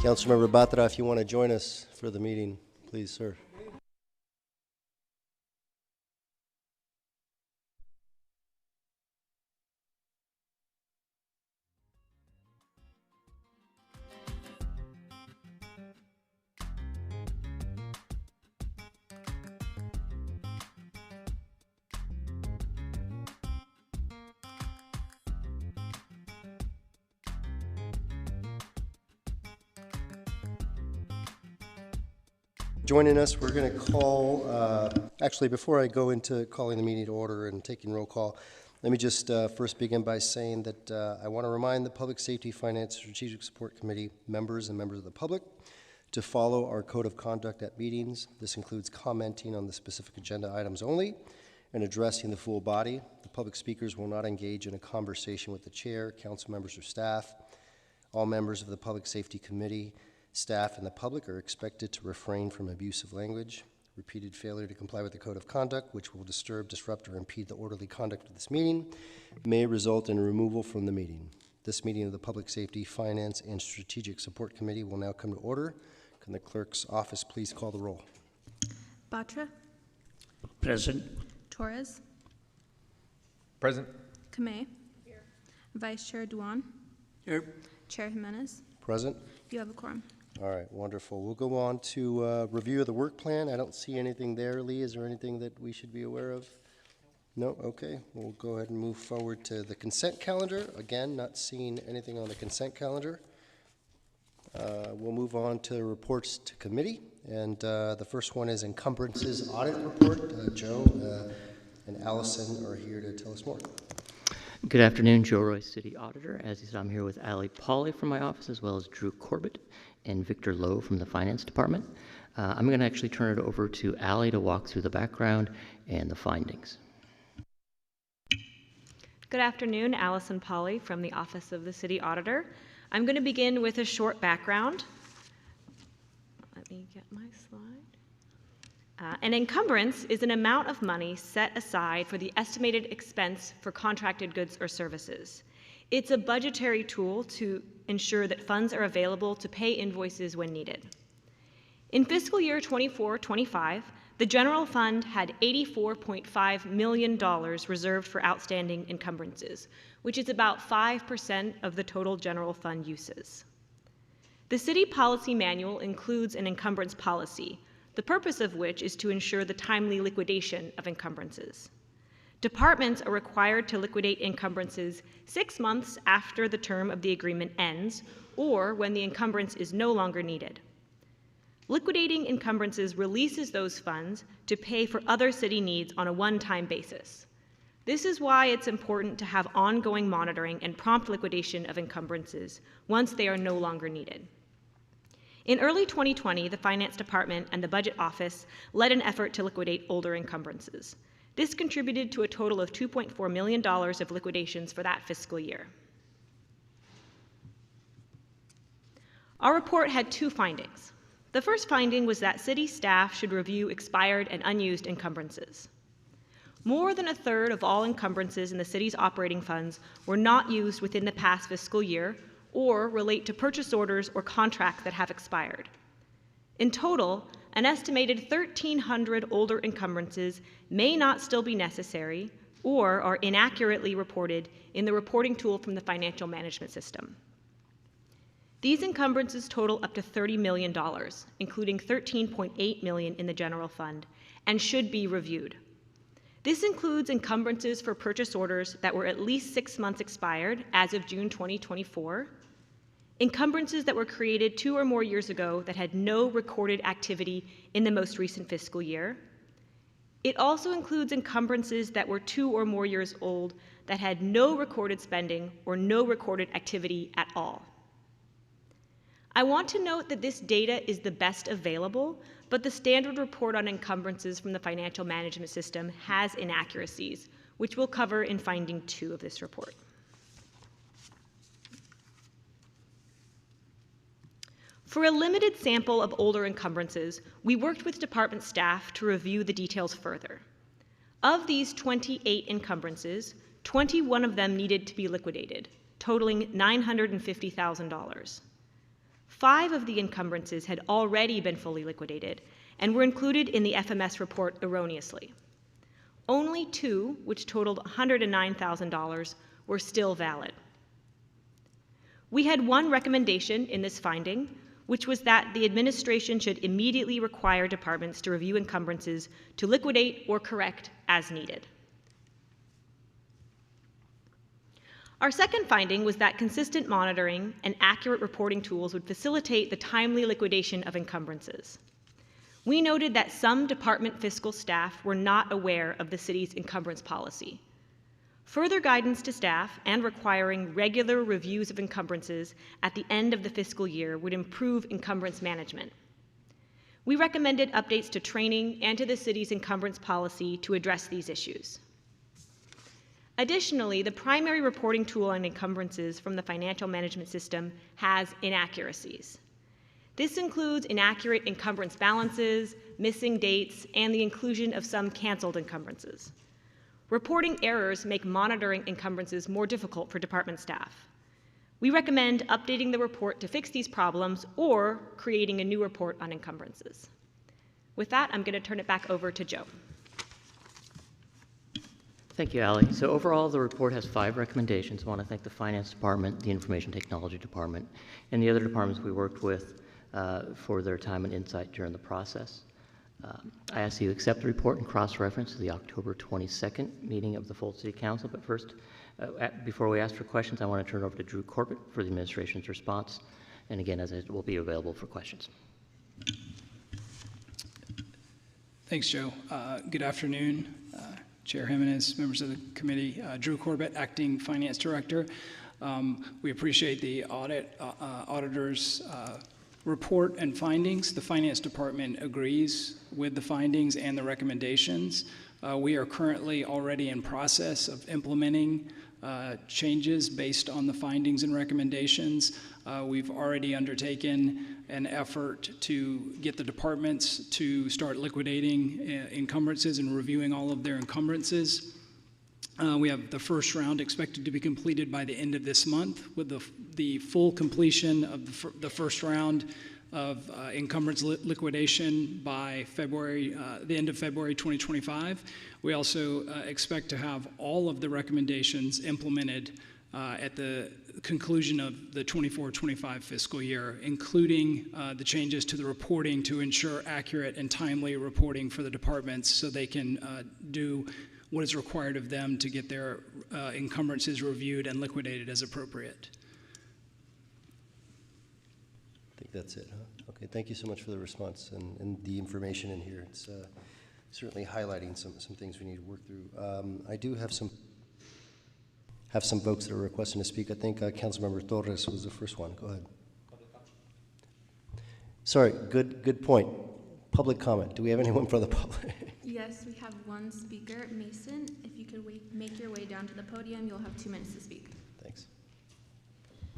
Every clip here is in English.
Councilmember Batra, if you want to join us for the meeting, please, sir. Joining us, we're going to call, actually before I go into calling the meeting to order and taking roll call, let me just first begin by saying that I want to remind the Public Safety, Finance, Strategic Support Committee members and members of the public to follow our code of conduct at meetings. This includes commenting on the specific agenda items only and addressing the full body. The public speakers will not engage in a conversation with the chair, council members, or staff. All members of the Public Safety Committee, staff, and the public are expected to refrain from abusive language. Repeated failure to comply with the code of conduct, which will disturb, disrupt, or impede the orderly conduct of this meeting, may result in removal from the meeting. This meeting of the Public Safety, Finance, and Strategic Support Committee will now come to order. Can the clerk's office please call the roll? Batra? Present. Torres? Present. Kamei? Here. Vice Chair Duan? Here. Chair Jimenez? Present. You have a quorum. All right, wonderful. We'll go on to review of the work plan. I don't see anything there. Lee, is there anything that we should be aware of? No? Okay. We'll go ahead and move forward to the consent calendar. Again, not seeing anything on the consent calendar. We'll move on to reports to committee. And the first one is encumbrances audit report. Joe and Allison are here to tell us more. Good afternoon, Joe Roy, City Auditor. As you said, I'm here with Ali Pauley from my office, as well as Drew Corbett and Victor Lowe from the Finance Department. I'm going to actually turn it over to Ali to walk through the background and the findings. Good afternoon, Allison Pauley from the Office of the City Auditor. I'm going to begin with a short background. Let me get my slide. An encumbrance is an amount of money set aside for the estimated expense for contracted goods or services. It's a budgetary tool to ensure that funds are available to pay invoices when needed. In fiscal year 24-25, the general fund had $84.5 million reserved for outstanding encumbrances, which is about 5% of the total general fund uses. The city policy manual includes an encumbrance policy, the purpose of which is to ensure the timely liquidation of encumbrances. Departments are required to liquidate encumbrances 6 months after the term of the agreement ends or when the encumbrance is no longer needed. Liquidating encumbrances releases those funds to pay for other city needs on a one-time basis. This is why it's important to have ongoing monitoring and prompt liquidation of encumbrances once they are no longer needed. In early 2020, the Finance Department and the Budget Office led an effort to liquidate older encumbrances. This contributed to a total of $2.4 million of liquidations for that fiscal year. Our report had 2 findings. The first finding was that city staff should review expired and unused encumbrances. More than a third of all encumbrances in the city's operating funds were not used within the past fiscal year or relate to purchase orders or contracts that have expired. In total, an estimated 1,300 older encumbrances may not still be necessary or are inaccurately reported in the reporting tool from the financial management system. These encumbrances total up to $30 million, including $13.8 million in the general fund, and should be reviewed. This includes encumbrances for purchase orders that were at least 6 months expired as of June 2024, encumbrances that were created 2 or more years ago that had no recorded activity in the most recent fiscal year. It also includes encumbrances that were 2 or more years old that had no recorded spending or no recorded activity at all. I want to note that this data is the best available, but the standard report on encumbrances from the financial management system has inaccuracies, which we'll cover in finding 2 of this report. For a limited sample of older encumbrances, we worked with department staff to review the details further. Of these 28 encumbrances, 21 of them needed to be liquidated, totaling $950,000. 5 of the encumbrances had already been fully liquidated and were included in the FMS report erroneously. Only 2, which totaled $109,000, were still valid. We had one recommendation in this finding, which was that the administration should immediately require departments to review encumbrances to liquidate or correct as needed. Our second finding was that consistent monitoring and accurate reporting tools would facilitate the timely liquidation of encumbrances. We noted that some department fiscal staff were not aware of the city's encumbrance policy. Further guidance to staff and requiring regular reviews of encumbrances at the end of the fiscal year would improve encumbrance management. We recommended updates to training and to the city's encumbrance policy to address these issues. Additionally, the primary reporting tool on encumbrances from the financial management system has inaccuracies. This includes inaccurate encumbrance balances, missing dates, and the inclusion of some canceled encumbrances. Reporting errors make monitoring encumbrances more difficult for department staff. We recommend updating the report to fix these problems or creating a new report on encumbrances. With that, I'm going to turn it back over to Joe. Thank you, Allie. So overall, the report has 5 recommendations. I want to thank the Finance Department, the Information Technology Department, and the other departments we worked with for their time and insight during the process. I ask you to accept the report and cross-reference to the October 22nd meeting of the full City Council. But first, before we ask for questions, I want to turn it over to Drew Corbett for the administration's response. And again, as it will be available for questions. Thanks, Joe. Good afternoon, Chair Jimenez, members of the committee. Drew Corbett, Acting Finance Director. We appreciate the auditor's report and findings. The Finance Department agrees with the findings and the recommendations. We are currently already in process of implementing changes based on the findings and recommendations. We've already undertaken an effort to get the departments to start liquidating encumbrances and reviewing all of their encumbrances. We have the first round expected to be completed by the end of this month, with the full completion of the first round of encumbrance liquidation by the end of February 2025. We also expect to have all of the recommendations implemented at the conclusion of the 24-25 fiscal year, including the changes to the reporting to ensure accurate and timely reporting for the departments so they can do what is required of them to get their encumbrances reviewed and liquidated as appropriate. I think that's it, huh? Okay, thank you so much for the response and the information in here. It's certainly highlighting some things we need to work through. I do have some folks that are requesting to speak. I think Councilmember Torres was the first one. Go ahead. Sorry, good point. Public comment. Do we have anyone from the public? Yes, we have one speaker, Mason. If you could make your way down to the podium, you'll have 2 minutes to speak. Thanks.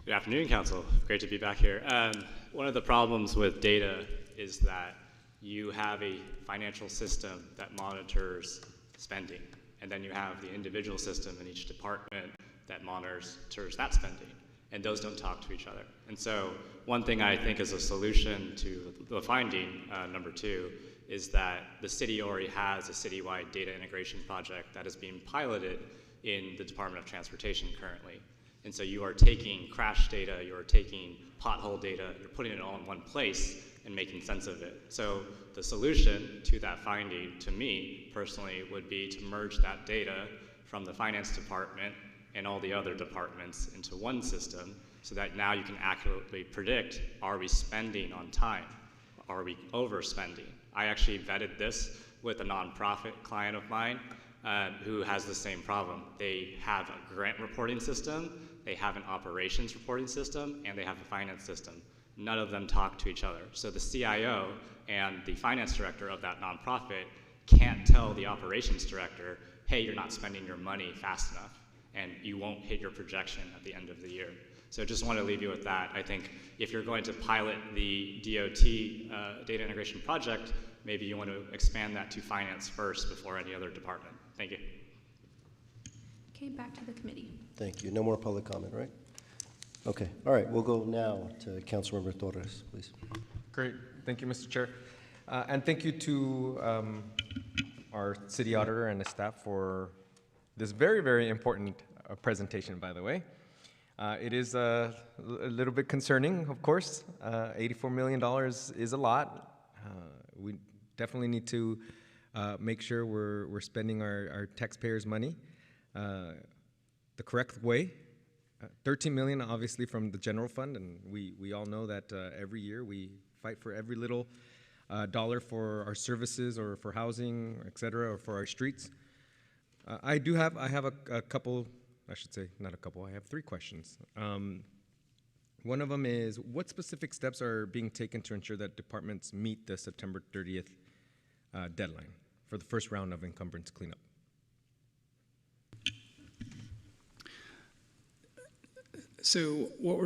Good afternoon, Council. Great to be back here. One of the problems with data is that you have a financial system that monitors spending, and then you have the individual system in each department that monitors that spending, and those don't talk to each other. And so one thing I think is a solution to the finding, number 2, is that the city already has a citywide data integration project that is being piloted in the Department of Transportation currently. And so you are taking crash data, you are taking pothole data, you're putting it all in one place and making sense of it. So the solution to that finding, to me personally, would be to merge that data from the Finance Department and all the other departments into one system so that now you can accurately predict, are we spending on time? Are we overspending? I actually vetted this with a nonprofit client of mine who has the same problem. They have a grant reporting system, they have an operations reporting system, and they have a finance system. None of them talk to each other. So the CIO and the finance director of that nonprofit can't tell the operations director, hey, you're not spending your money fast enough, and you won't hit your projection at the end of the year. So just want to leave you with that. I think if you're going to pilot the DOT data integration project, maybe you want to expand that to finance first before any other department. Thank you. Okay, back to the committee. Thank you. No more public comment, right? Okay, all right, we'll go now to Councilmember Torres, please. Great. Thank you, Mr. Chair. And thank you to our city auditor and the staff for this very, very important presentation, by the way. It is a little bit concerning, of course. $84 million is a lot. We definitely need to make sure we're spending our taxpayers' money the correct way. 13 million obviously from the general fund, and we all know that every year we fight for every little dollar for our services or for housing, et cetera, or for our streets. I have a couple, I should say, not a couple, I have 3 questions. One of them is, what specific steps are being taken to ensure that departments meet the September 30th deadline for the first round of encumbrance cleanup? So what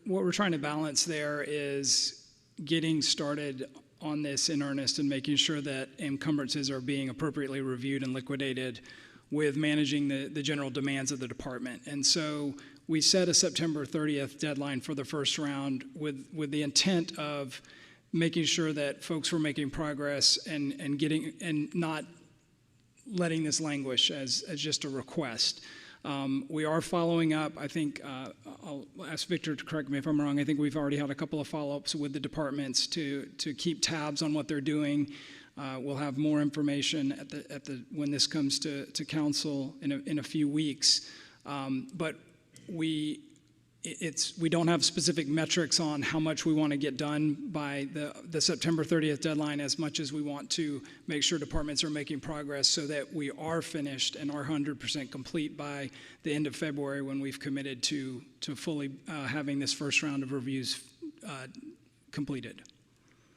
we're trying to balance there is getting started on this in earnest and making sure that encumbrances are being appropriately reviewed and liquidated with managing the general demands of the department. And so we set a September 30th deadline for the first round with the intent of making sure that folks were making progress and not letting this languish as just a request. We are following up. I think I'll ask Victor to correct me if I'm wrong. I think we've already had a couple of follow-ups with the departments to keep tabs on what they're doing. We'll have more information when this comes to council in a few weeks. But we don't have specific metrics on how much we want to get done by the September 30th deadline, as much as we want to make sure departments are making progress so that we are finished and are 100% complete by the end of February, when we've committed to fully having this first round of reviews completed.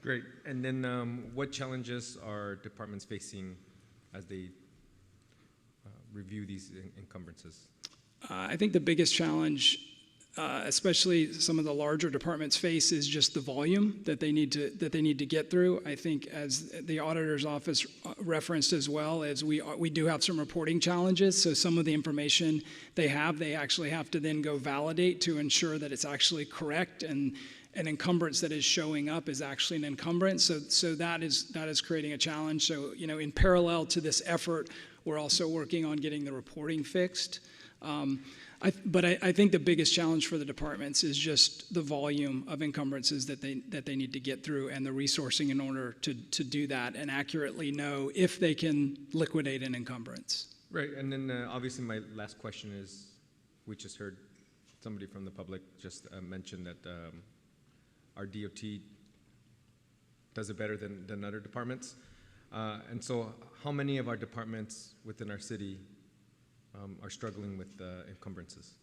Great. And then what challenges are departments facing as they review these encumbrances? I think the biggest challenge, especially some of the larger departments face, is just the volume that they need to get through. I think, as the auditor's office referenced as well, as we do have some reporting challenges. So some of the information they actually have to then go validate to ensure that it's actually correct, and an encumbrance that is showing up is actually an encumbrance. So that is creating a challenge. So, in parallel to this effort, we're also working on getting the reporting fixed. But I think the biggest challenge for the departments is just the volume of encumbrances that they need to get through, and the resourcing in order to do that and accurately know if they can liquidate an encumbrance. Right, and then obviously my last question is, we just heard somebody from the public just mention that our DOT does it better than other departments. And so how many of our departments within our city are struggling with encumbrances?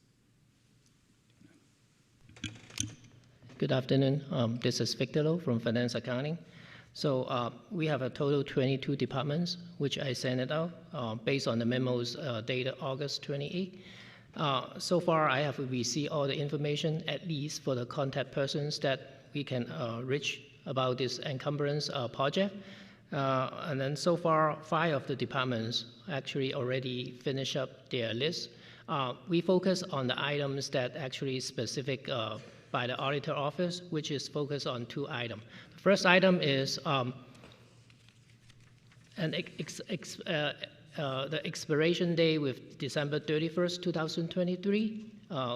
Good afternoon. This is Victor Low from Finance Accounting. So we have a total 22 departments, which I sent it out based on the memos dated August 28. So far, I have received all the information, at least for the contact persons that we can reach about this encumbrance project. And then so far, 5 of the departments actually already finish up their list. We focus on the items that actually specific by the auditor office, which is focused on 2 items. The first item is the expiration day with December 31st, 2023,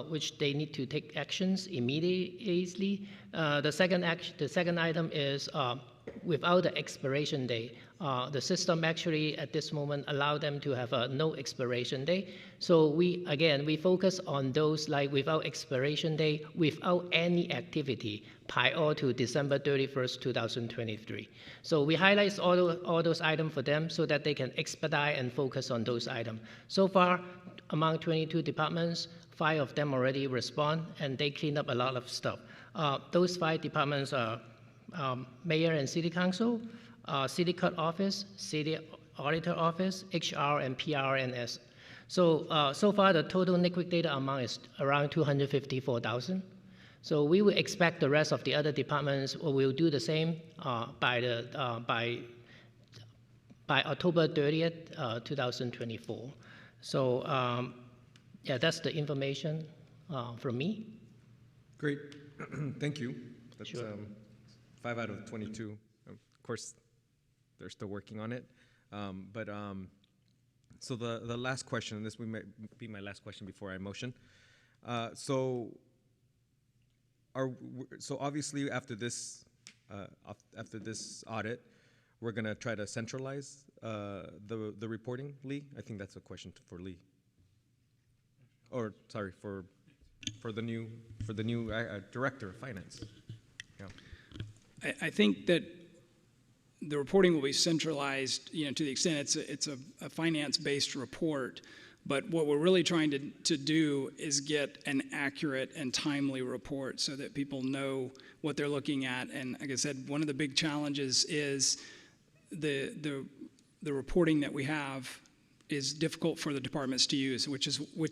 which they need to take actions immediately. The second item is without the expiration date. The system actually at this moment allow them to have a no expiration date. So we focus on those like without expiration date, without any activity prior to December 31st, 2023. So we highlight all those items for them so that they can expedite and focus on those items. So far, among 22 departments, 5 of them already respond, and they clean up a lot of stuff. Those 5 departments are Mayor and City Council, City Court Office, City Auditor Office, HR, and PRNS. So, so far the total liquidated amount is around $254,000. So we will expect the rest of the other departments will do the same by October 30th, 2024. So yeah, that's the information from me. Great. Thank you. That's Sure. 5 out of 22. Of course, they're still working on it. So the last question, and this may be my last question before I motion. So obviously after this audit, we're gonna try to centralize the reporting. Lee, I think that's a question for Lee. Or sorry, for the new director of finance. Yeah. I think that the reporting will be centralized, to the extent it's a finance-based report. But what we're really trying to do is get an accurate and timely report so that people know what they're looking at. And like I said, one of the big challenges is the reporting that we have is difficult for the departments to use, which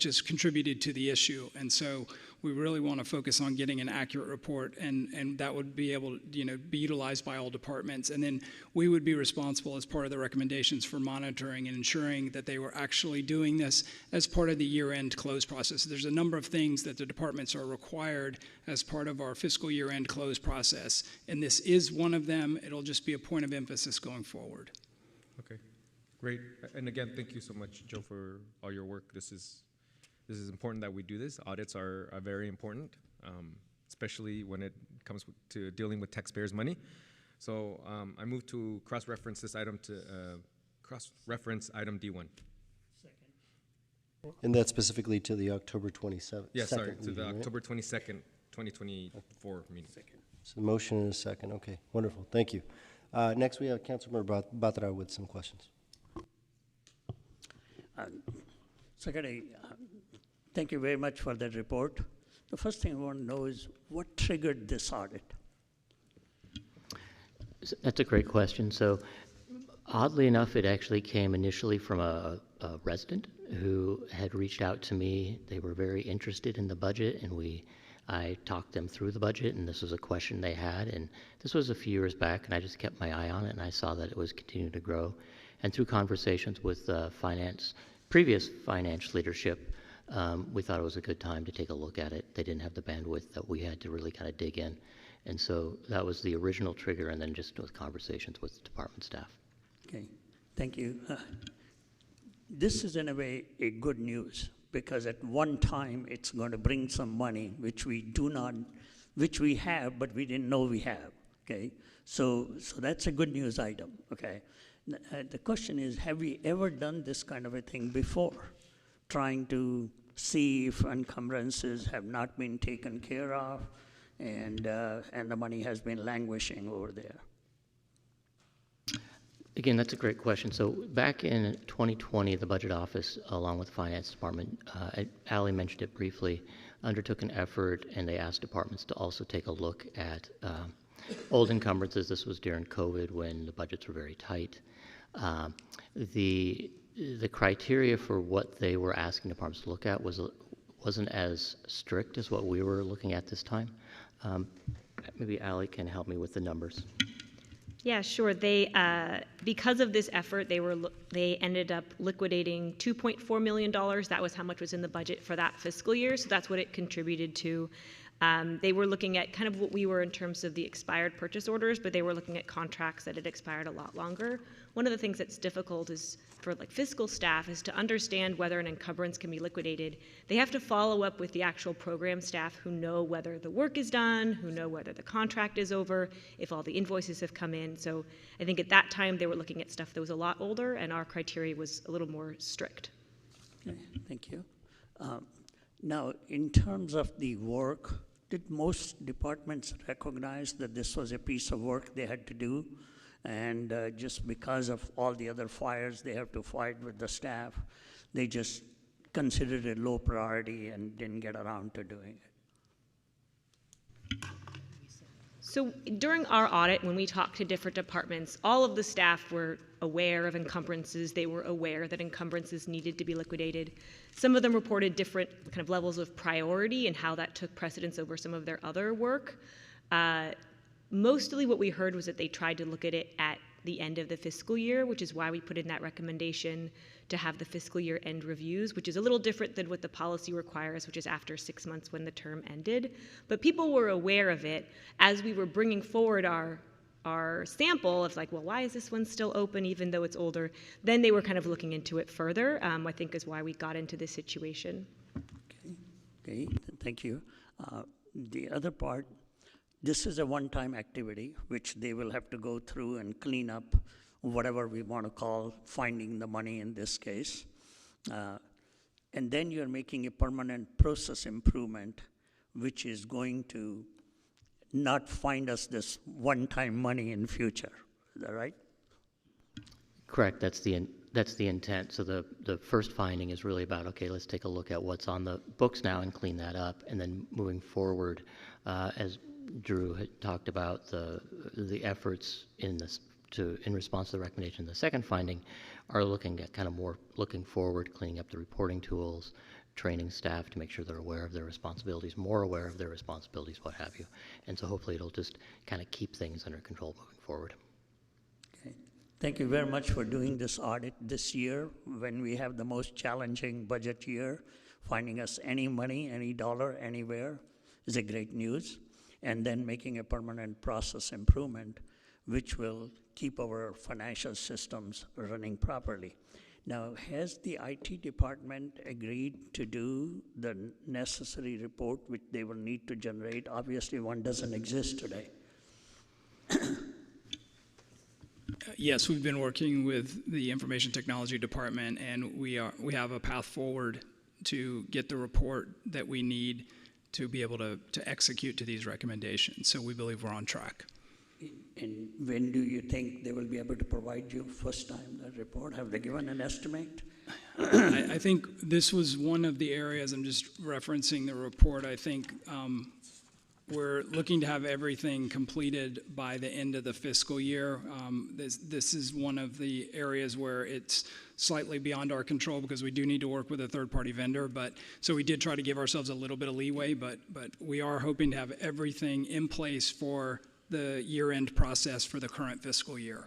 has contributed to the issue. And so we really want to focus on getting an accurate report, and that would be able to be utilized by all departments. And then we would be responsible as part of the recommendations for monitoring and ensuring that they were actually doing this as part of the year-end close process. There's a number of things that the departments are required as part of our fiscal year-end close process, and this is one of them. It'll just be a point of emphasis going forward. Okay, great. And again, thank you so much, Joe, for all your work. This is important that we do this. Audits are very important, especially when it comes to dealing with taxpayers' money. So I move to cross-reference this item to cross-reference item D1. And that's specifically to the October 27th? Yeah, sorry, to the meeting, right? October 22nd, 2024 meeting. So the motion and a second. Okay, wonderful. Thank you. Next, we have Councilmember Batra with some questions. Secretary, thank you very much for that report. The first thing I want to know is what triggered this audit? That's a great question. So oddly enough, it actually came initially from a resident who had reached out to me. They were very interested in the budget, and I talked them through the budget, and this was a question they had. And this was a few years back, and I just kept my eye on it, and I saw that it was continuing to grow. And through conversations with previous finance leadership, we thought it was a good time to take a look at it. They didn't have the bandwidth that we had to really kind of dig in. And so that was the original trigger, and then just with conversations with department staff. Okay, thank you. This is in a way a good news, because at one time it's going to bring some money which we have, but we didn't know we have. Okay, so that's a good news item. Okay, the question is, have we ever done this kind of a thing before, trying to see if encumbrances have not been taken care of, and the money has been languishing over there? Again, that's a great question. So back in 2020, the Budget Office, along with the Finance Department, Ali mentioned it briefly, undertook an effort, and they asked departments to also take a look at old encumbrances. This was during COVID when the budgets were very tight. The criteria for what they were asking departments to look at wasn't as strict as what we were looking at this time. Maybe Ali can help me with the numbers. Yeah, sure. They, because of this effort, they ended up liquidating $2.4 million. That was how much was in the budget for that fiscal year. So that's what it contributed to. They were looking at kind of what we were in terms of the expired purchase orders, but they were looking at contracts that had expired a lot longer. One of the things that's difficult is for fiscal staff is to understand whether an encumbrance can be liquidated. They have to follow up with the actual program staff who know whether the work is done, who know whether the contract is over, if all the invoices have come in. So I think at that time they were looking at stuff that was a lot older, and our criteria was a little more strict. Okay, thank you. Now, in terms of the work, did most departments recognize that this was a piece of work they had to do? And just because of all the other fires they have to fight with the staff, they just considered it low priority and didn't get around to doing it? So during our audit, when we talked to different departments, all of the staff were aware of encumbrances. They were aware that encumbrances needed to be liquidated. Some of them reported different kind of levels of priority and how that took precedence over some of their other work. Mostly what we heard was that they tried to look at it at the end of the fiscal year, which is why we put in that recommendation to have the fiscal year end reviews, which is a little different than what the policy requires, which is after 6 months when the term ended. But people were aware of it as we were bringing forward our sample of like, well, why is this one still open even though it's older? Then they were kind of looking into it further, I think is why we got into this situation. Okay, thank you. The other part, this is a one-time activity which they will have to go through and clean up whatever we want to call finding the money in this case. And then you're making a permanent process improvement which is going to not find us this one-time money in future. Is that right? Correct. That's the intent. So the first finding is really about, okay, let's take a look at what's on the books now and clean that up, and then moving forward, as Drew had talked about, the efforts in response to the recommendation. The second finding are looking at kind of more looking forward, cleaning up the reporting tools, training staff to make sure they're aware of their responsibilities, more aware of their responsibilities, what have you. And so hopefully it'll just kind of keep things under control moving forward. Okay. Thank you very much for doing this audit this year when we have the most challenging budget year. Finding us any money, any dollar, anywhere is a great news. And then making a permanent process improvement which will keep our financial systems running properly. Now, has the IT department agreed to do the necessary report which they will need to generate? Obviously, one doesn't exist today. Yes, we've been working with the information technology department, and we have a path forward to get the report that we need to be able to execute to these recommendations. So we believe we're on track. And when do you think they will be able to provide you first time that report? Have they given an estimate? I think this was one of the areas, I'm just referencing the report, I think we're looking to have everything completed by the end of the fiscal year. This is one of the areas where it's slightly beyond our control because we do need to work with a third-party vendor. So we did try to give ourselves a little bit of leeway, but we are hoping to have everything in place for the year-end process for the current fiscal year.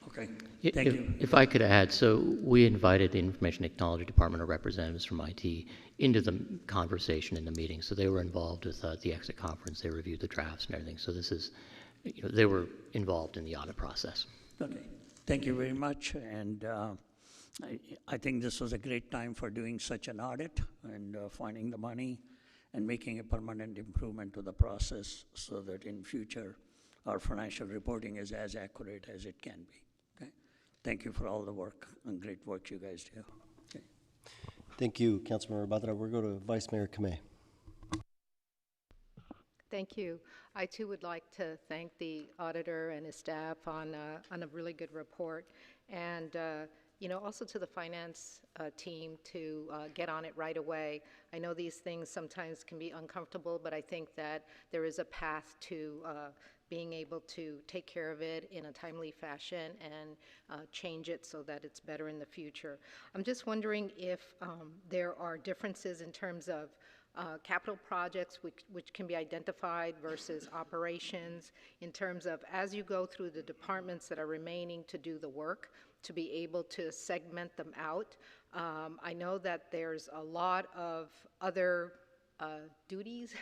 Okay, thank you. If I could add, so we invited the Information Technology Department or representatives from IT into the conversation in the meeting. So they were involved with the exit conference. They reviewed the drafts and everything. So this is, they were involved in the audit process. Okay, thank you very much. And I think this was a great time for doing such an audit and finding the money and making a permanent improvement to the process so that in future our financial reporting is as accurate as it can be. Okay? Thank you for all the work and great work you guys do. Okay. Thank you, Councilmember Badra. We'll go to Vice Mayor Kamei. Thank you. I too would like to thank the auditor and his staff on a really good report, and also to the finance team to get on it right away. I know these things sometimes can be uncomfortable, but I think that there is a path to being able to take care of it in a timely fashion and change it so that it's better in the future. I'm just wondering if there are differences in terms of capital projects which can be identified versus operations, in terms of as you go through the departments that are remaining to do the work, to be able to segment them out. I know that there's a lot of other duties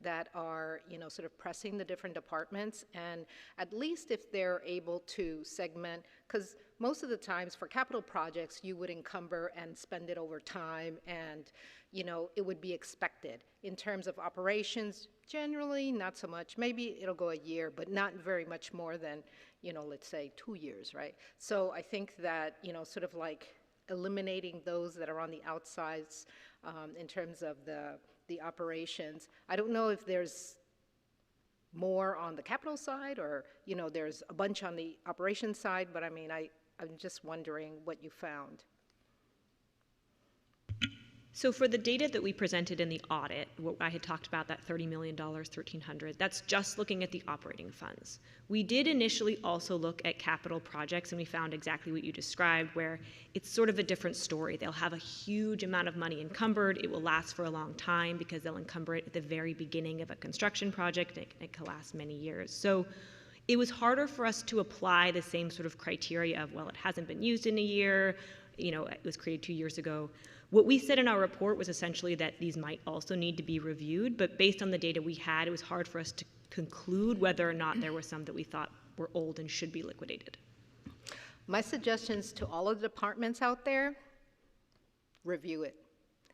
that are, sort of pressing the different departments, and at least if they're able to segment, because most of the times for capital projects, you would encumber and spend it over time, and, it would be expected. In terms of operations, generally, not so much. Maybe it'll go a year, but not very much more than, let's say 2 years, right? So I think that, sort of like eliminating those that are on the outsides in terms of the operations. I don't know if there's more on the capital side or, there's a bunch on the operations side, but I mean, I'm just wondering what you found. So for the data that we presented in the audit, what I had talked about, that $30 million, 1,300, that's just looking at the operating funds. We did initially also look at capital projects, and we found exactly what you described, where it's sort of a different story. They'll have a huge amount of money encumbered. It will last for a long time because they'll encumber it at the very beginning of a construction project. It can last many years. So it was harder for us to apply the same sort of criteria of, well, it hasn't been used in a year, it was created 2 years ago. What we said in our report was essentially that these might also need to be reviewed, but based on the data we had, it was hard for us to conclude whether or not there were some that we thought were old and should be liquidated. My suggestions to all of the departments out there, review it.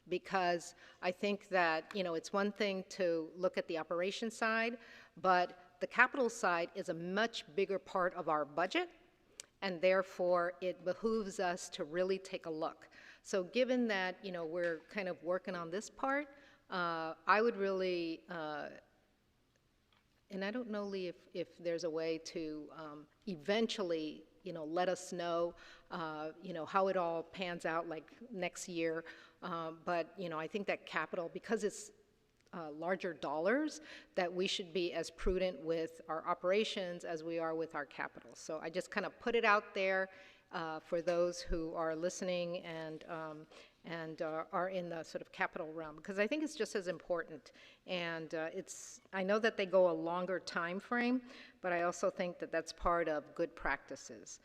Because I think that, it's one thing to look at the operation side, but the capital side is a much bigger part of our budget, and therefore it behooves us to really take a look. So given that, we're kind of working on this part, I would really, and I don't know, Lee, if there's a way to eventually, let us know, how it all pans out like next year. But, I think that capital, because it's larger dollars, that we should be as prudent with our operations as we are with our capital. So I just kind of put it out there for those who are listening and are in the sort of capital realm, because I think it's just as important. And I know that they go a longer time frame, but I also think that that's part of good practices.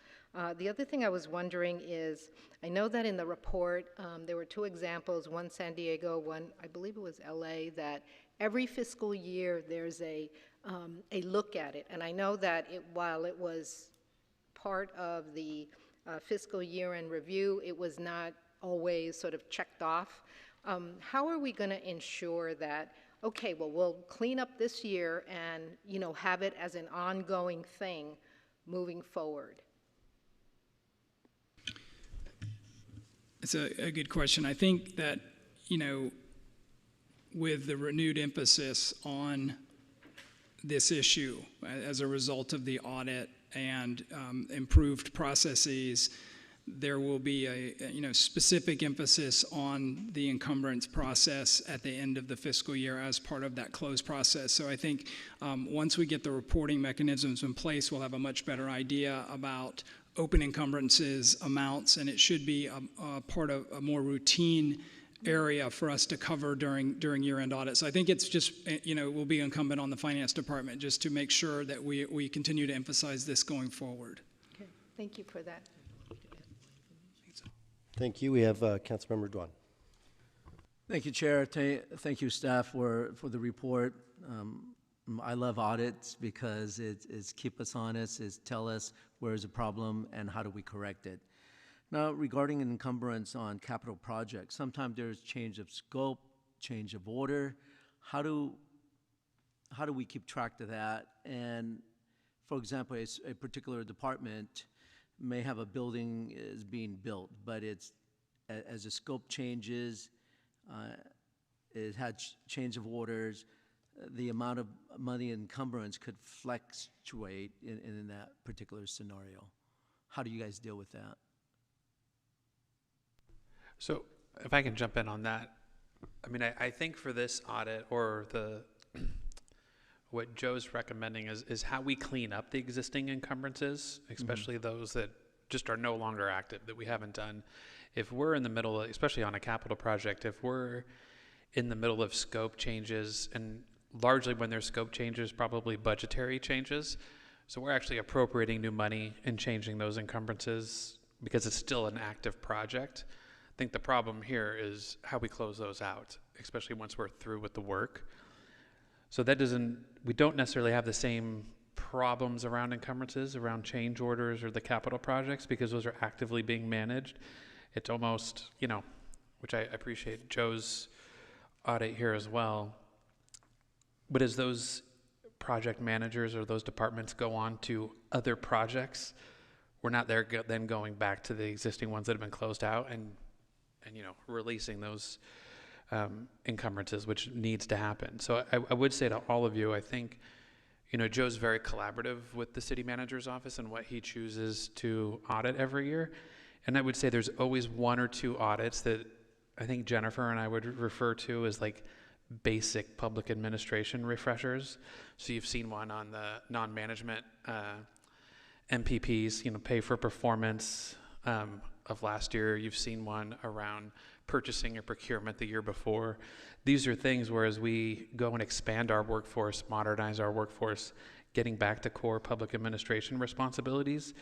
The other thing I was wondering is, I know that in the report there were 2 examples, one San Diego, one I believe it was LA, that every fiscal year there's a look at it. And I know that while it was part of the fiscal year in review, it was not always sort of checked off. How are we going to ensure that, okay, well, we'll clean up this year and, have it as an ongoing thing moving forward? It's a good question. I think that, with the renewed emphasis on this issue as a result of the audit and improved processes, there will be a specific emphasis on the encumbrance process at the end of the fiscal year as part of that close process. So I think once we get the reporting mechanisms in place, we'll have a much better idea about open encumbrances, amounts, and it should be a part of a more routine area for us to cover during year-end audit. So I think it's just, it will be incumbent on the finance department just to make sure that we continue to emphasize this going forward. Okay, thank you for that. Thank you. We have Councilmember Duan. Thank you, Chair. Thank you, staff, for the report. I love audits because it's keep us honest, it's tell us where is the problem and how do we correct it. Now, regarding an encumbrance on capital projects, sometimes there's change of scope, change of order. How do we keep track of that? And for example, a particular department may have a building is being built, but it's as the scope changes, it had change of orders, the amount of money encumbrance could fluctuate in that particular scenario. How do you guys deal with that? So if I can jump in on that, I mean, I think for this audit or what Joe's recommending is how we clean up the existing encumbrances, especially those that just are no longer active, that we haven't done. If we're in the middle, especially on a capital project, if we're in the middle of scope changes, and largely when there's scope changes, probably budgetary changes, so we're actually appropriating new money and changing those encumbrances because it's still an active project. I think the problem here is how we close those out, especially once we're through with the work. So we don't necessarily have the same problems around encumbrances, around change orders or the capital projects, because those are actively being managed. It's almost, which I appreciate Joe's audit here as well. But as those project managers or those departments go on to other projects, we're not there then going back to the existing ones that have been closed out and releasing those encumbrances, which needs to happen. So I would say to all of you, I think, Joe's very collaborative with the city manager's office and what he chooses to audit every year. And I would say there's always 1 or 2 audits that I think Jennifer and I would refer to as like basic public administration refreshers. So you've seen one on the non-management MPPs, pay for performance of last year. You've seen one around purchasing or procurement the year before. These are things where as we go and expand our workforce, modernize our workforce, getting back to core public administration responsibilities,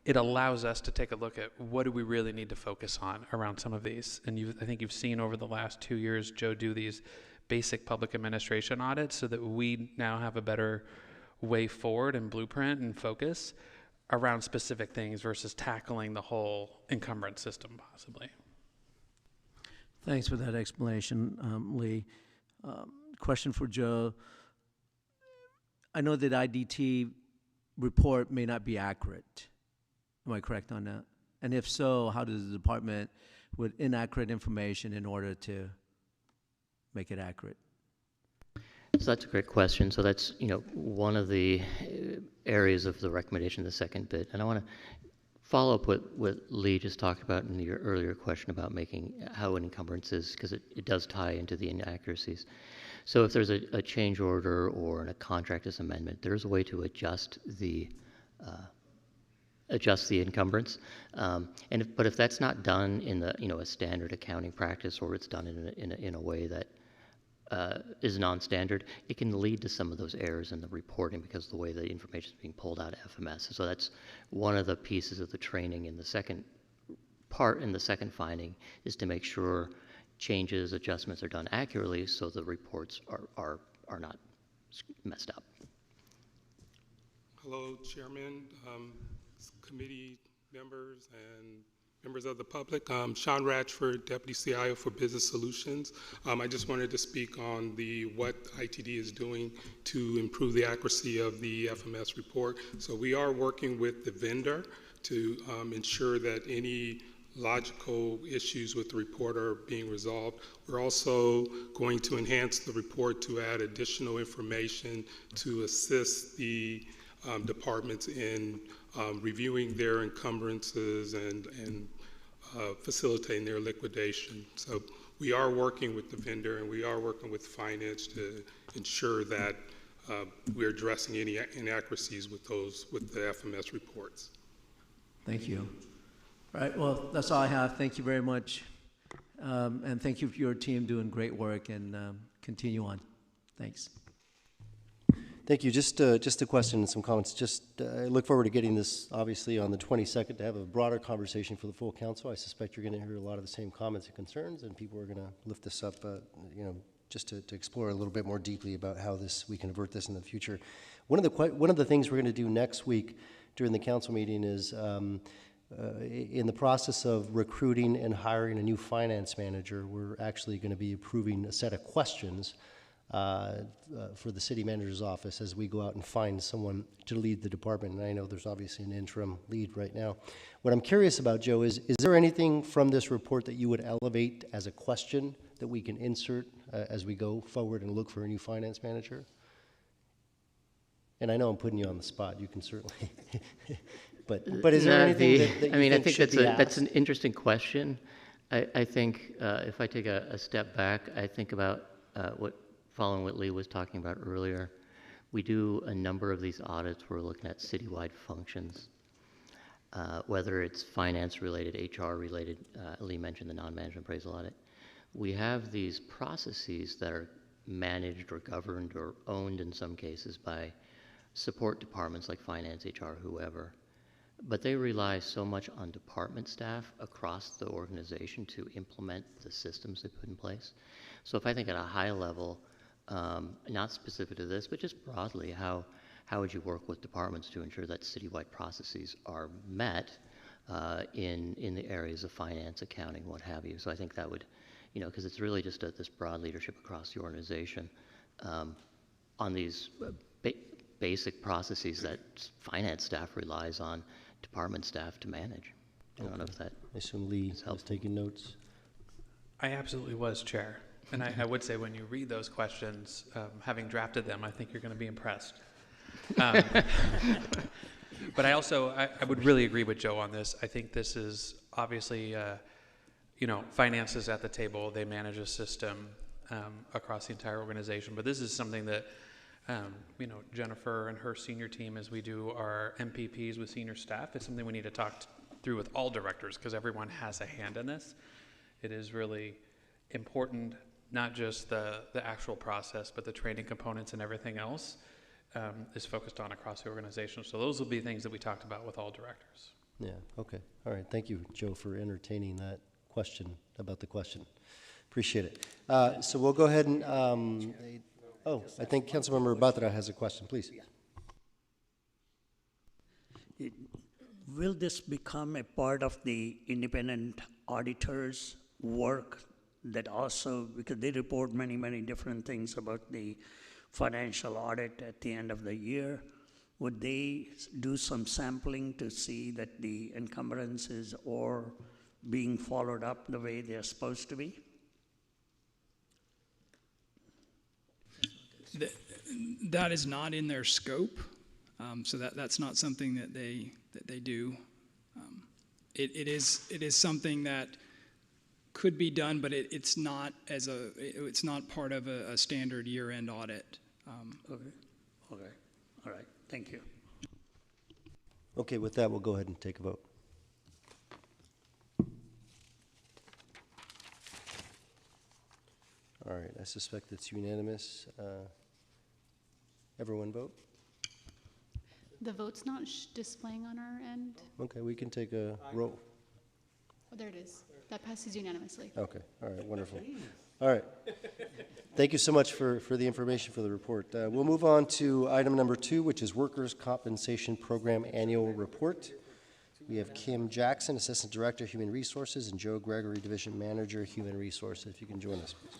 it allows us to take a look at what do we really need to focus on around some of these. And I think you've seen over the last 2 years, Joe, do these basic public administration audits so that we now have a better way forward and blueprint and focus around specific things versus tackling the whole encumbrance system possibly. Thanks for that explanation, Lee. Question for Joe. I know that IDT report may not be accurate. Am I correct on that? And if so, how does the department with inaccurate information in order to make it accurate? So that's a great question. So that's, one of the areas of the recommendation, the second bit. And I want to follow up what Lee just talked about in your earlier question about making how an encumbrance is, because it does tie into the inaccuracies. So if there's a change order or a contract as amendment, there's a way to adjust the encumbrance. But if that's not done in a standard accounting practice, or it's done in a way that is non-standard, it can lead to some of those errors in the reporting because of the way the information is being pulled out of FMS. So that's one of the pieces of the training in the second part, in the second finding, is to make sure changes, adjustments are done accurately so the reports are not messed up. Hello, Chairman, committee members, and members of the public. Sean Ratchford, Deputy CIO for Business Solutions. I just wanted to speak on what ITD is doing to improve the accuracy of the FMS report. So we are working with the vendor to ensure that any logical issues with the report are being resolved. We're also going to enhance the report to add additional information to assist the departments in reviewing their encumbrances and facilitating their liquidation. So we are working with the vendor and we are working with finance to ensure that we're addressing any inaccuracies with the FMS reports. Thank you. All right, well, that's all I have. Thank you very much. And thank you for your team doing great work, and continue on. Thanks. Thank you. Just a question and some comments. I look forward to getting this, obviously, on the 22nd to have a broader conversation for the full council. I suspect you're going to hear a lot of the same comments and concerns, and people are going to lift this up, just to explore a little bit more deeply about how we can avert this in the future. One of the things we're going to do next week during the council meeting is in the process of recruiting and hiring a new finance manager, we're actually going to be approving a set of questions for the city manager's office as we go out and find someone to lead the department. And I know there's obviously an interim lead right now. What I'm curious about, Joe, is there anything from this report that you would elevate as a question that we can insert as we go forward and look for a new finance manager? And I know I'm putting you on the spot. You can certainly... But is there anything that you think should be asked? That's an interesting question. I think if I take a step back, I think about following what Lee was talking about earlier. We do a number of these audits. We're looking at citywide functions, whether it's finance-related, HR-related. Lee mentioned the non-management appraisal audit. We have these processes that are managed or governed or owned in some cases by support departments like finance, HR, whoever. But they rely so much on department staff across the organization to implement the systems they put in place. So if I think at a high level, not specific to this, but just broadly, how would you work with departments to ensure that citywide processes are met in the areas of finance, accounting, what have you? So I think that would, because it's really just this broad leadership across the organization on these basic processes that finance staff relies on department staff to manage. I don't know if that I assume Lee was taking notes. I absolutely was, Chair. And I would say when you read those questions, having drafted them, I think you're going to be impressed. But I would really agree with Joe on this. I think this is obviously, finance is at the table. They manage a system across the entire organization. But this is something that Jennifer and her senior team, as we do our MPPs with senior staff, is something we need to talk through with all directors because everyone has a hand in this. It is really important, not just the actual process, but the training components and everything else. is focused on across the organization. So those will be things that we talked about with all directors. Yeah, okay. All right, thank you, Joe, for entertaining that question about the question. Appreciate it. So we'll go ahead and, I think Councilmember Batra has a question, please. Will this become a part of the independent auditors' work that also, because they report many, many different things about the financial audit at the end of the year, would they do some sampling to see that the encumbrances are being followed up the way they're supposed to be? That is not in their scope, so that's not something that they do. It is something that could be done, but it's not part of a standard year-end audit. Okay. All right. Thank you. Okay, with that, we'll go ahead and take a vote. All right, I suspect it's unanimous. Everyone vote? The vote's not displaying on our end. Okay, we can take a roll. Oh, there it is. That passes unanimously. Okay, all right, wonderful. All right. Thank you so much for the information for the report. We'll move on to item number 2, which is Workers' Compensation Program Annual Report. We have Kim Jackson, Assistant Director, Human Resources, and Joe Gregory, Division Manager, Human Resources. If you can join us, please.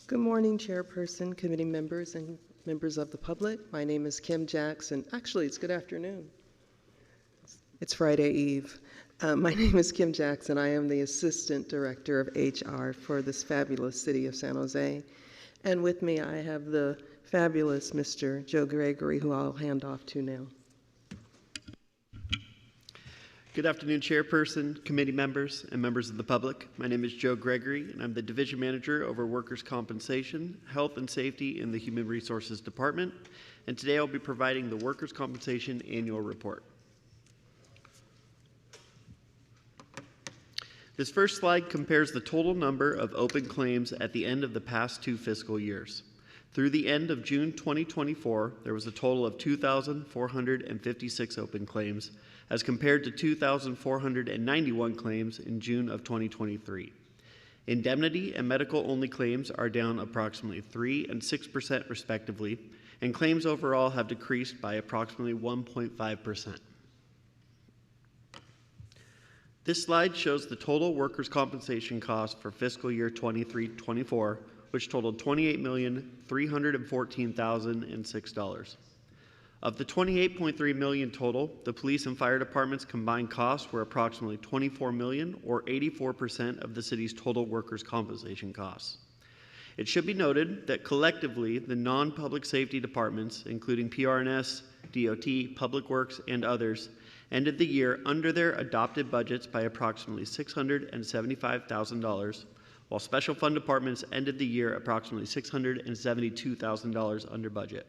Good morning, Chairperson, committee members, and members of the public. My name is Kim Jackson. Actually, it's good afternoon. It's Friday Eve. My name is Kim Jackson. I am the Assistant Director of HR for this fabulous city of San Jose. And with me, I have the fabulous Mr. Joe Gregory, who I'll hand off to now. Good afternoon, Chairperson, committee members, and members of the public. My name is Joe Gregory, and I'm the Division Manager over Workers' Compensation, Health and Safety in the Human Resources Department. And today I'll be providing the Workers' Compensation Annual Report. This first slide compares the total number of open claims at the end of the past 2 fiscal years. Through the end of June 2024, there was a total of 2,456 open claims, as compared to 2,491 claims in June of 2023. Indemnity and medical-only claims are down approximately 3% and 6% respectively, and claims overall have decreased by approximately 1.5%. This slide shows the total workers' compensation cost for fiscal year 23-24, which totaled $28,314,006. Of the $28.3 million total, the police and fire departments' combined costs were approximately $24 million, or 84% of the city's total workers' compensation costs. It should be noted that collectively, the non-public safety departments, including PRNS, DOT, Public Works, and others, ended the year under their adopted budgets by approximately $675,000, while special fund departments ended the year approximately $672,000 under budget.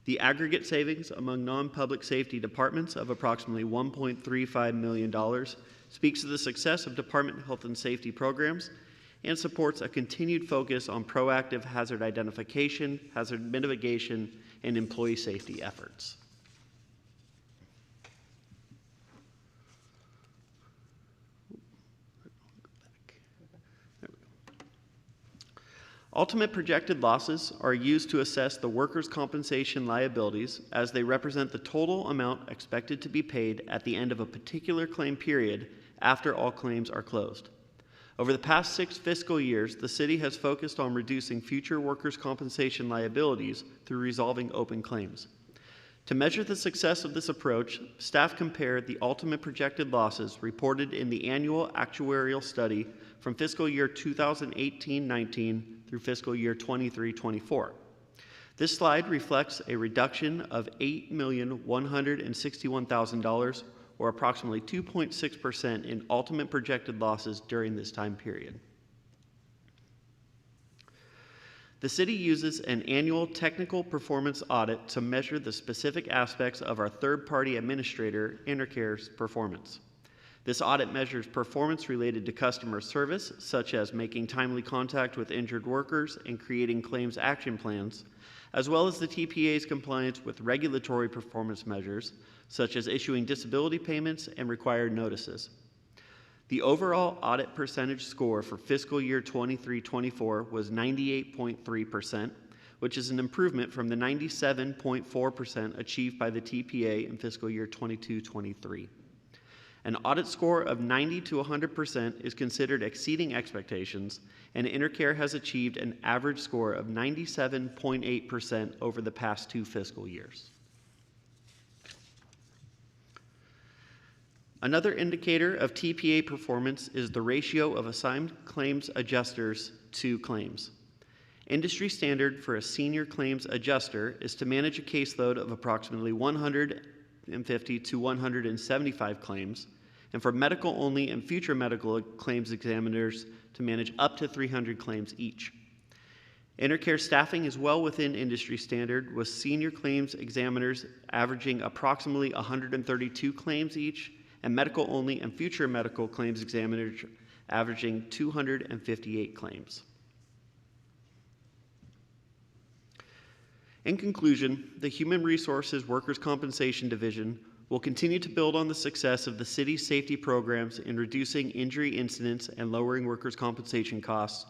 The aggregate savings among non-public safety departments of approximately $1.35 million speaks to the success of department health and safety programs and supports a continued focus on proactive hazard identification, hazard mitigation, and employee safety efforts. Ultimate projected losses are used to assess the workers' compensation liabilities, as they represent the total amount expected to be paid at the end of a particular claim period after all claims are closed. Over the past 6 fiscal years, the city has focused on reducing future workers' compensation liabilities through resolving open claims. To measure the success of this approach, staff compared the ultimate projected losses reported in the annual actuarial study from fiscal year 2018-19 through fiscal year 23-24. This slide reflects a reduction of $8,161,000, or approximately 2.6% in ultimate projected losses during this time period. The city uses an annual technical performance audit to measure the specific aspects of our third-party administrator, Intercare's performance. This audit measures performance related to customer service, such as making timely contact with injured workers and creating claims action plans, as well as the TPA's compliance with regulatory performance measures, such as issuing disability payments and required notices. The overall audit percentage score for fiscal year 23-24 was 98.3%, which is an improvement from the 97.4% achieved by the TPA in fiscal year 22-23. An audit score of 90 to 100% is considered exceeding expectations, and Intercare has achieved an average score of 97.8% over the past 2 fiscal years. Another indicator of TPA performance is the ratio of assigned claims adjusters to claims. Industry standard for a senior claims adjuster is to manage a caseload of approximately 150 to 175 claims, and for medical only and future medical claims examiners to manage up to 300 claims each. Intercare staffing is well within industry standard, with senior claims examiners averaging approximately 132 claims each, and medical only and future medical claims examiners averaging 258 claims. In conclusion, the Human Resources Workers' Compensation Division will continue to build on the success of the city's safety programs in reducing injury incidents and lowering workers' compensation costs.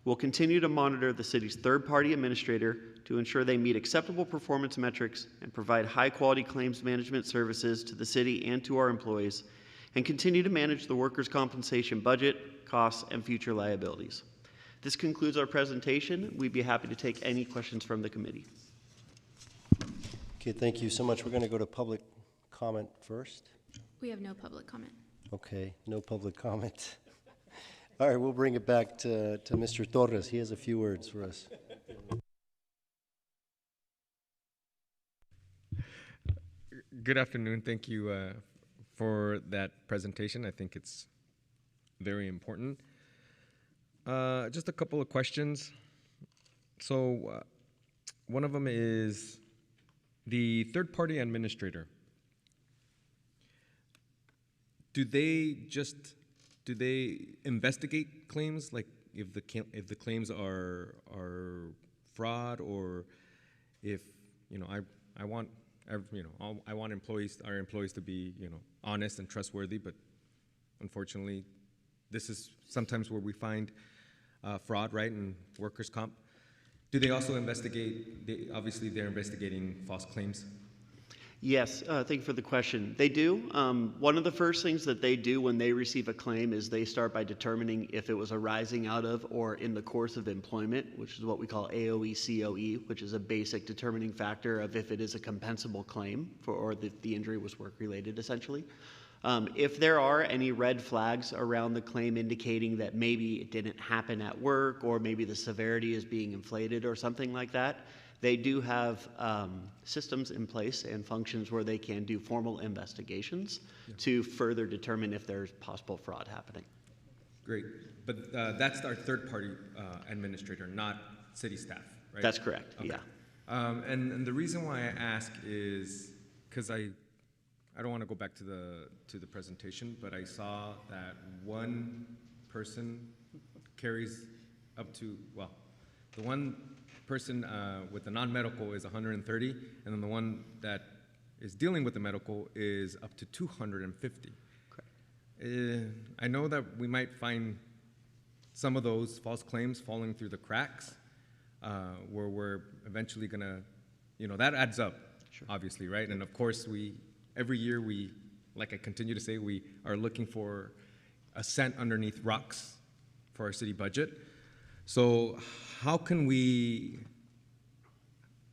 We'll continue to monitor the city's third-party administrator to ensure they meet acceptable performance metrics and provide high-quality claims management services to the city and to our employees, and continue to manage the workers' compensation budget, costs, and future liabilities. This concludes our presentation. We'd be happy to take any questions from the committee. Okay, thank you so much. We're going to go to public comment first. We have no public comment. Okay, no public comment. All right, we'll bring it back to Mr. Torres. He has a few words for us. Good afternoon. Thank you for that presentation. I think it's very important. Just a couple of questions. So one of them is the third-party administrator. Do they investigate claims, like if the claims are fraud, or if I want our employees to be honest and trustworthy, but unfortunately this is sometimes where we find fraud, right, in workers' comp. Do they also investigate? Obviously they're investigating false claims. Yes, thank you for the question. They do. One of the first things that they do when they receive a claim is they start by determining if it was arising out of or in the course of employment, which is what we call AOE-COE, which is a basic determining factor of if it is a compensable claim or if the injury was work-related, essentially. If there are any red flags around the claim indicating that maybe it didn't happen at work, or maybe the severity is being inflated or something like that, they do have systems in place and functions where they can do formal investigations to further determine if there's possible fraud happening. Great, but that's our third-party administrator, not city staff, right? That's correct, okay. Yeah. And the reason why I ask is because I don't want to go back to the presentation, but I saw that one person carries up to, well, the one person with the non-medical is 130, and then the one that is dealing with the medical is up to 250. I know that we might find some of those false claims falling through the cracks, where we're eventually gonna, that adds up, obviously, right? And of course, every year like I continue to say, we are looking for a cent underneath rocks for our city budget. So how can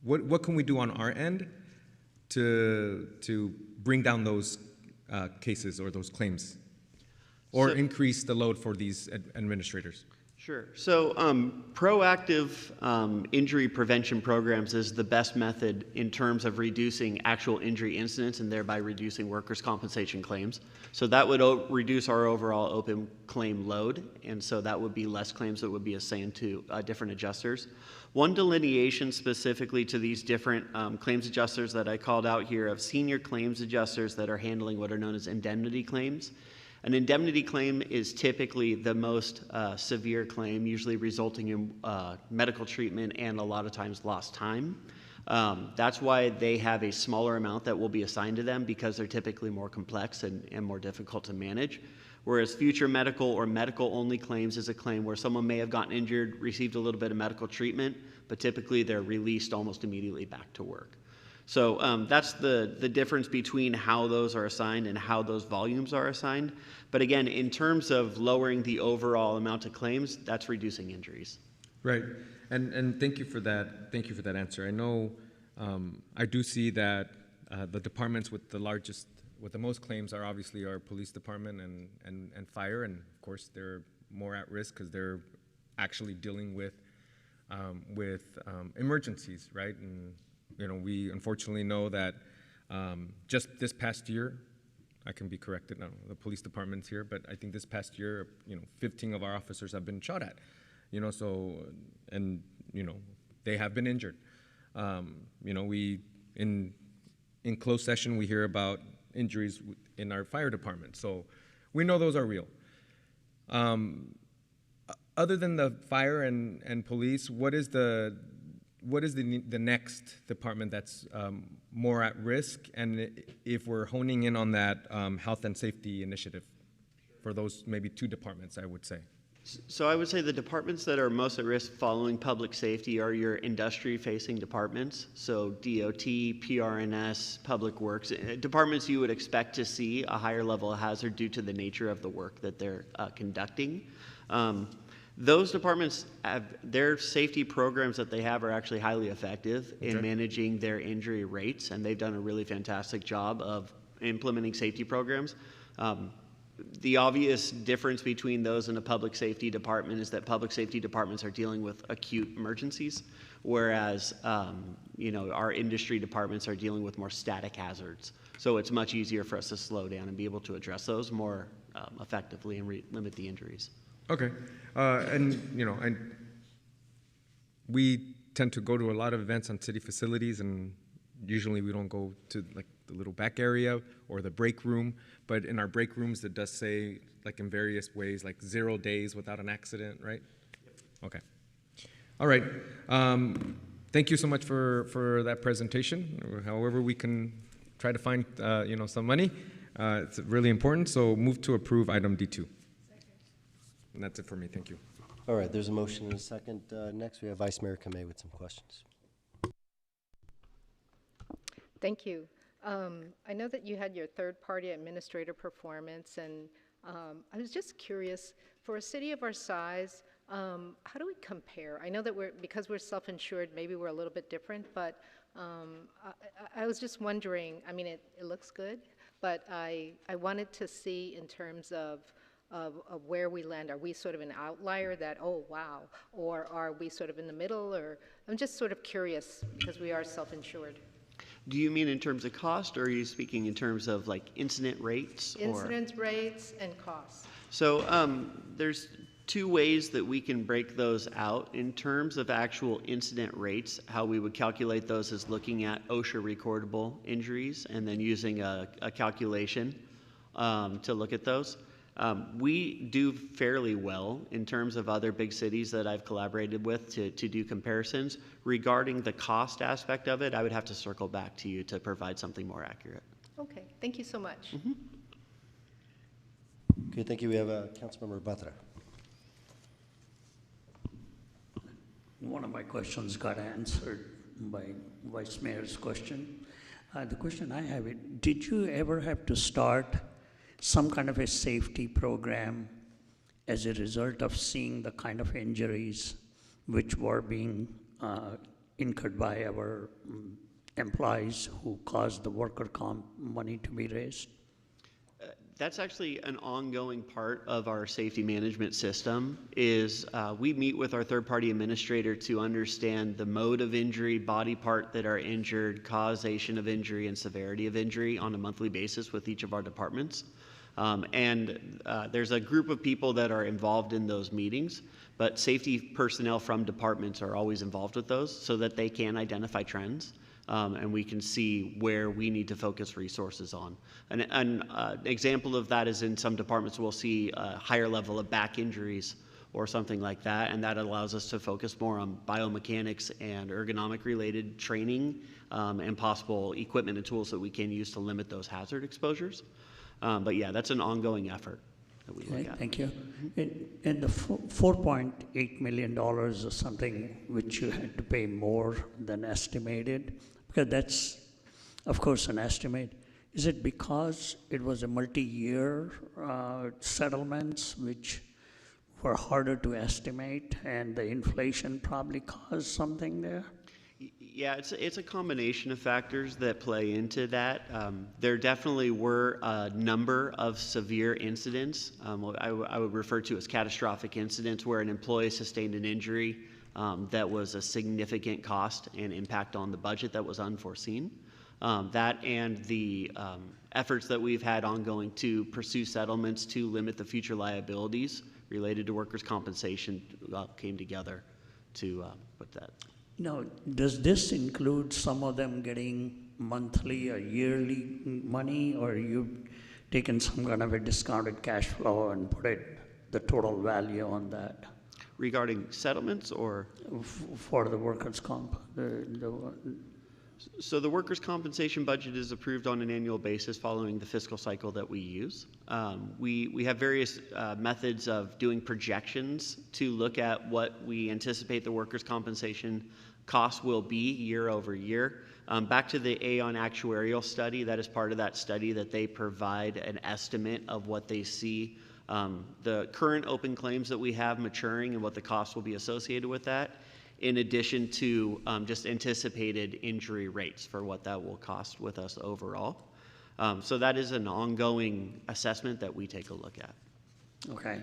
what can we do on our end to bring down those cases or those claims, or increase the load for these administrators? Sure. So proactive injury prevention programs is the best method in terms of reducing actual injury incidents and thereby reducing workers' compensation claims. So that would reduce our overall open claim load, and so that would be less claims that would be assigned to different adjusters. One delineation specifically to these different claims adjusters that I called out here of senior claims adjusters that are handling what are known as indemnity claims. An indemnity claim is typically the most severe claim, usually resulting in medical treatment and a lot of times lost time. That's why they have a smaller amount that will be assigned to them, because they're typically more complex and more difficult to manage. Whereas future medical or medical-only claims is a claim where someone may have gotten injured, received a little bit of medical treatment, but typically they're released almost immediately back to work. So that's the difference between how those are assigned and how those volumes are assigned. But again, in terms of lowering the overall amount of claims, that's reducing injuries. Right, and thank you for that. Thank you for that answer. I know I do see that the departments with the most claims are obviously our police department and fire, and of course they're more at risk because they're actually dealing with emergencies, right? And you know, we unfortunately know that just this past year, I can be corrected now, the police department's here, but I think this past year, 15 of our officers have been shot at, so, and, they have been injured. We, in closed session, we hear about injuries in our fire department, so we know those are real. Other than the fire and police, what is the next department that's more at risk, and if we're honing in on that health and safety initiative for those maybe two departments, I would say? So I would say the departments that are most at risk following public safety are your industry-facing departments, so DOT, PRNS, Public Works, departments you would expect to see a higher level of hazard due to the nature of the work that they're conducting. Those departments their safety programs that they have are actually highly effective in managing their injury rates, and they've done a really fantastic job of implementing safety programs. The obvious difference between those and a public safety department is that public safety departments are dealing with acute emergencies, whereas our industry departments are dealing with more static hazards. So it's much easier for us to slow down and be able to address those more effectively and limit the injuries. Okay, and we tend to go to a lot of events on city facilities, and usually we don't go to like the little back area or the break room, but in our break rooms it does say, like in various ways, like 0 days without an accident, right? Yep. Okay. All right. Thank you so much for that presentation. However we can try to find some money, it's really important. So move to approve item D2. And that's it for me. Thank you. All right, there's a motion and a second. Next, we have Vice Mayor Kamei with some questions. Thank you. I know that you had your third-party administrator performance, and I was just curious, for a city of our size, how do we compare? I know that because we're self-insured, maybe we're a little bit different, but I was just wondering, I mean, it looks good, but I wanted to see in terms of where we land. Are we sort of an outlier that, oh, wow, or are we sort of in the middle? Or I'm just sort of curious because we are self-insured. Do you mean in terms of cost, or are you speaking in terms of like incident rates? Incident rates and costs. So there's two ways that we can break those out. In terms of actual incident rates, how we would calculate those is looking at OSHA recordable injuries and then using a calculation to look at those. We do fairly well in terms of other big cities that I've collaborated with to do comparisons. Regarding the cost aspect of it, I would have to circle back to you to provide something more accurate. Okay, thank you so much. Mm-hmm. Okay, thank you. We have Councilmember Batra. One of my questions got answered by Vice Mayor's question. The question I have is, did you ever have to start some kind of a safety program as a result of seeing the kind of injuries which were being incurred by our employees who caused the worker comp money to be raised? That's actually an ongoing part of our safety management system. Is we meet with our third-party administrator to understand the mode of injury, body part that are injured, causation of injury, and severity of injury on a monthly basis with each of our departments. There's a group of people that are involved in those meetings, but safety personnel from departments are always involved with those so that they can identify trends. And we can see where we need to focus resources on. An example of that is in some departments we'll see a higher level of back injuries or something like that, and that allows us to focus more on biomechanics and ergonomic related training and possible equipment and tools that we can use to limit those hazard exposures. But yeah, that's an ongoing effort that we look at. Thank you. And the $4.8 million is something which you had to pay more than estimated, because that's, of course, an estimate. Is it because it was a multi-year settlements which were harder to estimate and the inflation probably caused something there? Yeah, it's a combination of factors that play into that. There definitely were a number of severe incidents, I would refer to as catastrophic incidents, where an employee sustained an injury that was a significant cost and impact on the budget that was unforeseen. That and the efforts that we've had ongoing to pursue settlements to limit the future liabilities related to workers' compensation came together to put that. Now, does this include some of them getting monthly or yearly money, or you've taken some kind of a discounted cash flow and put the total value on that? Regarding settlements or? For the workers' comp. So the workers' compensation budget is approved on an annual basis following the fiscal cycle that we use. We have various methods of doing projections to look at what we anticipate the workers' compensation costs will be year over year. Back to the Aon actuarial study, that is part of that study that they provide an estimate of what they see the current open claims that we have maturing and what the costs will be associated with that, in addition to just anticipated injury rates for what that will cost with us overall. So that is an ongoing assessment that we take a look at. Okay,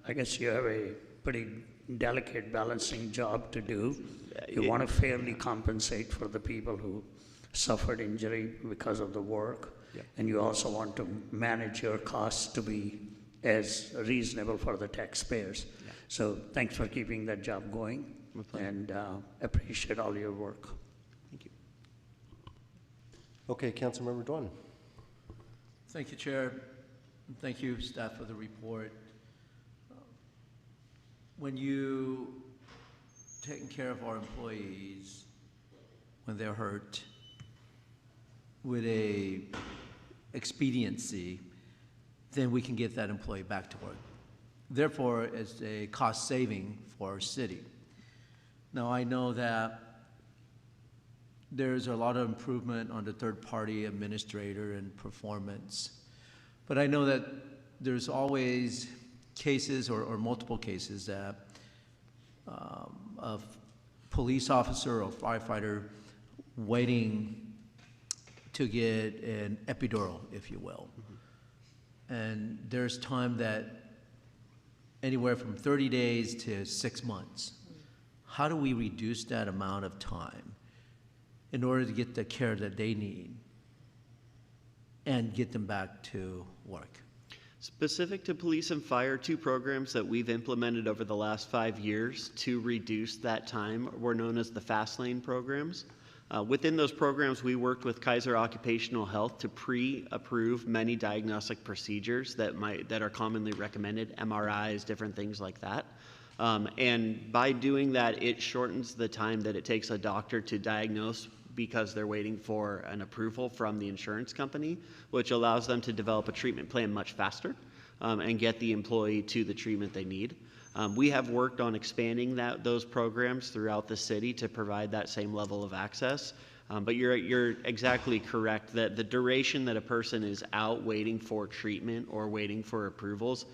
I guess you have a pretty delicate balancing job to do. You want to fairly compensate for the people who suffered injury because of the work, and you also want to manage your costs to be as reasonable for the taxpayers. So thanks for keeping that job going, and appreciate all your work. Thank you. Okay, Councilmember Duan. Thank you, Chair. Thank you, staff, for the report. When you taking care of our employees when they're hurt with a expediency, then we can get that employee back to work. Therefore, it's a cost saving for our city. Now, I know that there's a lot of improvement on the third-party administrator and performance, but I know that there's always cases or multiple cases that of police officer or firefighter waiting to get an epidural, if you will. And there's time that anywhere from 30 days to 6 months. How do we reduce that amount of time in order to get the care that they need and get them back to work? Specific to police and fire, 2 programs that we've implemented over the last 5 years to reduce that time were known as the Fast Lane programs. Within those programs, we worked with Kaiser Occupational Health to pre-approve many diagnostic procedures that are commonly recommended, MRIs, different things like that. And by doing that, it shortens the time that it takes a doctor to diagnose because they're waiting for an approval from the insurance company, which allows them to develop a treatment plan much faster and get the employee to the treatment they need. We have worked on expanding those programs throughout the city to provide that same level of access. But you're exactly correct that the duration that a person is out waiting for treatment or waiting for approvals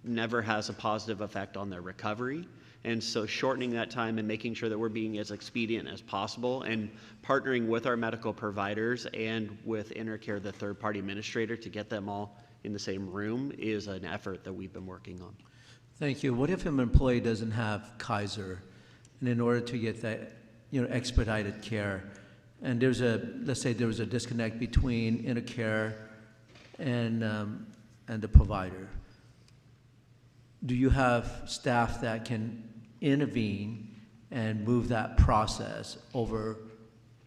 never has a positive effect on their recovery. And so shortening that time and making sure that we're being as expedient as possible and partnering with our medical providers and with Intercare, the third-party administrator, to get them all in the same room is an effort that we've been working on. Thank you. What if an employee doesn't have Kaiser, and in order to get that, expedited care, and let's say there was a disconnect between Intercare and the provider, do you have staff that can intervene and move that process over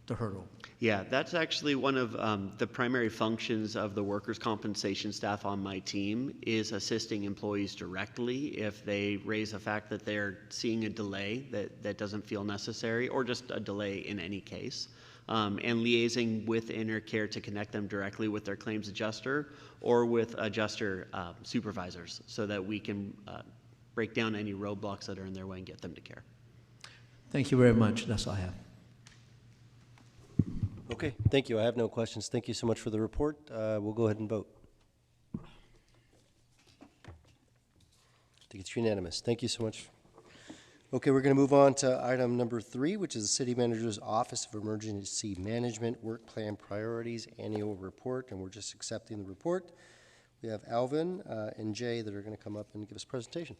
the hurdle? Yeah, that's actually one of the primary functions of the workers' compensation staff on my team, is assisting employees directly if they raise a fact that they're seeing a delay that doesn't feel necessary, or just a delay in any case. And liaising with Intercare to connect them directly with their claims adjuster or with adjuster supervisors, so that we can break down any roadblocks that are in their way and get them to care. Thank you very much. That's all I have. Okay, thank you. I have no questions. Thank you so much for the report. We'll go ahead and vote. I think it's unanimous. Thank you so much. Okay, we're going to move on to item number 3, which is the City Manager's Office of Emergency Management Work Plan Priorities Annual Report, and we're just accepting the report. We have Alvin and Jay that are going to come up and give us a presentation.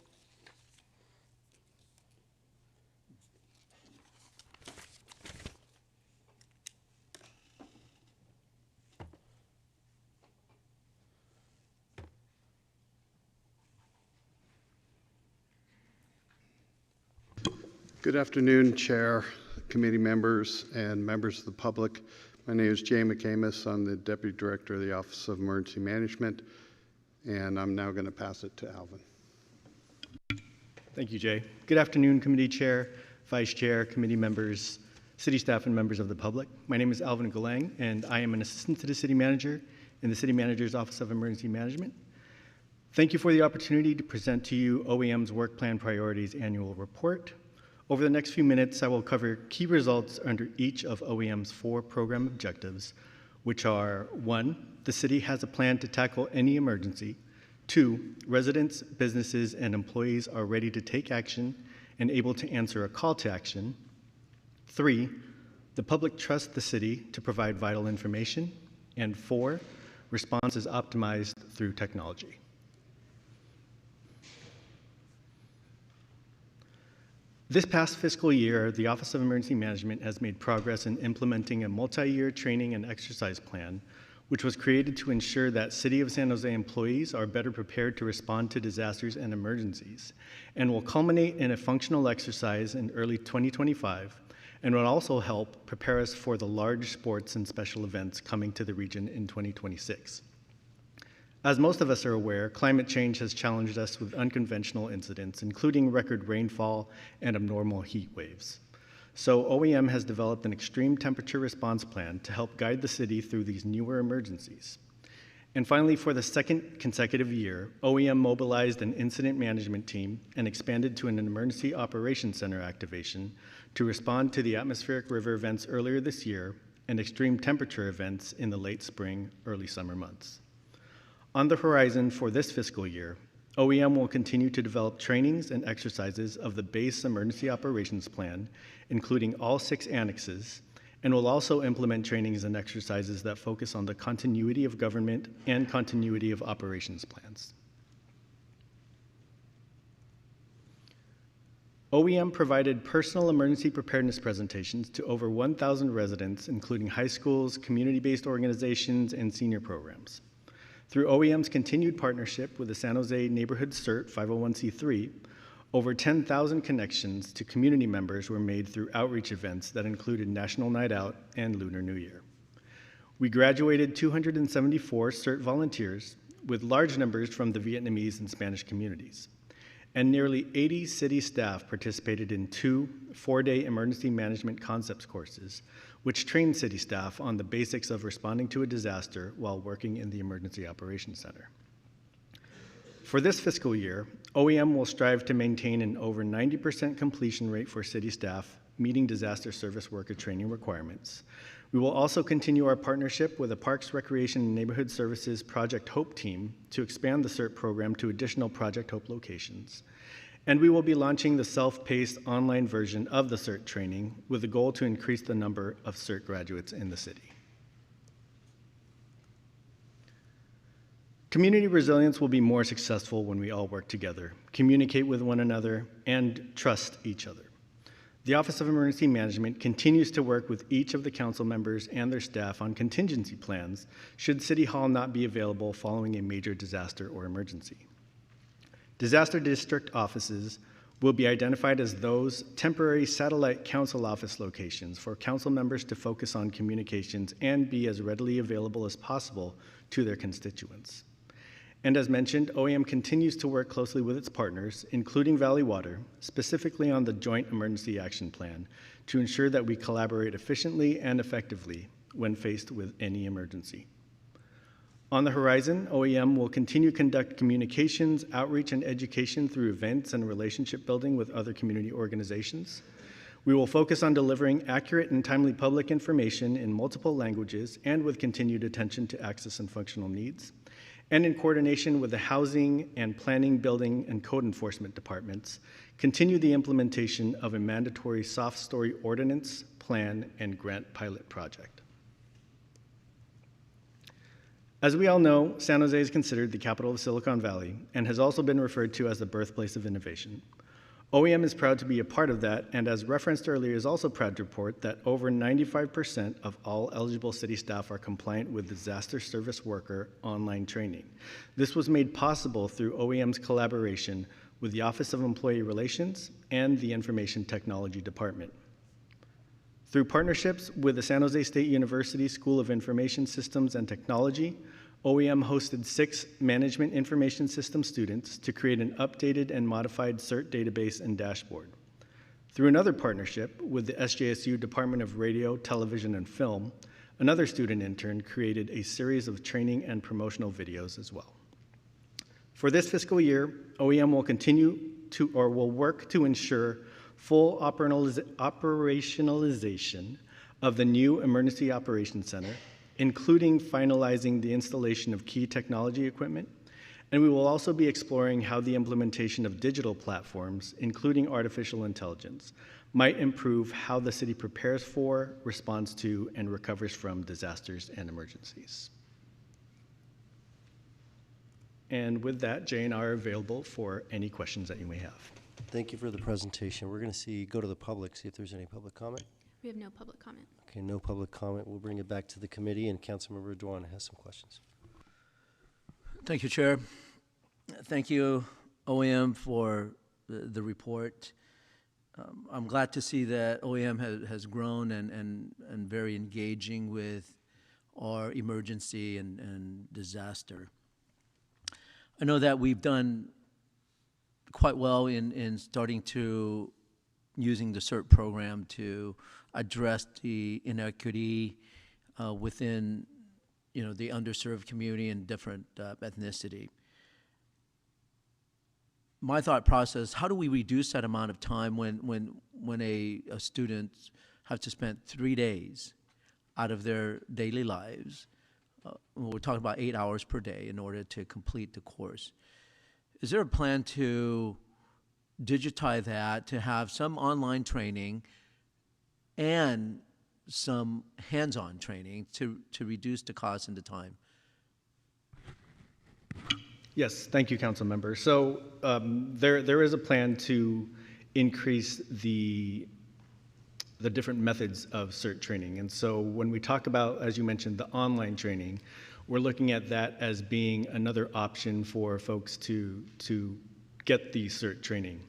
Good afternoon, Chair, committee members, and members of the public. My name is Jay McCamus. I'm the Deputy Director of the Office of Emergency Management, and I'm now going to pass it to Alvin. Thank you, Jay. Good afternoon, Committee Chair, Vice Chair, committee members, city staff, and members of the public. My name is Alvin Galang, and I am an Assistant to the City Manager in the City Manager's Office of Emergency Management. Thank you for the opportunity to present to you OEM's Work Plan Priorities Annual Report. Over the next few minutes, I will cover key results under each of OEM's 4 program objectives, which are: 1, the city has a plan to tackle any emergency; 2, residents, businesses, and employees are ready to take action and able to answer a call to action; 3, the public trusts the city to provide vital information; and 4, response is optimized through technology. This past fiscal year, the Office of Emergency Management has made progress in implementing a multi-year training and exercise plan, which was created to ensure that City of San Jose employees are better prepared to respond to disasters and emergencies, and will culminate in a functional exercise in early 2025, and will also help prepare us for the large sports and special events coming to the region in 2026. As most of us are aware, climate change has challenged us with unconventional incidents, including record rainfall and abnormal heat waves. So OEM has developed an extreme temperature response plan to help guide the city through these newer emergencies. And finally, for the second consecutive year, OEM mobilized an incident management team and expanded to an emergency operations center activation to respond to the atmospheric river events earlier this year and extreme temperature events in the late spring, early summer months. On the horizon for this fiscal year, OEM will continue to develop trainings and exercises of the base emergency operations plan, including all 6 annexes, and will also implement trainings and exercises that focus on the continuity of government and continuity of operations plans. OEM provided personal emergency preparedness presentations to over 1,000 residents, including high schools, community-based organizations, and senior programs. Through OEM's continued partnership with the San Jose Neighborhood CERT 501c3, over 10,000 connections to community members were made through outreach events that included National Night Out and Lunar New Year. We graduated 274 CERT volunteers, with large numbers from the Vietnamese and Spanish communities. And nearly 80 city staff participated in 2 4-day emergency management concepts courses, which trained city staff on the basics of responding to a disaster while working in the Emergency Operations Center. For this fiscal year, OEM will strive to maintain an over 90% completion rate for city staff meeting disaster service worker training requirements. We will also continue our partnership with the Parks, Recreation, and Neighborhood Services Project Hope team to expand the CERT program to additional Project Hope locations. And we will be launching the self-paced online version of the CERT training with the goal to increase the number of CERT graduates in the city. Community resilience will be more successful when we all work together, communicate with one another, and trust each other. The Office of Emergency Management continues to work with each of the council members and their staff on contingency plans should City Hall not be available following a major disaster or emergency. Disaster district offices will be identified as those temporary satellite council office locations for council members to focus on communications and be as readily available as possible to their constituents. And as mentioned, OEM continues to work closely with its partners, including Valley Water, specifically on the Joint Emergency Action Plan, to ensure that we collaborate efficiently and effectively when faced with any emergency. On the horizon, OEM will continue to conduct communications, outreach, and education through events and relationship building with other community organizations. We will focus on delivering accurate and timely public information in multiple languages and with continued attention to access and functional needs, and in coordination with the Housing and Planning, Building, and Code Enforcement departments, continue the implementation of a mandatory soft story ordinance, plan, and grant pilot project. As we all know, San Jose is considered the capital of Silicon Valley and has also been referred to as the birthplace of innovation. OEM is proud to be a part of that, and as referenced earlier, is also proud to report that over 95% of all eligible city staff are compliant with disaster service worker online training. This was made possible through OEM's collaboration with the Office of Employee Relations and the Information Technology Department. Through partnerships with the San Jose State University School of Information Systems and Technology, OEM hosted 6 Management Information System students to create an updated and modified CERT database and dashboard. Through another partnership with the SJSU Department of Radio, Television, and Film, another student intern created a series of training and promotional videos as well. For this fiscal year, OEM will will work to ensure full operationalization of the new Emergency Operations Center, including finalizing the installation of key technology equipment, and we will also be exploring how the implementation of digital platforms, including artificial intelligence, might improve how the city prepares for, responds to, and recovers from disasters and emergencies. And with that, Jay and I are available for any questions that you may have. Thank you for the presentation. We're going to go to the public, see if there's any public comment. We have no public comment. Okay, no public comment. We'll bring it back to the committee, and Councilmember Duan has some questions. Thank you, Chair. Thank you, OEM, for the report. I'm glad to see that OEM has grown and very engaging with our emergency and disaster. I know that we've done quite well in starting to using the CERT program to address the inequity within, the underserved community and different ethnicity. My thought process: how do we reduce that amount of time when a student has to spend 3 days out of their daily lives? We're talking about 8 hours per day in order to complete the course. Is there a plan to digitize that, to have some online training and some hands-on training to reduce the cost and the time? Yes, thank you, Council Member. So there is a plan to increase the different methods of CERT training. And so when we talk about, as you mentioned, the online training, we're looking at that as being another option for folks to get the CERT training.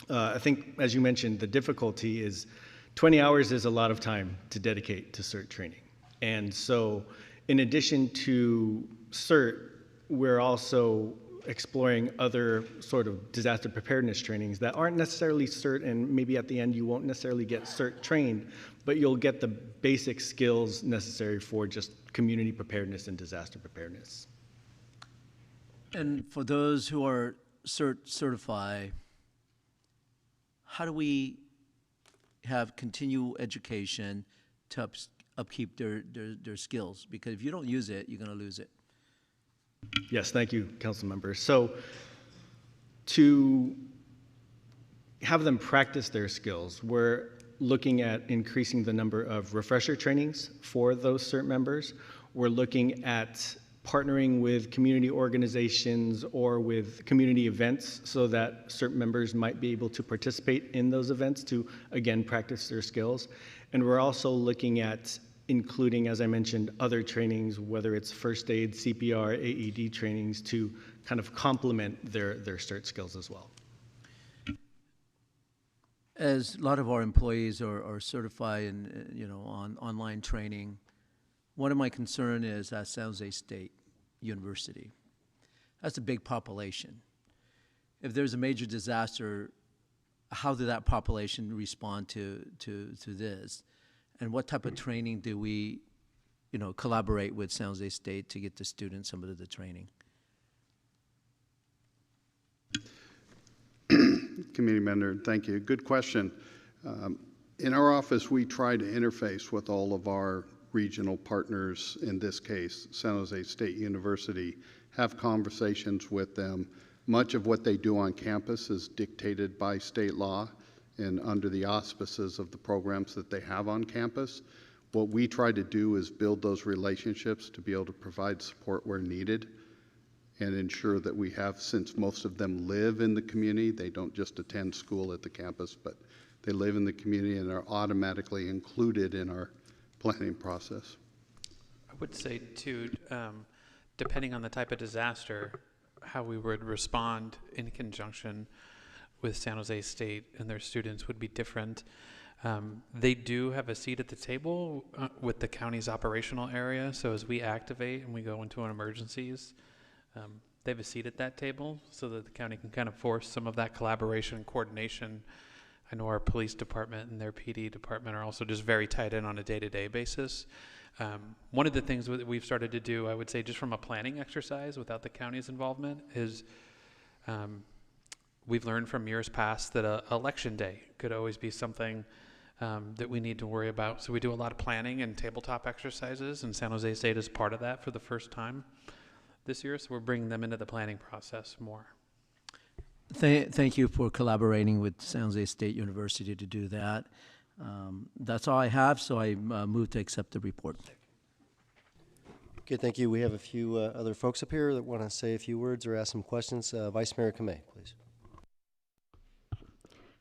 I think, as you mentioned, the difficulty is 20 hours is a lot of time to dedicate to CERT training. And so in addition to CERT, we're also exploring other sort of disaster preparedness trainings that aren't necessarily CERT, and maybe at the end you won't necessarily get CERT trained, but you'll get the basic skills necessary for just community preparedness and disaster preparedness. And for those who are CERT certified, how do we have continual education to upkeep their skills? Because if you don't use it, you're going to lose it. Yes, thank you, Council Member. So to have them practice their skills. We're looking at increasing the number of refresher trainings for those CERT members. We're looking at partnering with community organizations or with community events so that CERT members might be able to participate in those events to, again, practice their skills. And we're also looking at including, as I mentioned, other trainings, whether it's first aid, CPR, AED trainings, to kind of complement their CERT skills as well. As a lot of our employees are certified in, on online training, one of my concern is at San Jose State University. That's a big population. If there's a major disaster, how did that population respond to this? And what type of training do we, collaborate with San Jose State to get the students some of the training? Committee member, thank you. Good question. In our office, we try to interface with all of our regional partners, in this case, San Jose State University, have conversations with them. Much of what they do on campus is dictated by state law and under the auspices of the programs that they have on campus. What we try to do is build those relationships to be able to provide support where needed and ensure that we have, since most of them live in the community, they don't just attend school at the campus, but they live in the community and are automatically included in our planning process. I would say too, depending on the type of disaster, how we would respond in conjunction with San Jose State and their students would be different. They do have a seat at the table with the county's operational area. So as we activate and we go into an emergencies, they have a seat at that table so that the county can kind of force some of that collaboration and coordination. I know our police department and their PD department are also just very tied in on a day-to-day basis. One of the things that we've started to do, I would say, just from a planning exercise without the county's involvement, is we've learned from years past that election day could always be something that we need to worry about. So we do a lot of planning and tabletop exercises, and San Jose State is part of that for the first time this year. So we're bringing them into the planning process more. Thank you for collaborating with San Jose State University to do that. That's all I have, so I move to accept the report. Okay, thank you. We have a few other folks up here that want to say a few words or ask some questions. Vice Mayor Kamei, please.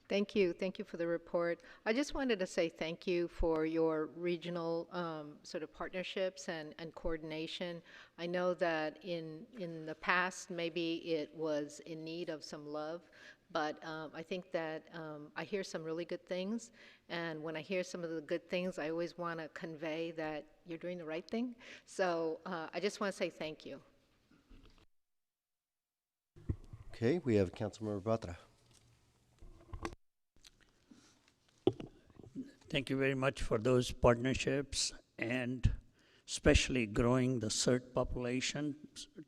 Thank you. Thank you for the report. I just wanted to say thank you for your regional sort of partnerships and coordination. I know that in the past, maybe it was in need of some love, but I think that I hear some really good things. And when I hear some of the good things, I always want to convey that you're doing the right thing. So I just want to say thank you. Okay, we have Councilmember Batra. Thank you very much for those partnerships and especially growing the CERT population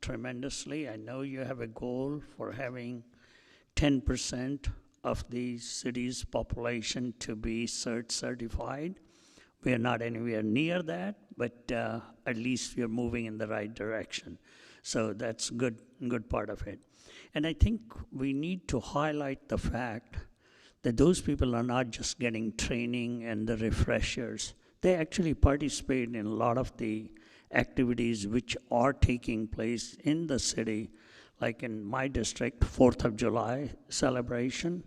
tremendously. I know you have a goal for having 10% of the city's population to be CERT certified. We are not anywhere near that, but at least we are moving in the right direction. So that's good part of it. And I think we need to highlight the fact that those people are not just getting training and the refreshers. They actually participate in a lot of the activities which are taking place in the city, like in my district, 4th of July celebration.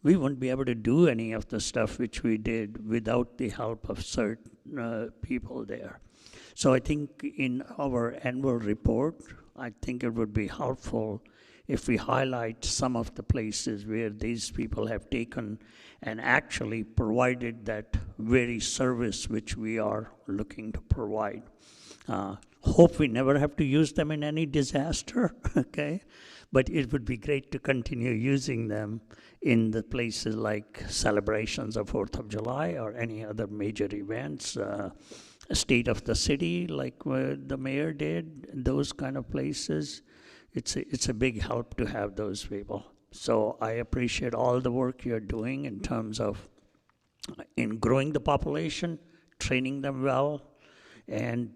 We wouldn't be able to do any of the stuff which we did without the help of certain people there. So I think in our annual report, I think it would be helpful if we highlight some of the places where these people have taken and actually provided that very service which we are looking to provide. Hope we never have to use them in any disaster, okay? But it would be great to continue using them in the places like celebrations of 4th of July or any other major events, state of the city like the mayor did, those kind of places. It's a big help to have those people. So I appreciate all the work you're doing in terms of in growing the population, training them well, and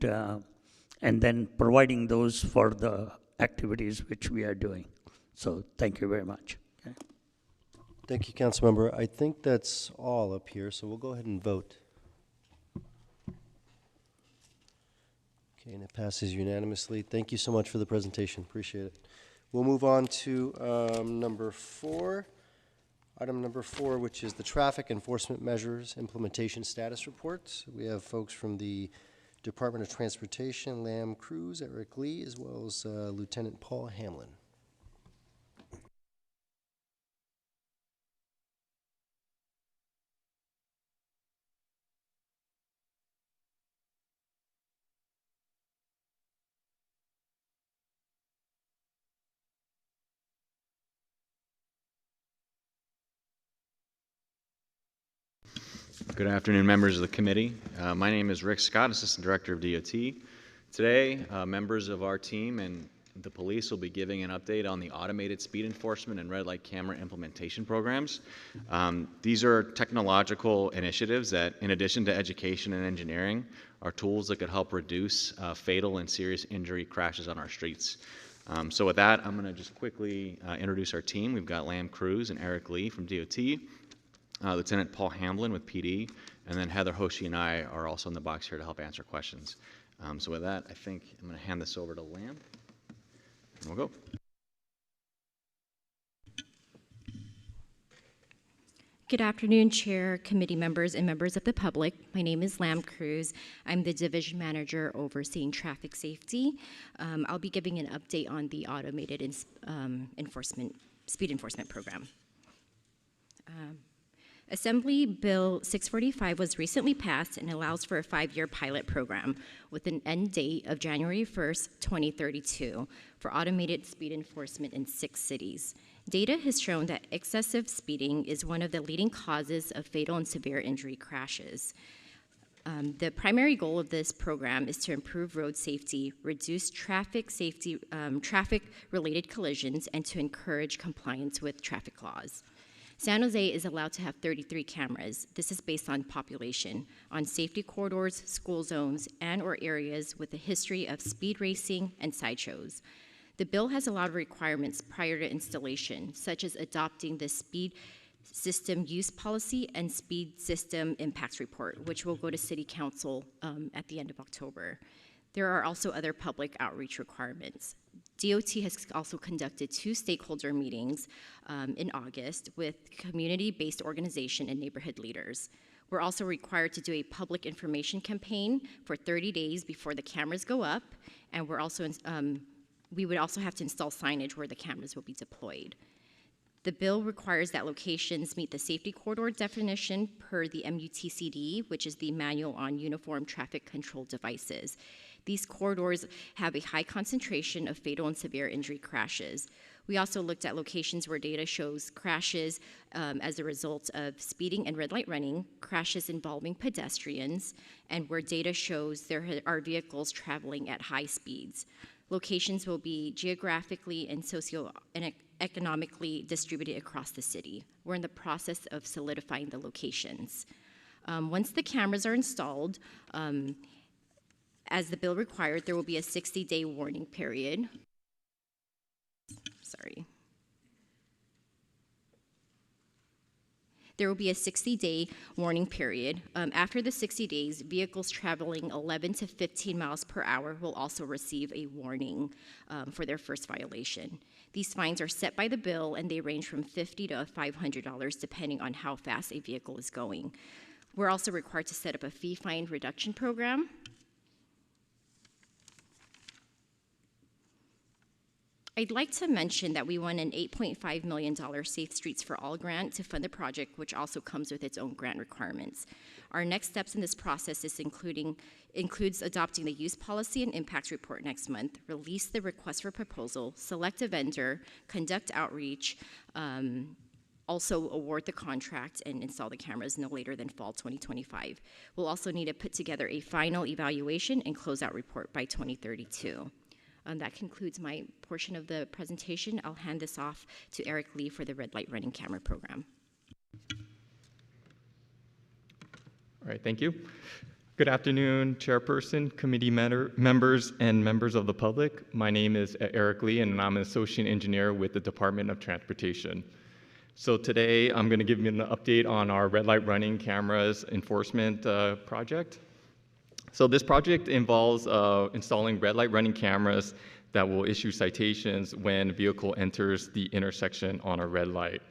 then providing those for the activities which we are doing. So thank you very much. Okay. Thank you, Councilmember. I think that's all up here, so we'll go ahead and vote. Okay, and it passes unanimously. Thank you so much for the presentation. Appreciate it. We'll move on to number 4. Item number 4, which is the Traffic Enforcement Measures Implementation Status Report. We have folks from the Department of Transportation, Lamb Cruz, Eric Lee, as well as Lieutenant Paul Hamlin. Good afternoon, members of the committee. My name is Rick Scott, Assistant Director of DOT. Today, members of our team and the police will be giving an update on the automated speed enforcement and red light camera implementation programs. These are technological initiatives that, in addition to education and engineering, are tools that could help reduce fatal and serious injury crashes on our streets. So with that, I'm going to just quickly introduce our team. We've got Lamb Cruz and Eric Lee from DOT. Lieutenant Paul Hamlin with PD, and then Heather Hoshi and I are also in the box here to help answer questions. So with that, I think I'm going to hand this over to Lamb, and we'll go. Good afternoon, Chair, committee members, and members of the public. My name is Lamb Cruz. I'm the Division Manager overseeing traffic safety. I'll be giving an update on the automated speed enforcement program. Assembly Bill 645 was recently passed and allows for a 5-year pilot program with an end date of January 1st, 2032 for automated speed enforcement in 6 cities. Data has shown that excessive speeding is one of the leading causes of fatal and severe injury crashes. The primary goal of this program is to improve road safety, reduce traffic-related collisions, and to encourage compliance with traffic laws. San Jose is allowed to have 33 cameras. This is based on population, on safety corridors, school zones, and/or areas with a history of speed racing and sideshows. The bill has a lot of requirements prior to installation, such as adopting the speed system use policy and speed system impacts report, which will go to City Council at the end of October. There are also other public outreach requirements. DOT has also conducted 2 stakeholder meetings in August with community-based organization and neighborhood leaders. We're also required to do a public information campaign for 30 days before the cameras go up, and we would also have to install signage where the cameras will be deployed. The bill requires that locations meet the safety corridor definition per the MUTCD, which is the Manual on Uniform Traffic Control Devices. These corridors have a high concentration of fatal and severe injury crashes. We also looked at locations where data shows crashes as a result of speeding and red light running, crashes involving pedestrians, and where data shows there are vehicles traveling at high speeds. Locations will be geographically and socioeconomically distributed across the city. We're in the process of solidifying the locations. Once the cameras are installed, as the bill required, there will be a 60-day warning period. There will be a 60-day warning period. After the 60 days, vehicles traveling 11 to 15 miles per hour will also receive a warning for their first violation. These fines are set by the bill, and they range from $50 to $500 depending on how fast a vehicle is going. We're also required to set up a fee fine reduction program. I'd like to mention that we won an $8.5 million Safe Streets for All grant to fund the project, which also comes with its own grant requirements. Our next steps in this process includes adopting the use policy and impacts report next month, release the request for proposal, select a vendor, conduct outreach, also award the contract and install the cameras no later than fall 2025. We'll also need to put together a final evaluation and closeout report by 2032. That concludes my portion of the presentation. I'll hand this off to Eric Lee for the red light running camera program. All right, thank you. Good afternoon, Chairperson, committee members, and members of the public. My name is Eric Lee, and I'm an associate engineer with the Department of Transportation. So today I'm going to give you an update on our red light running cameras enforcement project. So this project involves installing red light running cameras that will issue citations when a vehicle enters the intersection on a red light.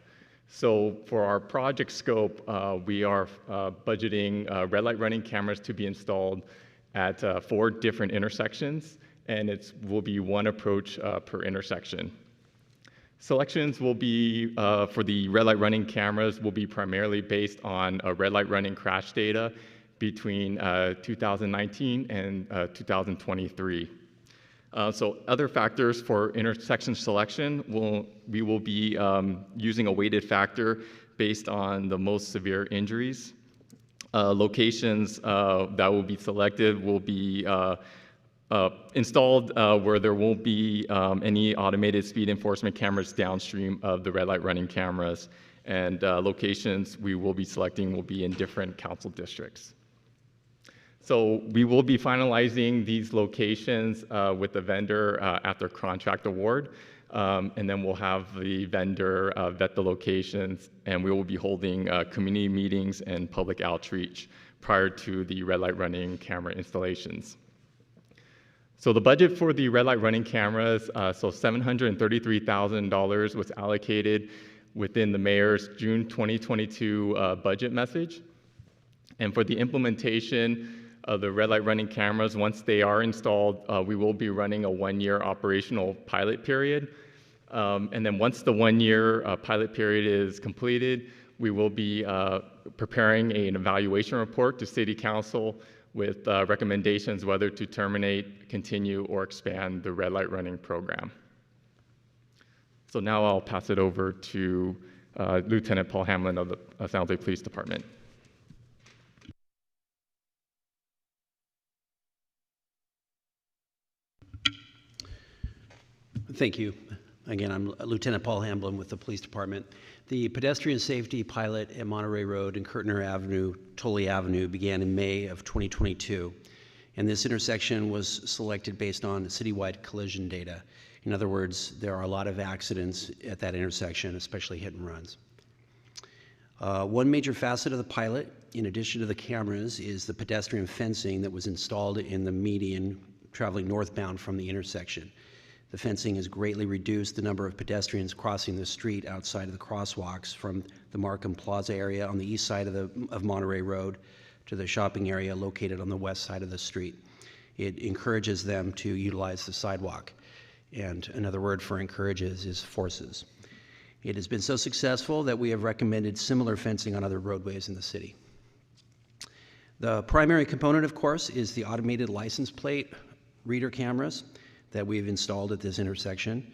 So for our project scope, we are budgeting red light running cameras to be installed at 4 different intersections, and it will be 1 approach per intersection. Selections will be, for the red light running cameras, will be primarily based on red light running crash data between 2019 and 2023. So other factors for intersection selection, we will be using a weighted factor based on the most severe injuries. Locations that will be selected will be installed where there won't be any automated speed enforcement cameras downstream of the red light running cameras. And locations we will be selecting will be in different council districts. So we will be finalizing these locations with the vendor after contract award. And then we'll have the vendor vet the locations, and we will be holding community meetings and public outreach prior to the red light running camera installations. So the budget for the red light running cameras, so $733,000 was allocated within the mayor's June 2022 budget message. And for the implementation of the red light running cameras, once they are installed, we will be running a 1-year operational pilot period. And then once the 1-year pilot period is completed, we will be preparing an evaluation report to City Council with recommendations whether to terminate, continue, or expand the red light running program. So now I'll pass it over to Lieutenant Paul Hamlin of the San Jose Police Department. Thank you. Again, I'm Lieutenant Paul Hamblin with the Police Department. The pedestrian safety pilot at Monterey Road and Kirtner Avenue, Tully Avenue began in May of 2022, and this intersection was selected based on citywide collision data. In other words, there are a lot of accidents at that intersection, especially hit and runs. One major facet of the pilot, in addition to the cameras, is the pedestrian fencing that was installed in the median traveling northbound from the intersection. The fencing has greatly reduced the number of pedestrians crossing the street outside of the crosswalks from the Markham Plaza area on the east side of Monterey Road to the shopping area located on the west side of the street. It encourages them to utilize the sidewalk. And another word for encourages is forces. It has been so successful that we have recommended similar fencing on other roadways in the city. The primary component, of course, is the automated license plate reader cameras that we've installed at this intersection.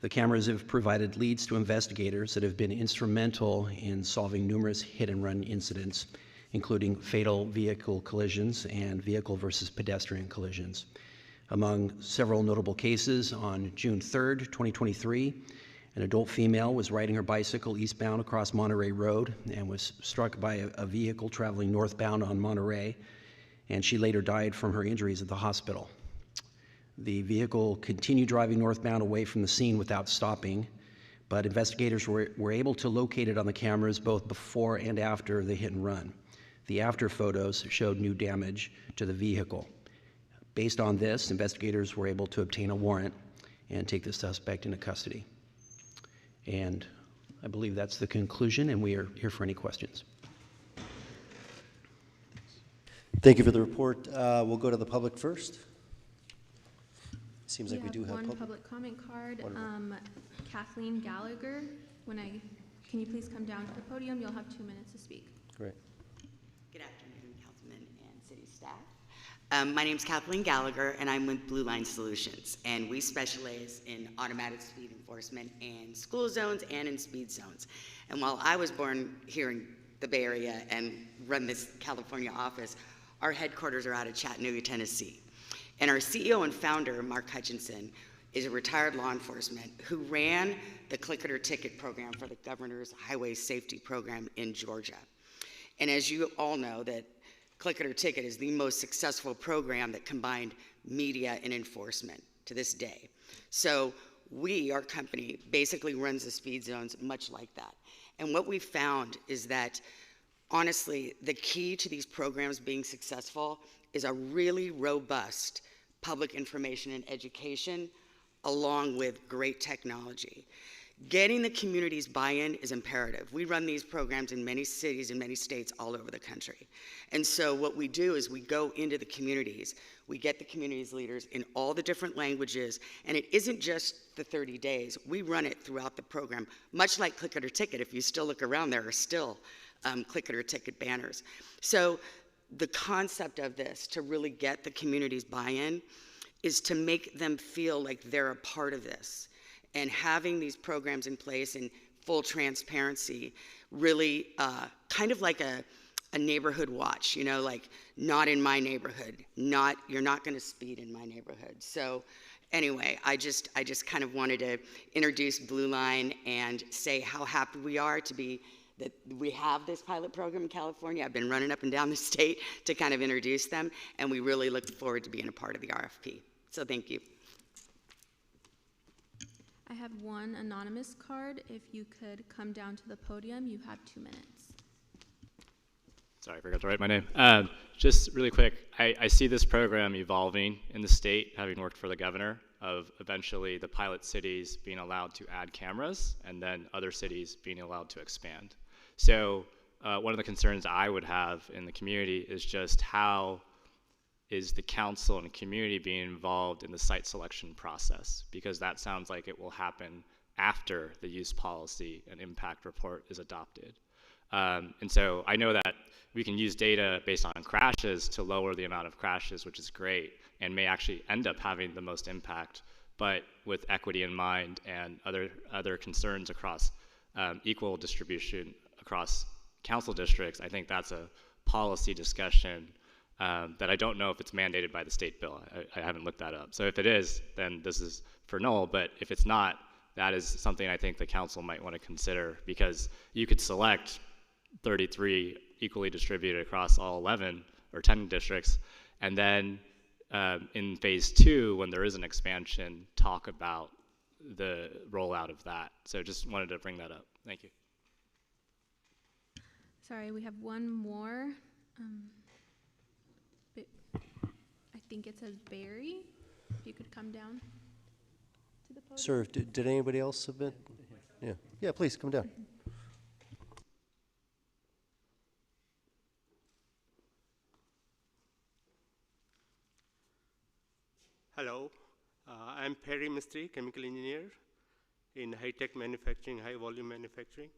The cameras have provided leads to investigators that have been instrumental in solving numerous hit and run incidents, including fatal vehicle collisions and vehicle versus pedestrian collisions. Among several notable cases, on June 3rd, 2023, an adult female was riding her bicycle eastbound across Monterey Road and was struck by a vehicle traveling northbound on Monterey, and she later died from her injuries at the hospital. The vehicle continued driving northbound away from the scene without stopping, but investigators were able to locate it on the cameras both before and after the hit and run. The after photos showed new damage to the vehicle. Based on this, investigators were able to obtain a warrant and take the suspect into custody. And I believe that's the conclusion, and we are here for any questions. Thank you for the report. We'll go to the public first. Seems like we do have one public comment card. Kathleen Gallagher, can you please come down to the podium? You'll have 2 minutes to speak. Great. Good afternoon, Councilman and City staff. My name is Kathleen Gallagher, and I'm with Blue Line Solutions, and we specialize in automatic speed enforcement in school zones and in speed zones. And while I was born here in the Bay Area and run this California office, our headquarters are out of Chattanooga, Tennessee. And our CEO and founder, Mark Hutchinson, is a retired law enforcement who ran the Click It or Ticket program for the governor's highway safety program in Georgia. And as you all know, that Click It or Ticket is the most successful program that combined media and enforcement to this day. So our company basically runs the speed zones much like that. And what we found is that, honestly, the key to these programs being successful is a really robust public information and education along with great technology. Getting the community's buy-in is imperative. We run these programs in many cities and many states all over the country. And so what we do is we go into the communities, we get the community's leaders in all the different languages, and it isn't just the 30 days. We run it throughout the program, much like Click It or Ticket. If you still look around, there are still Click It or Ticket banners. So the concept of this, to really get the community's buy-in, is to make them feel like they're a part of this. And having these programs in place in full transparency, really kind of like a neighborhood watch, you know, like not in my neighborhood, you're not going to speed in my neighborhood. So anyway, I just kind of wanted to introduce Blue Line and say how happy we are to be that we have this pilot program in California. I've been running up and down the state to kind of introduce them, and we really look forward to being a part of the RFP. So thank you. I have one anonymous card. If you could come down to the podium, you have 2 minutes. Sorry, I forgot to write my name. Just really quick, I see this program evolving in the state, having worked for the governor, of eventually the pilot cities being allowed to add cameras and then other cities being allowed to expand. So one of the concerns I would have in the community is just how is the council and community being involved in the site selection process, because that sounds like it will happen after the use policy and impact report is adopted. And so I know that we can use data based on crashes to lower the amount of crashes, which is great, and may actually end up having the most impact. But with equity in mind and other concerns across equal distribution across council districts, I think that's a policy discussion that I don't know if it's mandated by the state bill. I haven't looked that up. So if it is, then this is for null. But if it's not, that is something I think the council might want to consider, because you could select 33 equally distributed across all 11 or 10 districts, and then in phase 2, when there is an expansion, talk about the rollout of that. So just wanted to bring that up. Thank you. Sorry, we have one more. I think it says Barry. If you could come down to the podium. Sir, did anybody else submit? Yeah. Yeah, please come down. Hello, I'm Perry Mistry, chemical engineer in high-tech manufacturing, high-volume manufacturing.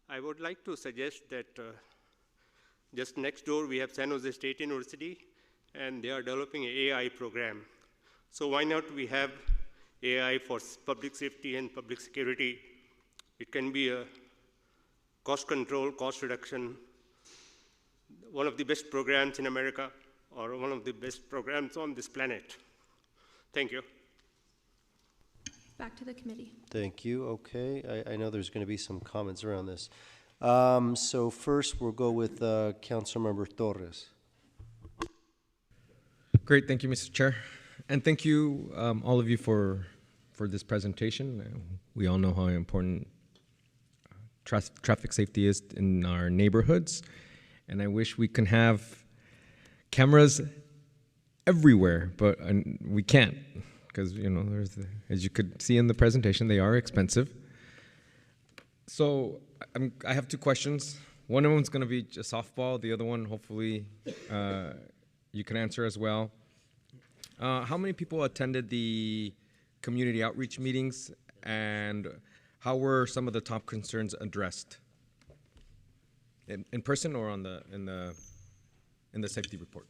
I would like to suggest that just next door we have San Jose State University, and they are developing an AI program. So why not we have AI for public safety and public security? It can be a cost control, cost reduction, one of the best programs in America, or one of the best programs on this planet. Thank you. Back to the committee. Thank you. Okay. I know there's going to be some comments around this. So first, we'll go with Councilmember Torres. Great. Thank you, Mr. Chair. And thank you, all of you, for this presentation. We all know how important traffic safety is in our neighborhoods. And I wish we can have cameras everywhere, but we can't, because, you know, as you could see in the presentation, they are expensive. So I have 2 questions. One of them is going to be a softball. The other one, hopefully, you can answer as well. How many people attended the community outreach meetings, and how were some of the top concerns addressed? In person or in the safety report?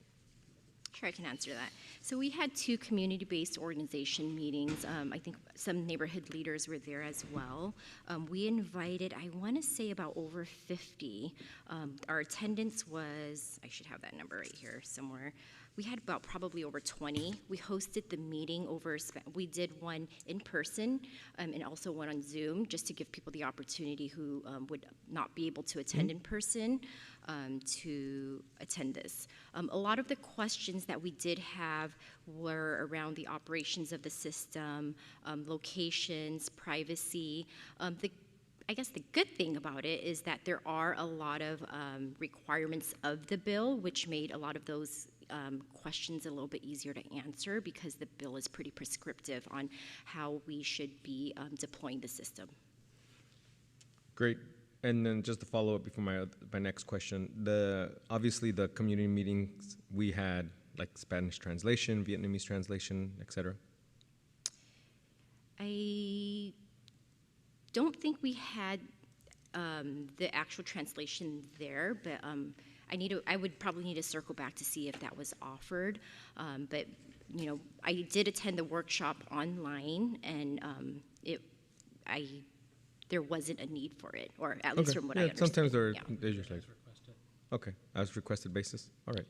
Sure, I can answer that. So we had 2 community-based organization meetings. I think some neighborhood leaders were there as well. We invited, I want to say, about over 50. Our attendance was, I should have that number right here somewhere. We had about probably over 20. We hosted the meeting we did one in person and also one on Zoom, just to give people the opportunity who would not be able to attend in person to attend this. A lot of the questions that we did have were around the operations of the system, locations, privacy. I guess the good thing about it is that there are a lot of requirements of the bill, which made a lot of those questions a little bit easier to answer because the bill is pretty prescriptive on how we should be deploying the system. Great. And then just to follow up before my next question, obviously the community meetings we had, like Spanish translation, Vietnamese translation, etc. I don't think we had the actual translation there, but I would probably need to circle back to see if that was offered. But you know, I did attend the workshop online, and there wasn't a need for it, or at least from what I understand. Sometimes they're just like okay, as requested basis. All right.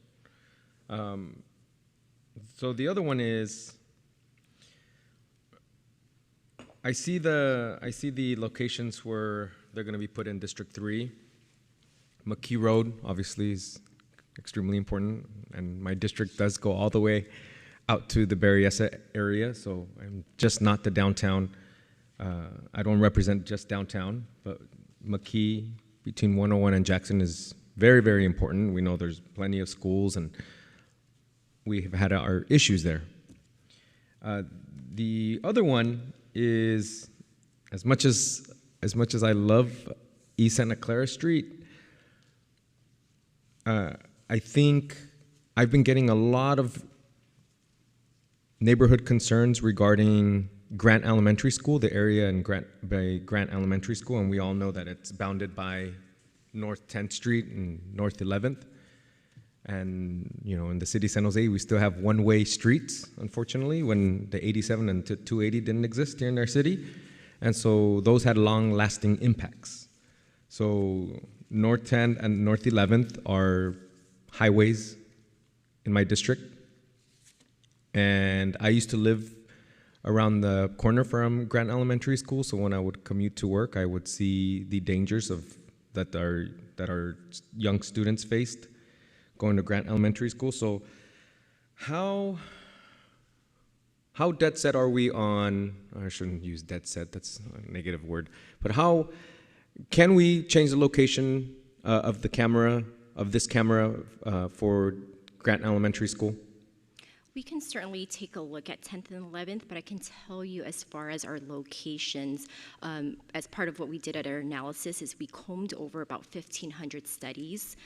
So the other one is, I see the locations where they're going to be put in District 3. McKee Road obviously is extremely important, and my district does go all the way out to the Berryessa area, so I'm just not the downtown. I don't represent just downtown, but McKee between 101 and Jackson is very, very important. We know there's plenty of schools, and we have had our issues there. The other one is, as much as I love East Santa Clara Street, I think I've been getting a lot of neighborhood concerns regarding Grant Elementary School, the area in Grant Elementary School, and we all know that it's bounded by North 10th Street and North 11th. And you know, in the city of San Jose, we still have one-way streets, unfortunately, when the 87 and 280 didn't exist here in our city. And so those had long-lasting impacts. So North 10th and North 11th are highways in my district. And I used to live around the corner from Grant Elementary School, so when I would commute to work, I would see the dangers that our young students faced going to Grant Elementary School. So how dead set are we on, I shouldn't use dead set, that's a negative word, but how can we change the location of this camera for Grant Elementary School? We can certainly take a look at 10th and 11th, but I can tell you as far as our locations, as part of what we did at our analysis is we combed over about 1,500 studies.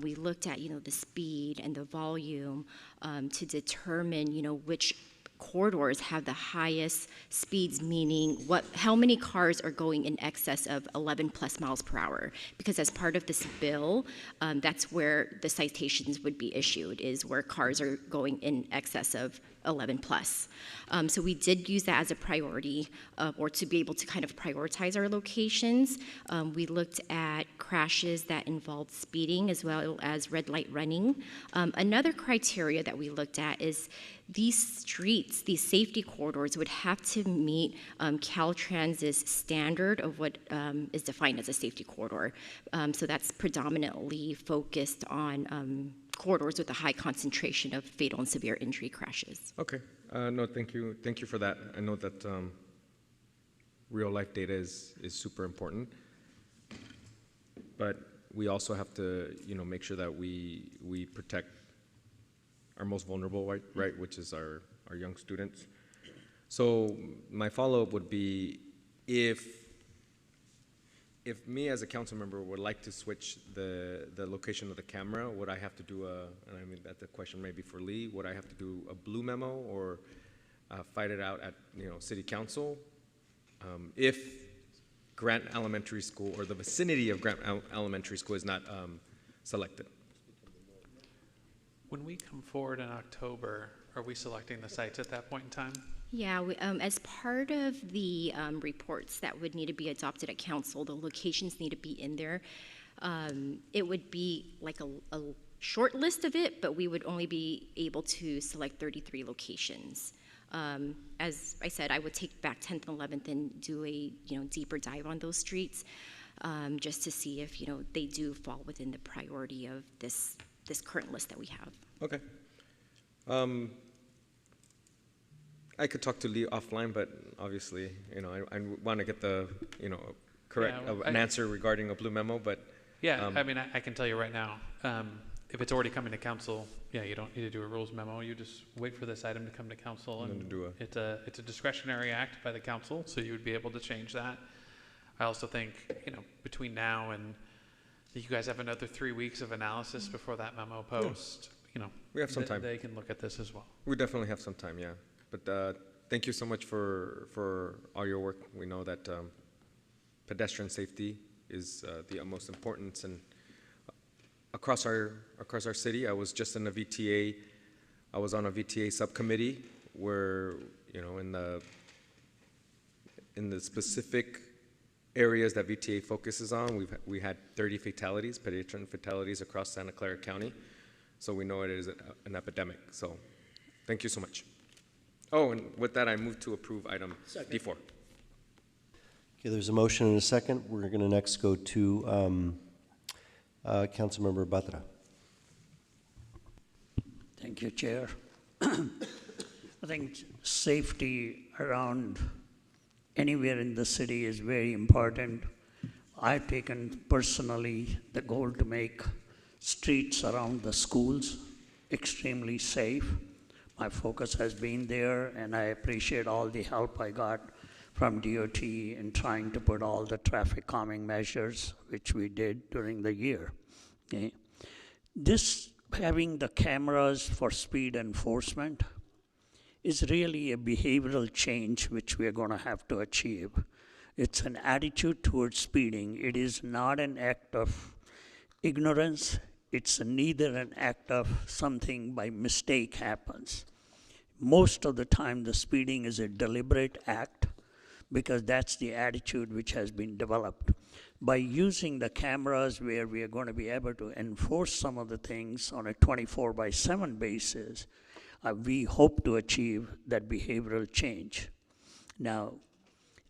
We looked at, the speed and the volume to determine, which corridors have the highest speeds, meaning how many cars are going in excess of 11 plus miles per hour. Because as part of this bill, that's where the citations would be issued, is where cars are going in excess of 11 plus. So we did use that as a priority, or to be able to kind of prioritize our locations. We looked at crashes that involved speeding as well as red light running. Another criteria that we looked at is these streets, these safety corridors would have to meet Caltrans's standard of what is defined as a safety corridor. So that's predominantly focused on corridors with a high concentration of fatal and severe injury crashes. Okay, no, thank you for that. I know that real life data is super important, but we also have to, make sure that we protect our most vulnerable, right, which is our young students. So my follow-up would be, if me as a council member would like to switch the location of the camera, would I have to do and I mean, that's a question maybe for Lee, would I have to do a blue memo or fight it out at, city council? If Grant Elementary School or the vicinity of Grant Elementary School is not selected. When we come forward in October, are we selecting the sites at that point in time? Yeah, as part of the reports that would need to be adopted at council, the locations need to be in there. It would be like a short list of it, but we would only be able to select 33 locations. As I said, I would take back 10th and 11th and do a deeper dive on those streets, just to see if they do fall within the priority of this current list that we have. Okay. I could talk to Lee offline, but obviously, I want to get the, correct, Yeah, well, an answer regarding a blue memo, but. Yeah, I mean, I can tell you right now, if it's already coming to council, yeah, you don't need to do a rules memo. You just wait for this item to come to council, and it's a discretionary act by the council, so you would be able to change that. I also think, you know, between now and you guys have another 3 weeks of analysis before that memo post. You know, we have some time. They can look at this as well. We definitely have some time, yeah. But thank you so much for all your work. We know that pedestrian safety is the utmost importance, and across our city. I was just in a VTA. I was on a VTA subcommittee where, you know, in the specific areas that VTA focuses on, we had 30 fatalities, pedestrian fatalities across Santa Clara County. So we know it is an epidemic. So thank you so much. Oh, and with that, I move to approve item D4. Okay, there's a motion and a second. We're going to next go to Councilmember Batra. Thank you, Chair. I think safety around anywhere in the city is very important. I've taken personally the goal to make streets around the schools extremely safe. My focus has been there, and I appreciate all the help I got from DOT in trying to put all the traffic calming measures, which we did during the year. Okay. This, having the cameras for speed enforcement, is really a behavioral change which we are going to have to achieve. It's an attitude towards speeding. It is not an act of ignorance. It's neither an act of something by mistake happens. Most of the time, the speeding is a deliberate act because that's the attitude which has been developed. By using the cameras where we are going to be able to enforce some of the things on a 24/7 basis, we hope to achieve that behavioral change. Now,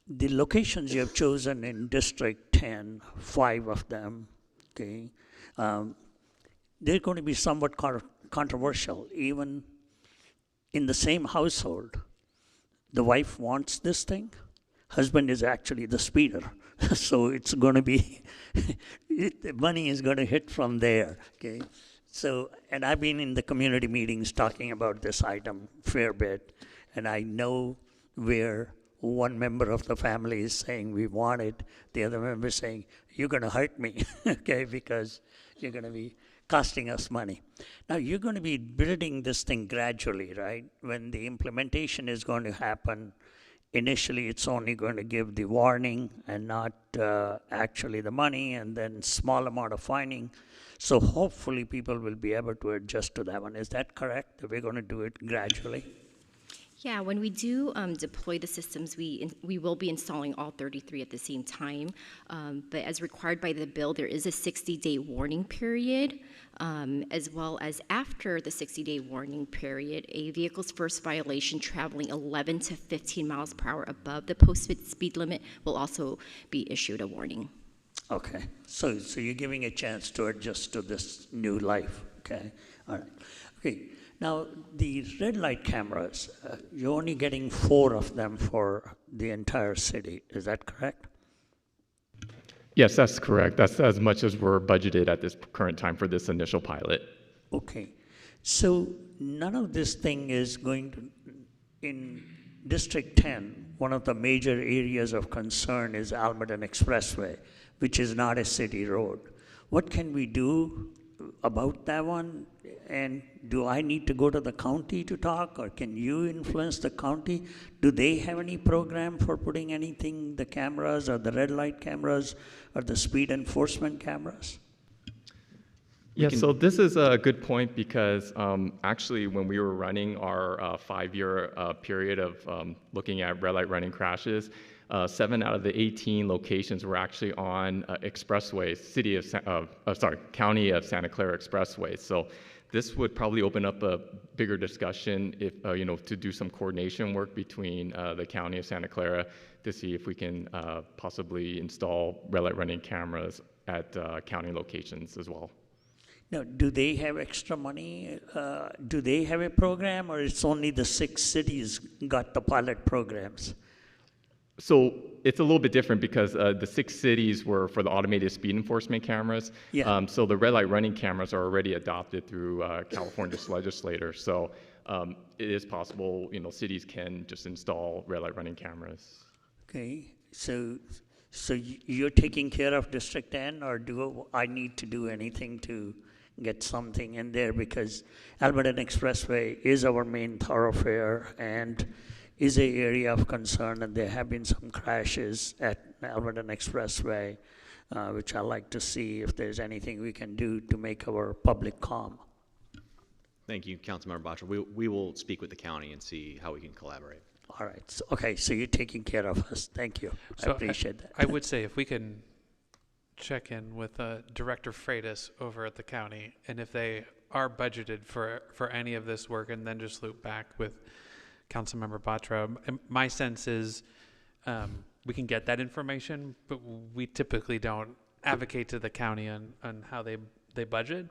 the locations you have chosen in District 10, 5 of them, okay, they're going to be somewhat controversial. Even in the same household, the wife wants this thing, husband is actually the speeder. So it's going to be, the money is going to hit from there, okay? So, and I've been in the community meetings talking about this item a fair bit, and I know where one member of the family is saying we want it, the other member is saying, you're going to hurt me, okay, because you're going to be costing us money. Now, you're going to be building this thing gradually, right? When the implementation is going to happen, initially it's only going to give the warning and not actually the money, and then small amount of fining. So hopefully people will be able to adjust to that one. Is that correct, that we're going to do it gradually? Yeah, when we do deploy the systems, we will be installing all 33 at the same time. But as required by the bill, there is a 60-day warning period, as well as after the 60-day warning period, a vehicle's first violation traveling 11 to 15 miles per hour above the posted speed limit will also be issued a warning. Okay, so you're giving a chance to adjust to this new life, okay? All right, okay. Now, the red light cameras, you're only getting 4 of them for the entire city. Is that correct? Yes, that's correct. That's as much as we're budgeted at this current time for this initial pilot. Okay. So none of this thing is going to, in District 10, one of the major areas of concern is Almaden Expressway, which is not a city road. What can we do about that one? And do I need to go to the county to talk, or can you influence the county? Do they have any program for putting anything, the cameras or the red light cameras or the speed enforcement cameras? Yeah, so this is a good point because actually when we were running our 5-year period of looking at red light running crashes, 7 out of the 18 locations were actually on expressways, County of Santa Clara expressways. So this would probably open up a bigger discussion if, to do some coordination work between the County of Santa Clara to see if we can possibly install red light running cameras at county locations as well. Now, do they have extra money? Do they have a program, or it's only the 6 cities got the pilot programs? So it's a little bit different because the 6 cities were for the automated speed enforcement cameras. Yeah. So the red light running cameras are already adopted through California's legislators. So it is possible, cities can just install red light running cameras. Okay, so you're taking care of District N, or do I need to do anything to get something in there? Because Alberta Expressway is our main thoroughfare and is an area of concern, and there have been some crashes at Alberta Expressway, which I like to see if there's anything we can do to make our public calm. Thank you, Councilmember Batra. We will speak with the county and see how we can collaborate. All right, so, okay, so you're taking care of us. Thank you. So I appreciate that. I would say if we can check in with Director Freitas over at the county, and if they are budgeted for any of this work, and then just loop back with Councilmember Batra. My sense is we can get that information, but we typically don't advocate to the county on how they budget.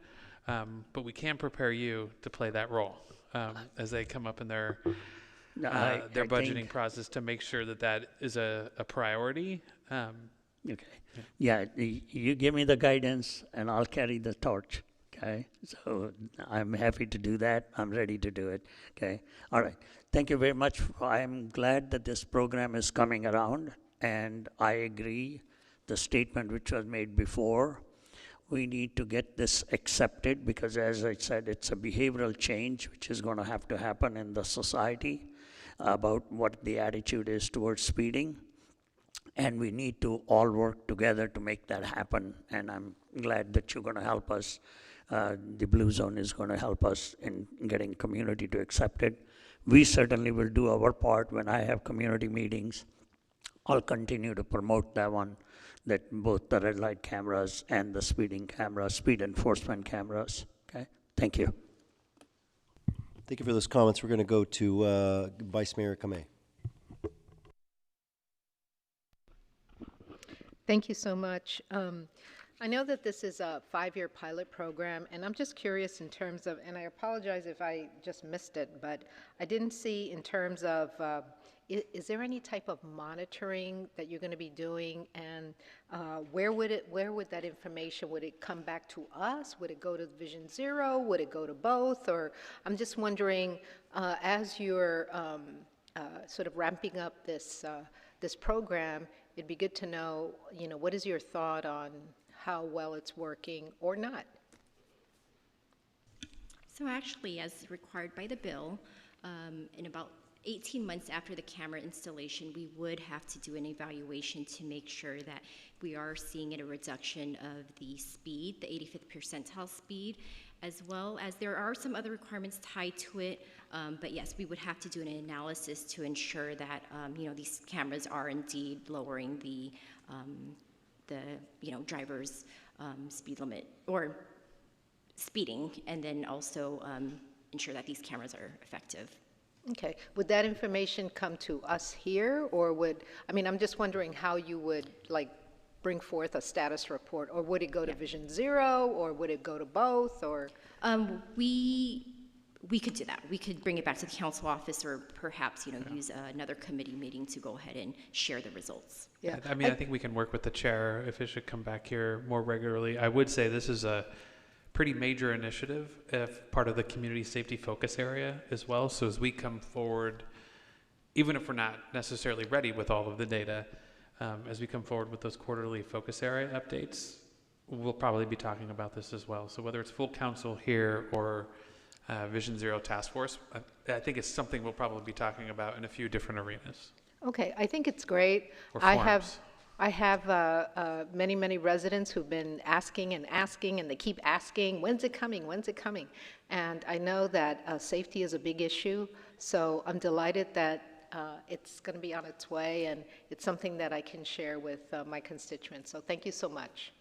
But we can prepare you to play that role as they come up in their budgeting process to make sure that is a priority. Okay. Yeah, you give me the guidance and I'll carry the torch. Okay. So I'm happy to do that. I'm ready to do it. Okay. All right. Thank you very much. I'm glad that this program is coming around, and I agree the statement which was made before. We need to get this accepted because, as I said, it's a behavioral change which is going to have to happen in the society about what the attitude is towards speeding. And we need to all work together to make that happen. And I'm glad that you're going to help us. The Blue Zone is going to help us in getting community to accept it. We certainly will do our part when I have community meetings. I'll continue to promote that one, that both the red light cameras and the speeding cameras, speed enforcement cameras. Okay, thank you. Thank you for those comments. We're going to go to Vice Mayor Kamei. Thank you so much. I know that this is a 5-year pilot program, and I'm just curious in terms of, and I apologize if I just missed it, but I didn't see in terms of, is there any type of monitoring that you're going to be doing, and where would that information, would it come back to us? Would it go to Vision Zero? Would it go to both? Or I'm just wondering, as you're sort of ramping up this program, it'd be good to know, what is your thought on how well it's working or not? So actually, as required by the bill, in about 18 months after the camera installation, we would have to do an evaluation to make sure that we are seeing a reduction of the speed, the 85th percentile speed, as well as there are some other requirements tied to it. But yes, we would have to do an analysis to ensure that these cameras are indeed lowering the driver's speed limit or speeding, and then also ensure that these cameras are effective. Okay. Would that information come to us here, or I'm just wondering how you would bring forth a status report, or would it go to Vision Zero, or would it go to both, or? We could do that. We could bring it back to the council office, or perhaps, use another committee meeting to go ahead and share the results. Yeah. I think we can work with the chair if it should come back here more regularly. I would say this is a pretty major initiative, if part of the community safety focus area as well. So as we come forward, even if we're not necessarily ready with all of the data, as we come forward with those quarterly focus area updates, we'll probably be talking about this as well. So whether it's full council here or Vision Zero Task Force, I think it's something we'll probably be talking about in a few different arenas. Okay, I think it's great. Or I have many residents who've been asking, and they keep asking, when's it coming, when's it coming? And I know that safety is a big issue, so I'm delighted that it's going to be on its way, and it's something that I can share with my constituents. So thank you so much.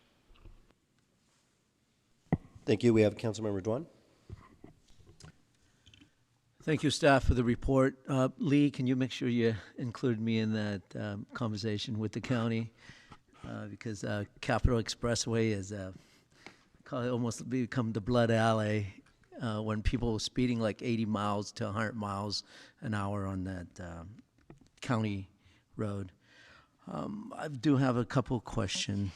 Thank you. We have Councilmember Dwan. Thank you, staff, for the report. Lee, can you make sure you include me in that conversation with the county? Because Capitol Expressway is almost become the blood alley when people are speeding like 80 miles to 100 miles an hour on that county road. I do have a couple questions.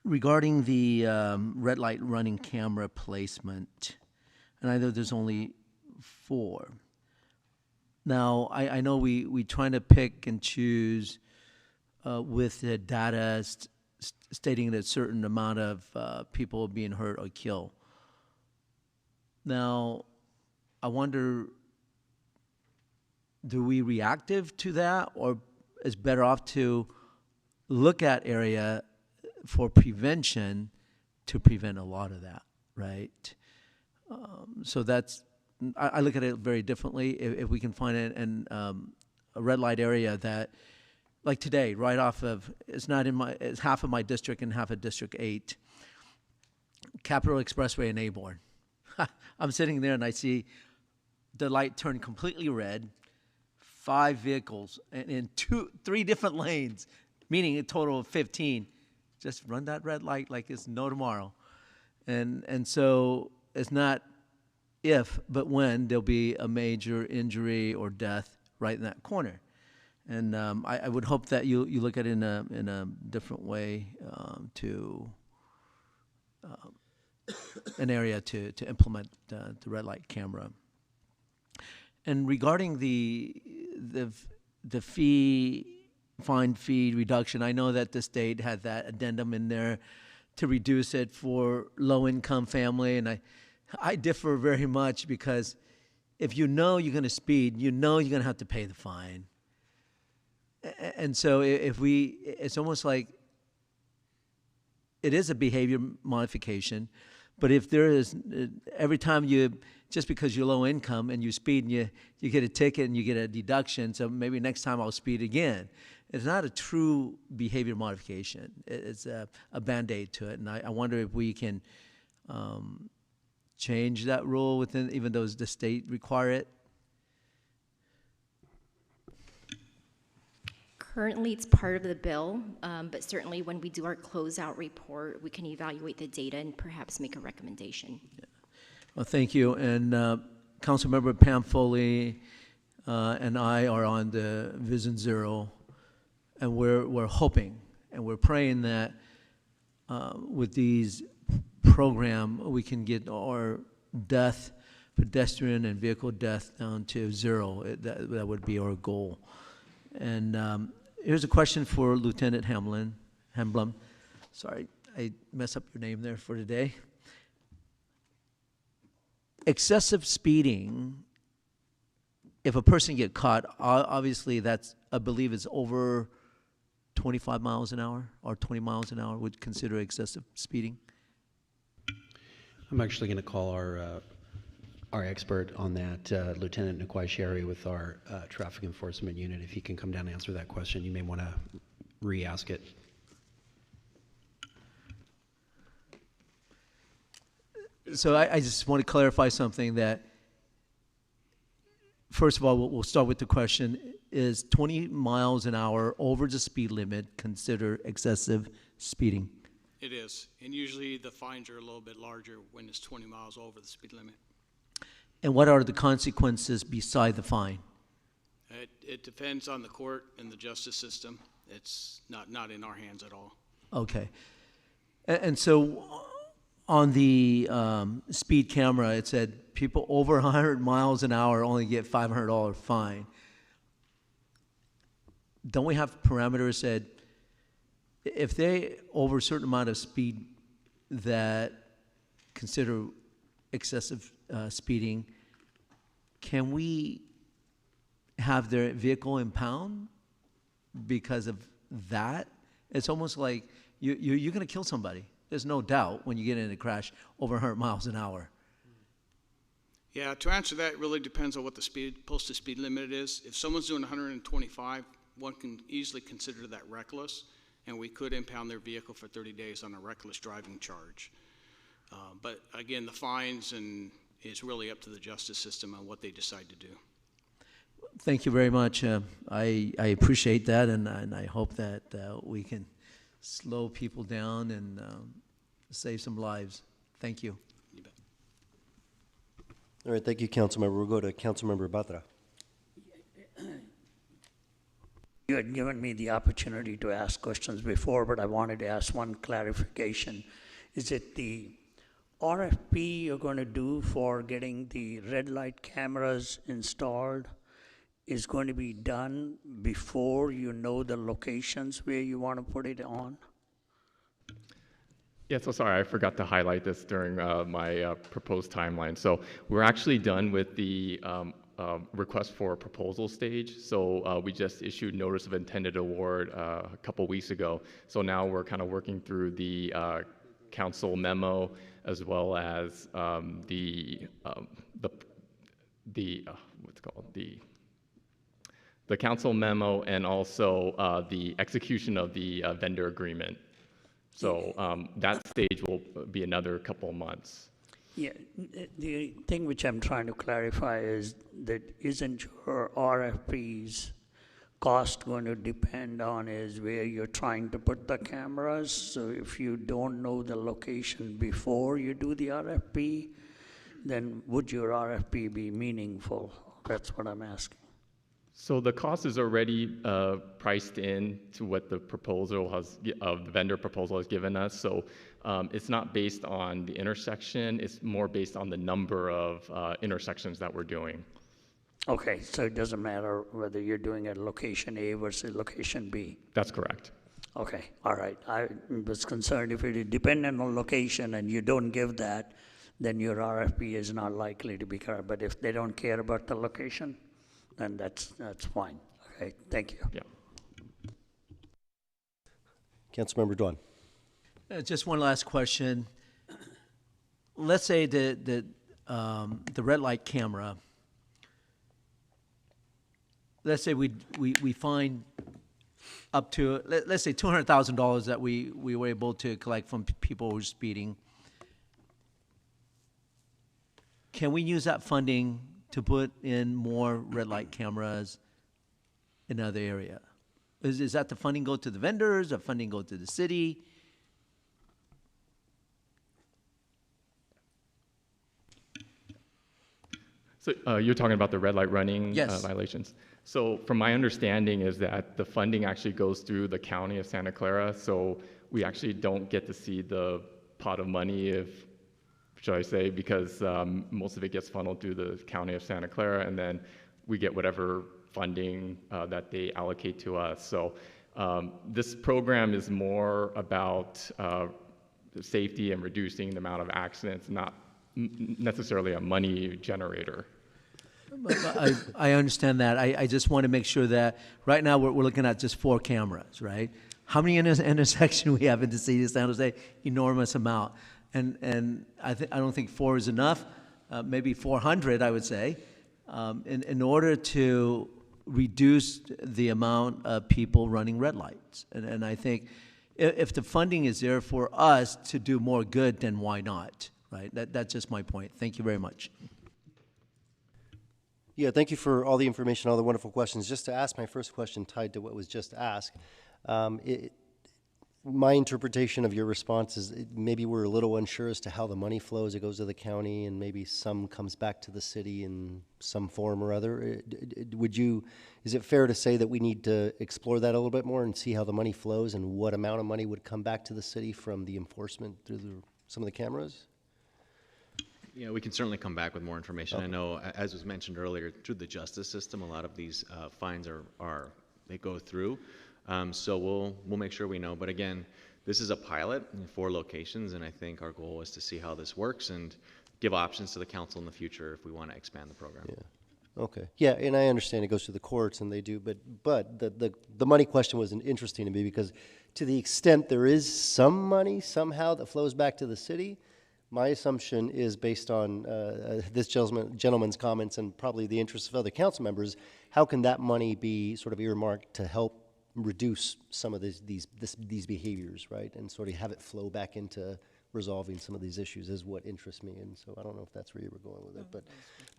Regarding the red light running camera placement, and I know there's only 4. Now, I know we trying to pick and choose with the data stating that a certain amount of people being hurt or killed. Now, I wonder, do we reactive to that, or is better off to look at area for prevention to prevent a lot of that, right? So that's, I look at it very differently. If we can find a red light area that, like today, right off of, it's half of my district and half of District 8, Capitol Expressway in Aborn. I'm sitting there and I see the light turn completely red, 5 vehicles in 3 different lanes, meaning a total of 15. Just run that red light like it's no tomorrow. And so it's not if, but when there'll be a major injury or death right in that corner. And I would hope that you look at it in a different way to an area to implement the red light camera. And regarding the fine fee reduction, I know that the state had that addendum in there to reduce it for low-income family, and I differ very much, because if you know you're going to speed, you know you're going to have to pay the fine. And so it's almost like it is a behavior modification, but if there is, every time just because you're low income and you speed and you get a ticket and you get a deduction, so maybe next time I'll speed again. It's not a true behavior modification. It's a Band-Aid to it, and I wonder if we can change that rule within, even though the state require it. Currently, it's part of the bill, but certainly when we do our closeout report, we can evaluate the data and perhaps make a recommendation. Yeah. Well, thank you. And Councilmember Pam Foley and I are on the Vision Zero, and we're hoping and we're praying that with these program we can get our death, pedestrian and vehicle death, down to 0. That would be our goal. And here's a question for Lieutenant Hamblum. Sorry, I messed up your name there for today. Excessive speeding, if a person get caught, obviously that's, I believe, is over 25 miles an hour or 20 miles an hour would consider excessive speeding. I'm actually going to call our expert on that, Lieutenant Nikwai Sherry with our traffic enforcement unit. If he can come down and answer that question, you may want to re-ask it. So I just want to clarify something that, first of all, we'll start with the question, is 20 miles an hour over the speed limit considered excessive speeding? It is, and usually the fines are a little bit larger when it's 20 miles over the speed limit. And what are the consequences beside the fine? It depends on the court and the justice system. It's not in our hands at all. Okay. And so on the speed camera, it said people over 100 miles an hour only get $500 fine. Don't we have parameters that if they over a certain amount of speed that consider excessive speeding, can we have their vehicle impound because of that? It's almost like you're going to kill somebody. There's no doubt when you get in a crash over 100 miles an hour. Yeah, to answer that, it really depends on what the posted speed limit is. If someone's doing 125, one can easily consider that reckless, and we could impound their vehicle for 30 days on a reckless driving charge. But again, the fines is really up to the justice system on what they decide to do. Thank you very much. I appreciate that, and I hope that we can slow people down and save some lives. Thank you. You bet. All right, thank you, Councilmember. We'll go to Councilmember Batra. You had given me the opportunity to ask questions before, but I wanted to ask one clarification. Is it the RFP you're going to do for getting the red light cameras installed is going to be done before you know the locations where you want to put it on? Yeah, so sorry, I forgot to highlight this during my proposed timeline. So we're actually done with the request for proposal stage. So we just issued notice of intended award a couple weeks ago. So now we're kind of working through the council memo as well as the council memo and also the execution of the vendor agreement. So that stage will be another couple of months. Yeah, the thing which I'm trying to clarify is that isn't your RFP's cost going to depend on is where you're trying to put the cameras? So if you don't know the location before you do the RFP, then would your RFP be meaningful? That's what I'm asking. So the cost is already priced in to what the proposal has, the vendor proposal has given us. So it's not based on the intersection, it's more based on the number of intersections that we're doing. Okay, so it doesn't matter whether you're doing it at location A versus location B? That's correct. Okay, all right. I was concerned if it is dependent on location and you don't give that, then your RFP is not likely to be correct. But if they don't care about the location, then that's fine. Okay, thank you. Yeah. Councilmember Duan. Just one last question. Let's say the red light camera, let's say we find up to, let's say $200,000 that we were able to collect from people who were speeding. Can we use that funding to put in more red light cameras in other area? Is that the funding go to the vendors, or funding go to the city? So you're talking about the red light running Yes. violations. So from my understanding is that the funding actually goes through the county of Santa Clara. So we actually don't get to see the pot of money, if should I say, because most of it gets funneled through the county of Santa Clara, and then we get whatever funding that they allocate to us. So this program is more about safety and reducing the amount of accidents, not necessarily a money generator. I understand that. I just want to make sure that right now we're looking at just 4 cameras, right? How many intersections we have in the city of San Jose? Enormous amount. And I don't think 4 is enough. Maybe 400, I would say, in order to reduce the amount of people running red lights. And I think if the funding is there for us to do more good, then why not, right? That's just my point. Thank you very much. Yeah, thank you for all the information, all the wonderful questions. Just to ask my first question tied to what was just asked, my interpretation of your response is maybe we're a little unsure as to how the money flows. It goes to the county and maybe some comes back to the city in some form or other. Is it fair to say that we need to explore that a little bit more and see how the money flows and what amount of money would come back to the city from the enforcement through some of the cameras? Yeah, we can certainly come back with more information. Okay. I know, as was mentioned earlier, through the justice system, a lot of these fines they go through. So we'll make sure we know. But again, this is a pilot in 4 locations, and I think our goal is to see how this works and give options to the council in the future if we want to expand the program. Yeah. Okay. Yeah, and I understand it goes to the courts and they do, but the money question was interesting to me because to the extent there is some money somehow that flows back to the city, my assumption is based on this gentleman's comments and probably the interests of other council members, how can that money be sort of earmarked to help reduce some of these behaviors, right? And sort of have it flow back into resolving some of these issues is what interests me. And so I don't know if that's where you were going with it,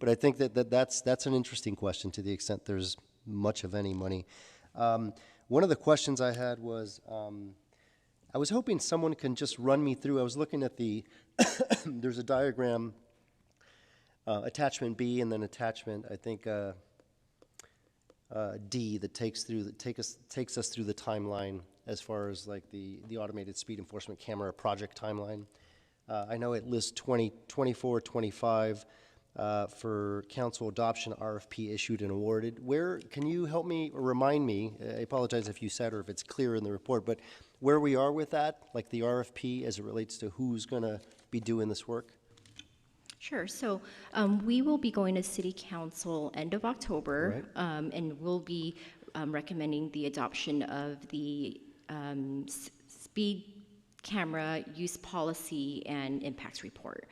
but I think that's an interesting question to the extent there's much of any money. One of the questions I had was, I was hoping someone can just run me through, I was looking at there's a diagram, attachment B and then attachment, I think, D that takes us through the timeline as far as like the automated speed enforcement camera project timeline. I know it lists 2024, 25 for council adoption, RFP issued and awarded. Where, can you help me or remind me, I apologize if you said or if it's clear in the report, but where we are with that, like the RFP as it relates to who's going to be doing this work? Sure. So we will be going to City Council end of October, and we'll be recommending the adoption of the speed camera use policy and impacts report.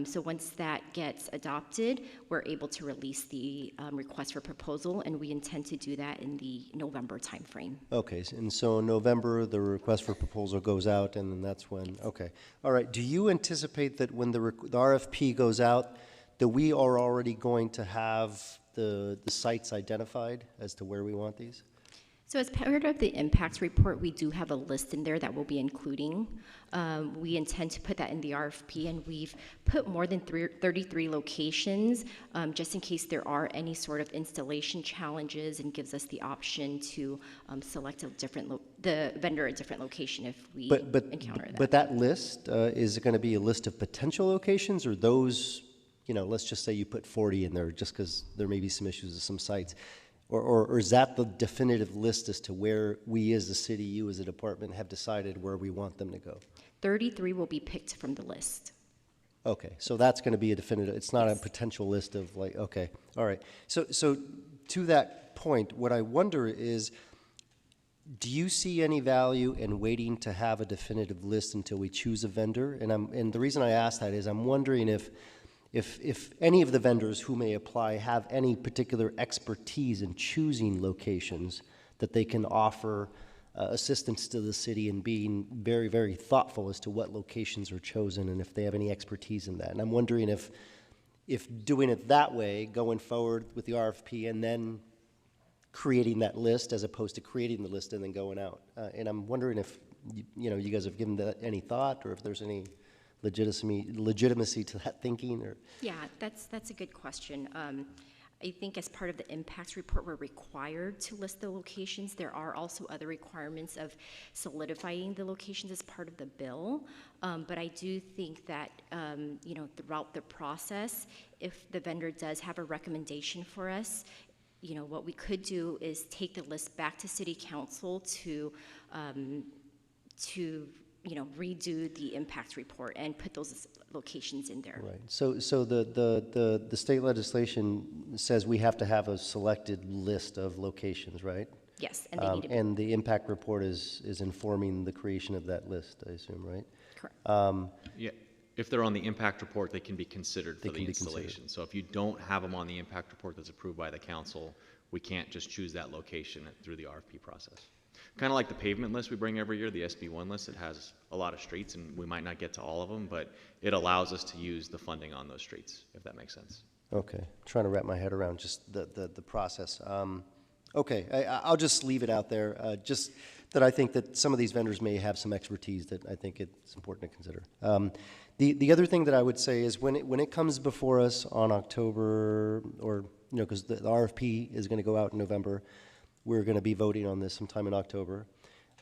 So once that gets adopted, we're able to release the request for proposal, and we intend to do that in the November timeframe. Okay, and so in November, the request for proposal goes out, and then that's when, okay. All right, do you anticipate that when the RFP goes out, that we are already going to have the sites identified as to where we want these? So as part of the impacts report, we do have a list in there that we'll be including. We intend to put that in the RFP, and we've put more than 33 locations, just in case there are any sort of installation challenges, and gives us the option to select the vendor a different location if we encounter that. But that list, is it going to be a list of potential locations, or those, you know, let's just say you put 40 in there just because there may be some issues with some sites? Or is that the definitive list as to where we as a city, you as a department, have decided where we want them to go? 33 will be picked from the list. Okay, so that's going to be a definitive, it's not a potential list of like, okay, all right. So to that point, what I wonder is, do you see any value in waiting to have a definitive list until we choose a vendor? And the reason I ask that is I'm wondering if any of the vendors who may apply have any particular expertise in choosing locations that they can offer assistance to the city in being very, very thoughtful as to what locations are chosen and if they have any expertise in that. And I'm wondering if doing it that way, going forward with the RFP and then creating that list as opposed to creating the list and then going out. And I'm wondering if, you guys have given that any thought, or if there's any legitimacy to that thinking, or? Yeah, that's a good question. I think as part of the impacts report, we're required to list the locations. There are also other requirements of solidifying the locations as part of the bill. But I do think that, throughout the process, if the vendor does have a recommendation for us, what we could do is take the list back to City Council to redo the impacts report and put those locations in there. Right. So the state legislation says we have to have a selected list of locations, right? Yes, and they need to be. And the impact report is informing the creation of that list, I assume, right? Correct. Yeah. If they're on the impact report, they can be considered for the installation. So if you don't have them on the impact report that's approved by the council, we can't just choose that location through the RFP process. Kind of like the pavement list we bring every year, the SB1 list. It has a lot of streets, and we might not get to all of them, but it allows us to use the funding on those streets, if that makes sense. Okay. Trying to wrap my head around just the process. Okay. I'll just leave it out there. Just that I think that some of these vendors may have some expertise that I think it's important to consider. The other thing that I would say is when it comes before us on October, or because the RFP is going to go out in November, we're going to be voting on this sometime in October.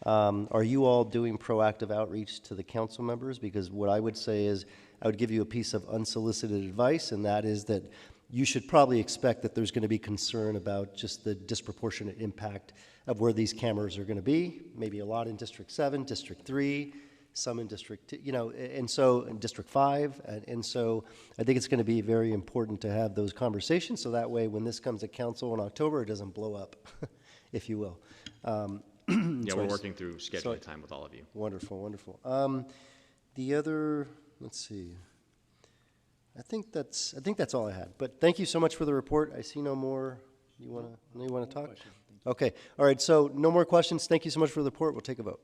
Are you all doing proactive outreach to the council members? Because what I would say is I would give you a piece of unsolicited advice, and that is that you should probably expect that there's going to be concern about just the disproportionate impact of where these cameras are going to be. Maybe a lot in District 7, District 3, some in District 2, and so in District 5. And so I think it's going to be very important to have those conversations, so that way when this comes to council in October, it doesn't blow up, if you will. Yeah, we're working through scheduling time with all of you. Wonderful, wonderful. The other, let's see. I think that's all I had. But thank you so much for the report. I see no more. You want to talk? Okay. All right. So no more questions. Thank you so much for the report. We'll take a vote.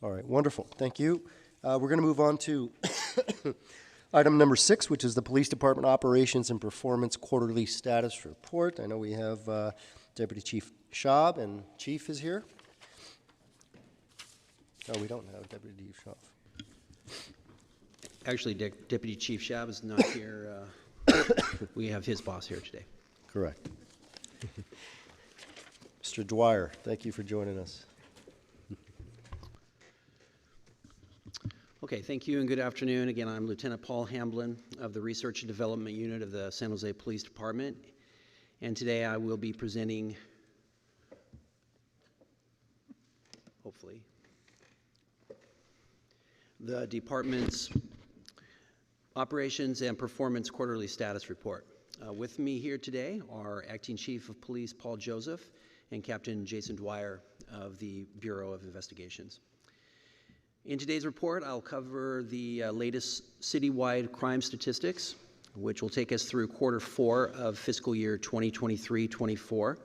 All right. Wonderful. Thank you. We're going to move on to item number 6, which is the Police Department Operations and Performance Quarterly Status Report. I know we have Deputy Chief Schaub, and Chief is here. Oh, we don't have Deputy Chief Schaub. Actually, Deputy Chief Shab is not here. We have his boss here today. Correct. Mr. Dwyer, thank you for joining us. Okay, thank you and good afternoon. Again, I'm Lieutenant Paul Hamblin of the Research and Development Unit of the San Jose Police Department. And today I will be presenting, hopefully, the department's Operations and Performance Quarterly Status Report. With me here today are Acting Chief of Police Paul Joseph and Captain Jason Dwyer of the Bureau of Investigations. In today's report, I'll cover the latest citywide crime statistics, which will take us through quarter 4 of fiscal year 2023-24.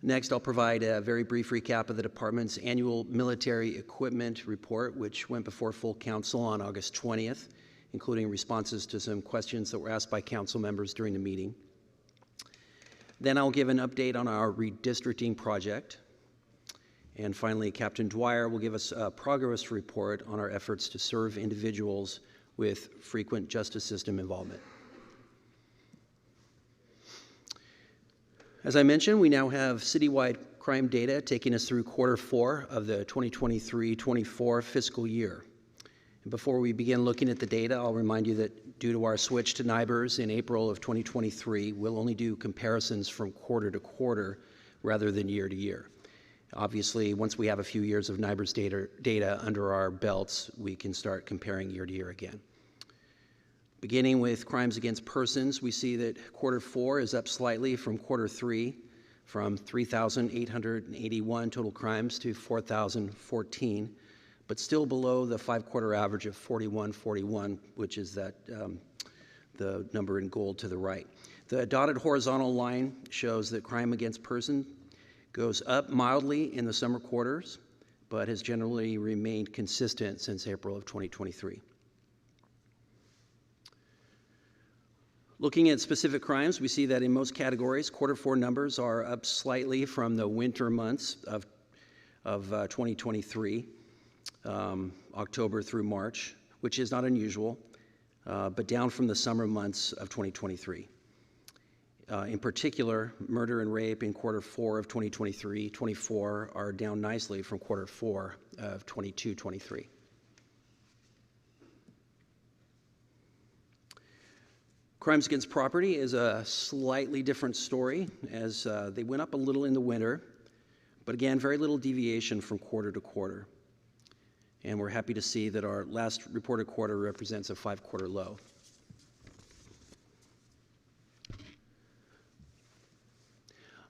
Next, I'll provide a very brief recap of the department's annual military equipment report, which went before full council on August 20th, including responses to some questions that were asked by council members during the meeting. Then I'll give an update on our redistricting project. And finally, Captain Dwyer will give us a progress report on our efforts to serve individuals with frequent justice system involvement. As I mentioned, we now have citywide crime data taking us through quarter 4 of the 2023-24 fiscal year. And before we begin looking at the data, I'll remind you that due to our switch to NIBRS in April of 2023, we'll only do comparisons from quarter to quarter rather than year to year. Obviously, once we have a few years of NIBRS data under our belts, we can start comparing year to year again. Beginning with crimes against persons, we see that quarter 4 is up slightly from quarter 3, from 3,881 total crimes to 4,014, but still below the 5-quarter average of 4141, which is that the number in gold to the right. The dotted horizontal line shows that crime against persons goes up mildly in the summer quarters, but has generally remained consistent since April of 2023. Looking at specific crimes, we see that in most categories, quarter 4 numbers are up slightly from the winter months of 2023, October through March, which is not unusual, but down from the summer months of 2023. In particular, murder and rape in quarter 4 of 2023-24 are down nicely from quarter 4 of 22-23. Crimes against property is a slightly different story, as they went up a little in the winter, but again, very little deviation from quarter to quarter. And we're happy to see that our last reported quarter represents a 5-quarter low.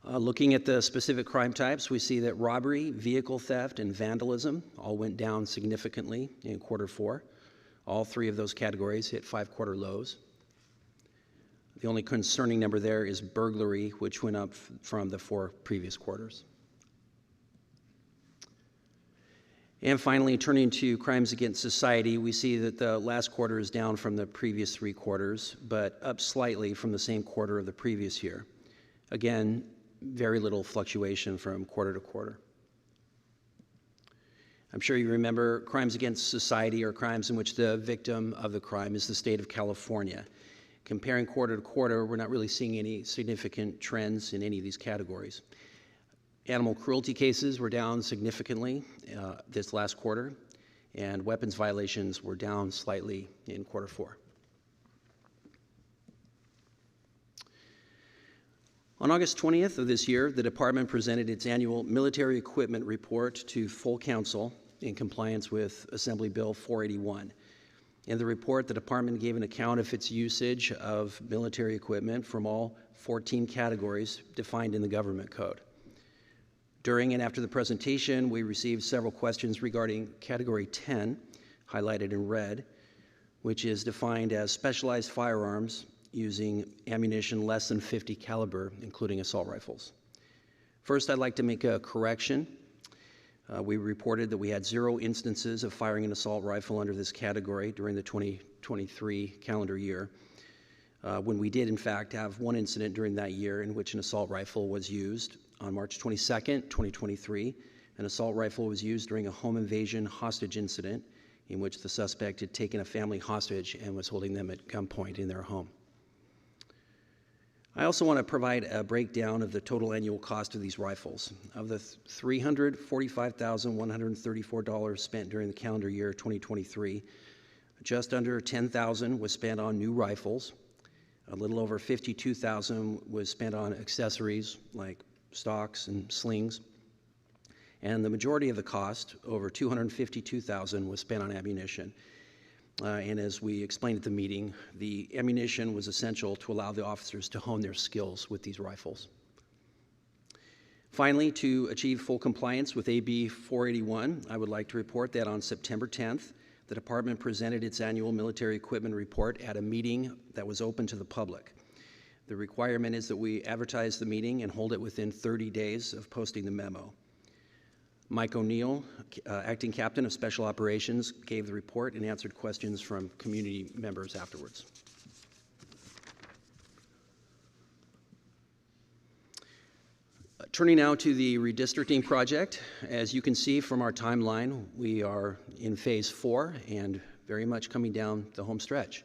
Looking at the specific crime types, we see that robbery, vehicle theft, and vandalism all went down significantly in quarter 4. All 3 of those categories hit 5-quarter lows. The only concerning number there is burglary, which went up from the 4 previous quarters. And finally, turning to crimes against society, we see that the last quarter is down from the previous 3 quarters, but up slightly from the same quarter of the previous year. Again, very little fluctuation from quarter to quarter. I'm sure you remember crimes against society are crimes in which the victim of the crime is the state of California. Comparing quarter to quarter, we're not really seeing any significant trends in any of these categories. Animal cruelty cases were down significantly this last quarter, and weapons violations were down slightly in quarter 4. On August 20th of this year, the department presented its annual military equipment report to full council in compliance with Assembly Bill 481. In the report, the department gave an account of its usage of military equipment from all 14 categories defined in the government code. During and after the presentation, we received several questions regarding Category 10, highlighted in red, which is defined as specialized firearms using ammunition less than 50 caliber, including assault rifles. First, I'd like to make a correction. We reported that we had 0 instances of firing an assault rifle under this category during the 2023 calendar year, when we did in fact have 1 incident during that year in which an assault rifle was used. On March 22nd, 2023, an assault rifle was used during a home invasion hostage incident in which the suspect had taken a family hostage and was holding them at gunpoint in their home. I also want to provide a breakdown of the total annual cost of these rifles. Of the $345,134 spent during the calendar year 2023, just under $10,000 was spent on new rifles. A little over $52,000 was spent on accessories like stocks and slings. And the majority of the cost, over $252,000, was spent on ammunition. And as we explained at the meeting, the ammunition was essential to allow the officers to hone their skills with these rifles. Finally, to achieve full compliance with AB 481, I would like to report that on September 10th, the department presented its annual military equipment report at a meeting that was open to the public. The requirement is that we advertise the meeting and hold it within 30 days of posting the memo. Mike O'Neill, acting captain of Special Operations, gave the report and answered questions from community members afterwards. Turning now to the redistricting project, as you can see from our timeline, we are in phase 4 and very much coming down the home stretch.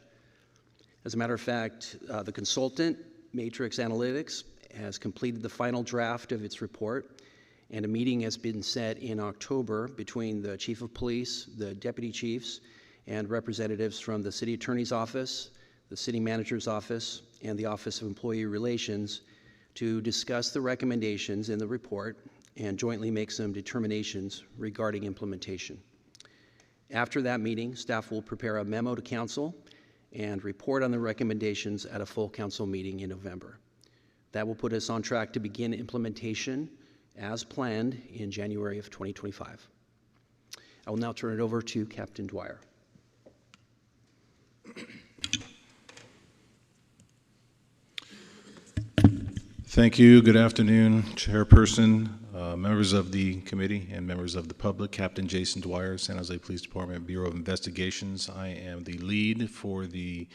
As a matter of fact, the consultant, Matrix Analytics, has completed the final draft of its report, and a meeting has been set in October between the Chief of Police, the Deputy Chiefs, and representatives from the City Attorney's Office, the City Manager's Office, and the Office of Employee Relations to discuss the recommendations in the report and jointly make some determinations regarding implementation. After that meeting, staff will prepare a memo to Council and report on the recommendations at a full Council meeting in November. That will put us on track to begin implementation as planned in January of 2025. I will now turn it over to Captain Dwyer. Thank you. Good afternoon, Chairperson, members of the committee, and members of the public. Captain Jason Dwyer, San Jose Police Department Bureau of Investigations. I am the lead for the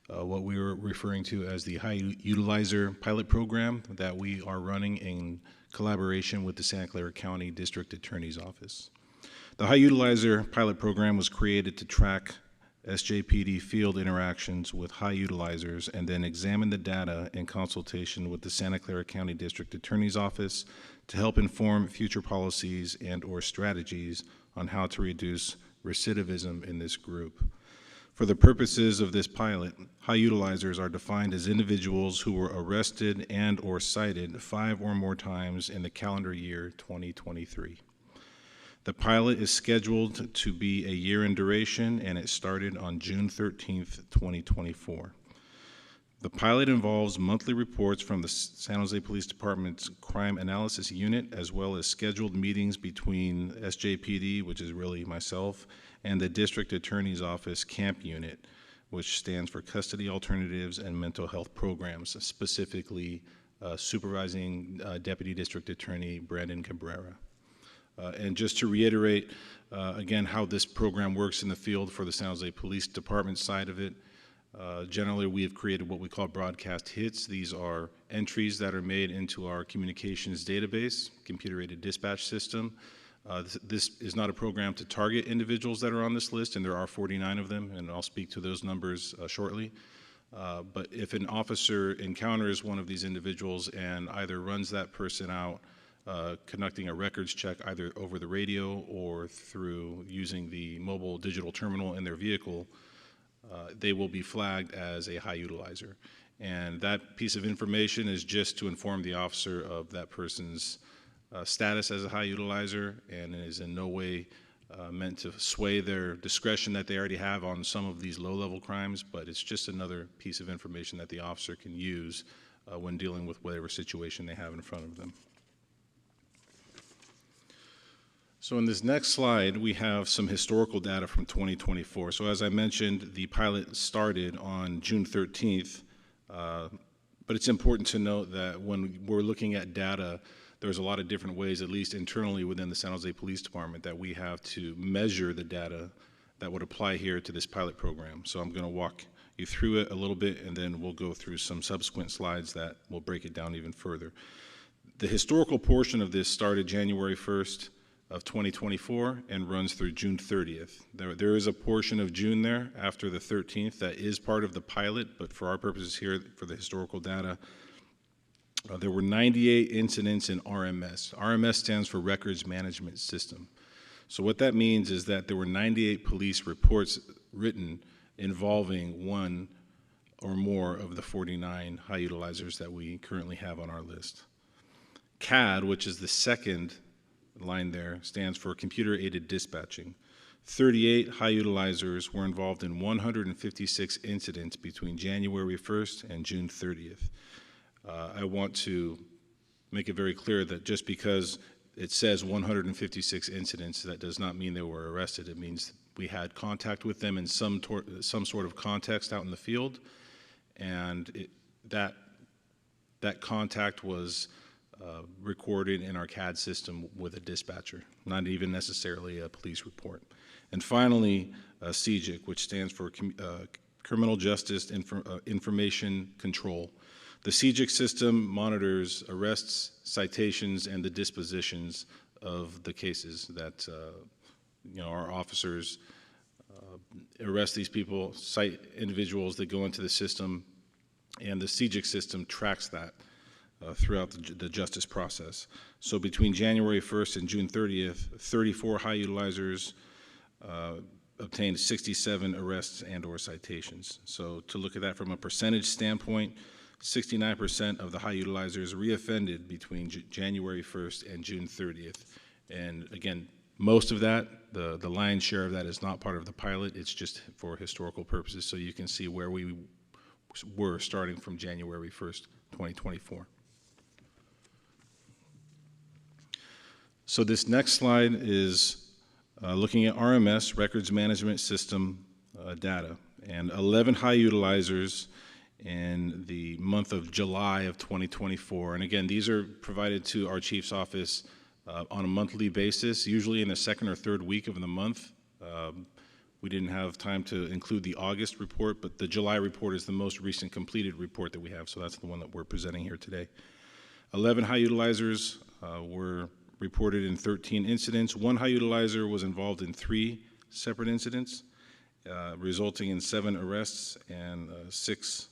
what we were referring to as the High Utilizer Pilot Program that we are running in collaboration with the Santa Clara County District Attorney's Office. The High Utilizer Pilot Program was created to track SJPD field interactions with high utilizers and then examine the data in consultation with the Santa Clara County District Attorney's Office to help inform future policies and or strategies on how to reduce recidivism in this group. For the purposes of this pilot, high utilizers are defined as individuals who were arrested and or cited 5 or more times in the calendar year 2023. The pilot is scheduled to be a year in duration, and it started on June 13th, 2024. The pilot involves monthly reports from the San Jose Police Department's Crime Analysis Unit, as well as scheduled meetings between SJPD, which is really myself, and the District Attorney's Office Camp Unit, which stands for Custody Alternatives and Mental Health Programs, specifically supervising Deputy District Attorney Brandon Cabrera. And just to reiterate, again, how this program works in the field for the San Jose Police Department side of it, generally we have created what we call broadcast hits. These are entries that are made into our communications database, computer-aided dispatch system. This is not a program to target individuals that are on this list, and there are 49 of them, and I'll speak to those numbers shortly. But if an officer encounters one of these individuals and either runs that person out, conducting a records check either over the radio or through using the mobile digital terminal in their vehicle, they will be flagged as a high utilizer. And that piece of information is just to inform the officer of that person's status as a high utilizer, and is in no way meant to sway their discretion that they already have on some of these low-level crimes, but it's just another piece of information that the officer can use when dealing with whatever situation they have in front of them. So in this next slide, we have some historical data from 2024. So as I mentioned, the pilot started on June 13th, but it's important to note that when we're looking at data, there's a lot of different ways, at least internally within the San Jose Police Department, that we have to measure the data that would apply here to this pilot program. So I'm going to walk you through it a little bit, and then we'll go through some subsequent slides that will break it down even further. The historical portion of this started January 1st, of 2024 and runs through June 30th. There is a portion of June there after the 13th that is part of the pilot, but for our purposes here, for the historical data, there were 98 incidents in RMS. RMS stands for Records Management System. So what that means is that there were 98 police reports written involving one or more of the 49 high utilizers that we currently have on our list. CAD, which is the second line there, stands for Computer Aided Dispatching. 38 high utilizers were involved in 156 incidents between January 1st and June 30th. I want to make it very clear that just because it says 156 incidents, that does not mean they were arrested. It means we had contact with them in some sort of context out in the field, and that contact was recorded in our CAD system with a dispatcher, not even necessarily a police report. And finally, CJIC, which stands for Criminal Justice Information Control. The CJIC system monitors arrests, citations, and the dispositions of the cases that our officers arrest these people, cite individuals that go into the system, and the CJIC system tracks that throughout the justice process. So between January 1st and June 30th, 34 high utilizers obtained 67 arrests and or citations. So to look at that from a percentage standpoint, 69% of the high utilizers reoffended between January 1st and June 30th. And again, most of that, the lion's share of that is not part of the pilot. It's just for historical purposes, so you can see where we were starting from January 1st, 2024. So this next slide is looking at RMS, Records Management System data, and 11 high utilizers in the month of July of 2024. And again, these are provided to our chief's office on a monthly basis, usually in the second or third week of the month. We didn't have time to include the August report, but the July report is the most recent completed report that we have, so that's the one that we're presenting here today. 11 high utilizers were reported in 13 incidents. One high utilizer was involved in 3 separate incidents, resulting in 7 arrests and 6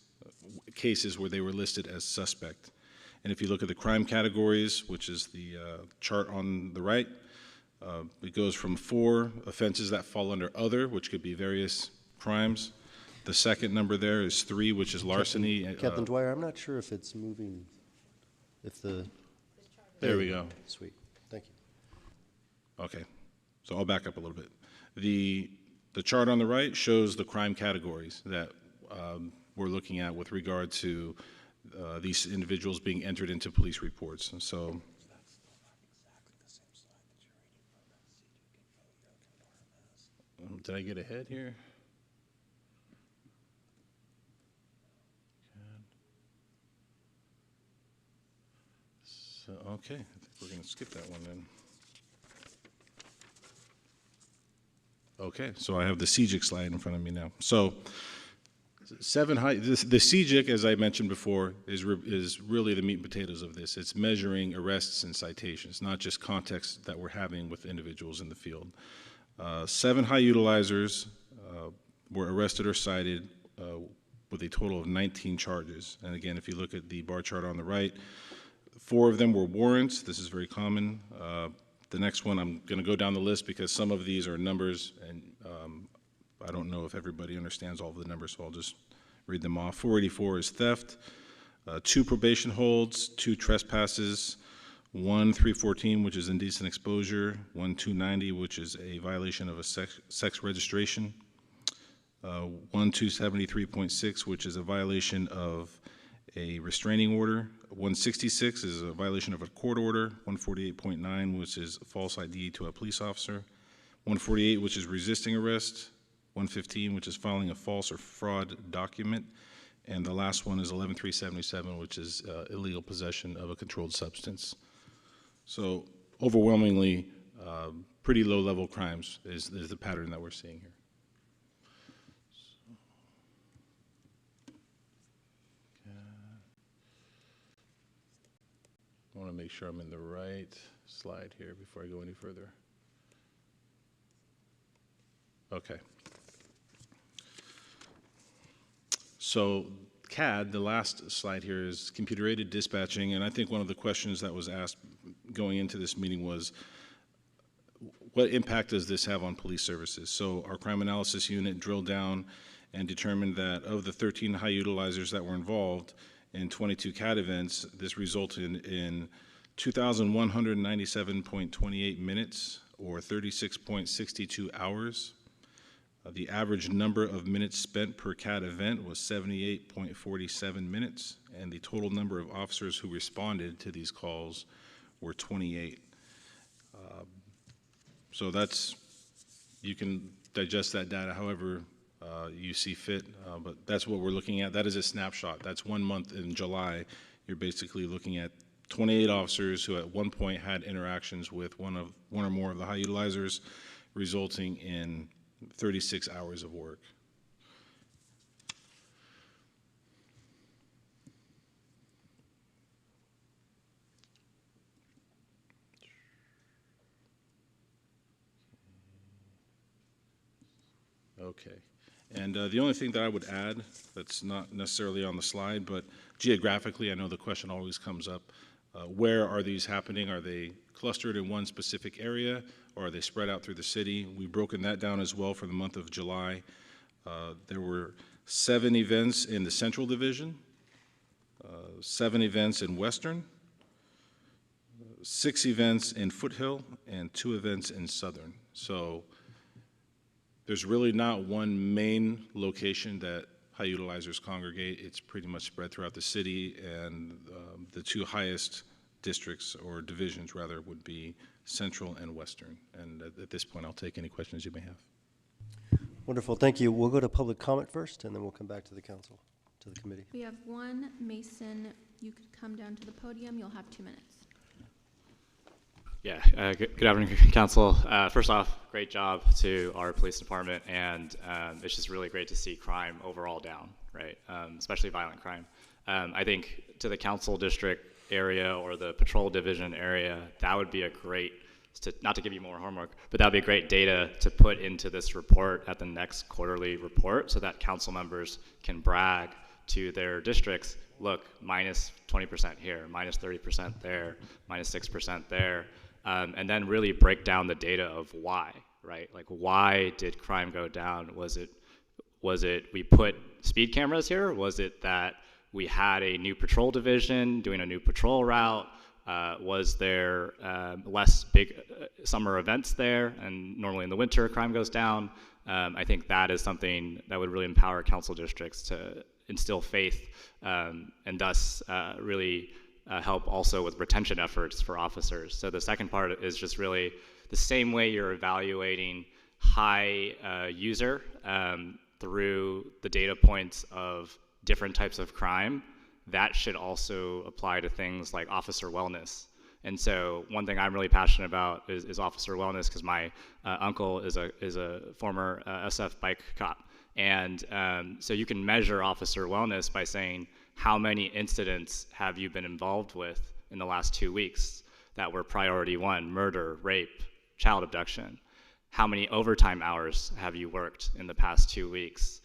cases where they were listed as suspect. And if you look at the crime categories, which is the chart on the right, it goes from 4 offenses that fall under other, which could be various crimes. The second number there is 3, which is larceny. Captain Dwyer, I'm not sure if it's moving, There we go. Sweet, thank you. Okay, so I'll back up a little bit. The chart on the right shows the crime categories that we're looking at with regard to these individuals being entered into police reports. And so, did I get ahead here? So, okay, I think we're going to skip that one then. Okay, so I have the CJIC slide in front of me now. So, the CJIC, as I mentioned before, is really the meat and potatoes of this. It's measuring arrests and citations, not just context that we're having with individuals in the field. 7 high utilizers were arrested or cited with a total of 19 charges. And again, if you look at the bar chart on the right, 4 of them were warrants. This is very common. The next one, I'm going to go down the list because some of these are numbers, and I don't know if everybody understands all of the numbers, so I'll just read them off. 484 is theft, 2 probation holds, 2 trespasses, 1 314, which is indecent exposure, 1 290, which is a violation of a sex registration, 1 273.6, which is a violation of a restraining order, 166 is a violation of a court order, 148.9, which is false ID to a police officer, 148, which is resisting arrest, 115, which is filing a false or fraud document, and the last one is 11377, which is illegal possession of a controlled substance. So overwhelmingly, pretty low-level crimes is the pattern that we're seeing here. I want to make sure I'm in the right slide here before I go any further. Okay. So CAD, the last slide here, is computer-aided dispatching, and I think one of the questions that was asked going into this meeting was, what impact does this have on police services? So our crime analysis unit drilled down and determined that of the 13 high utilizers that were involved in 22 CAD events, this resulted in 2,197.28 minutes, or 36.62 hours. The average number of minutes spent per CAD event was 78.47 minutes, and the total number of officers who responded to these calls were 28. So that's, you can digest that data however you see fit, but that's what we're looking at. That is a snapshot. That's 1 month in July. You're basically looking at 28 officers who at one point had interactions with one or more of the high utilizers, resulting in 36 hours of work. Okay. And the only thing that I would add that's not necessarily on the slide, but geographically, I know the question always comes up, where are these happening? Are they clustered in one specific area, or are they spread out through the city? We've broken that down as well for the month of July. There were 7 events in the Central Division, 7 events in Western, 6 events in Foothill, and 2 events in Southern. So there's really not one main location that high utilizers congregate. It's pretty much spread throughout the city, and the 2 highest districts, or divisions rather, would be Central and Western. And at this point, I'll take any questions you may have. Wonderful, thank you. We'll go to public comment first, and then we'll come back to the council, to the committee. We have one. Mason, you could come down to the podium. You'll have 2 minutes. Yeah, good afternoon, Council. First off, great job to our police department, and it's just really great to see crime overall down, right? Especially violent crime. I think to the council district area or the patrol division area, that would be a great, not to give you more homework, but that would be great data to put into this report at the next quarterly report so that council members can brag to their districts, look, minus 20% here, minus 30% there, minus 6% there. And then really break down the data of why, right? Like, why did crime go down? Was it we put speed cameras here? Was it that we had a new patrol division doing a new patrol route? Was there less big summer events there? And normally in the winter, crime goes down. I think that is something that would really empower council districts to instill faith and thus really help also with retention efforts for officers. So the second part is just really the same way you're evaluating high user through the data points of different types of crime, that should also apply to things like officer wellness. And so one thing I'm really passionate about is officer wellness, because my uncle is a former SF bike cop. And so you can measure officer wellness by saying, how many incidents have you been involved with in the last 2 weeks that were priority 1, murder, rape, child abduction? How many overtime hours have you worked in the past 2 weeks?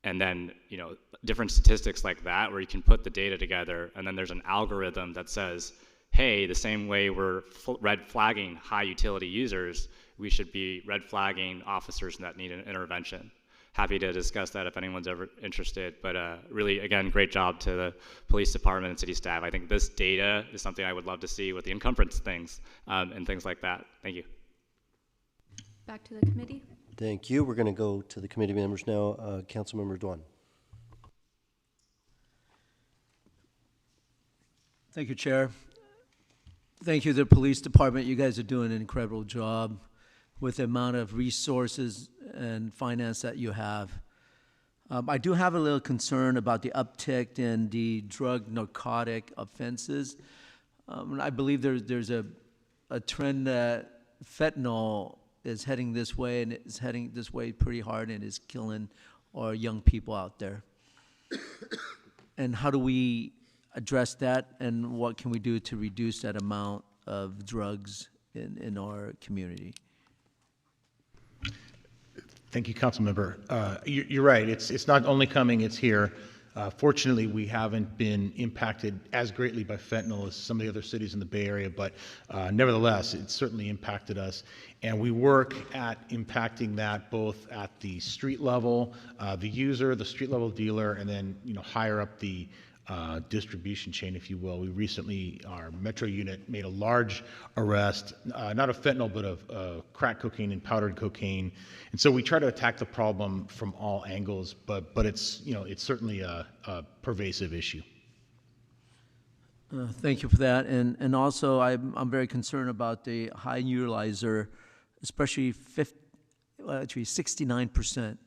And then, you know, different statistics like that where you can put the data together, and then there's an algorithm that says, hey, the same way we're red flagging high utility users, we should be red flagging officers that need an intervention. Happy to discuss that if anyone's ever interested, but really, again, great job to the police department and city staff. I think this data is something I would love to see with the encumbrance things and things like that. Thank you. Back to the committee. Thank you. We're going to go to the committee members now. Councilmember Duan. Thank you, Chair. Thank you to the police department. You guys are doing an incredible job with the amount of resources and finance that you have. I do have a little concern about the uptick in the drug narcotic offenses. I believe there's a trend that fentanyl is heading this way, and it's heading this way pretty hard, and is killing our young people out there. And how do we address that, and what can we do to reduce that amount of drugs in our community? Thank you, Councilmember. You're right. It's not only coming; it's here. Fortunately, we haven't been impacted as greatly by fentanyl as some of the other cities in the Bay Area, but nevertheless, it certainly impacted us. And we work at impacting that both at the street level, the user, the street level dealer, and then higher up the distribution chain, if you will. We recently, our Metro unit made a large arrest, not of fentanyl, but of crack cocaine and powdered cocaine. And so we try to attack the problem from all angles, but it's, it's certainly a pervasive issue. Thank you for that. And also, I'm very concerned about the high utilizer, especially 69%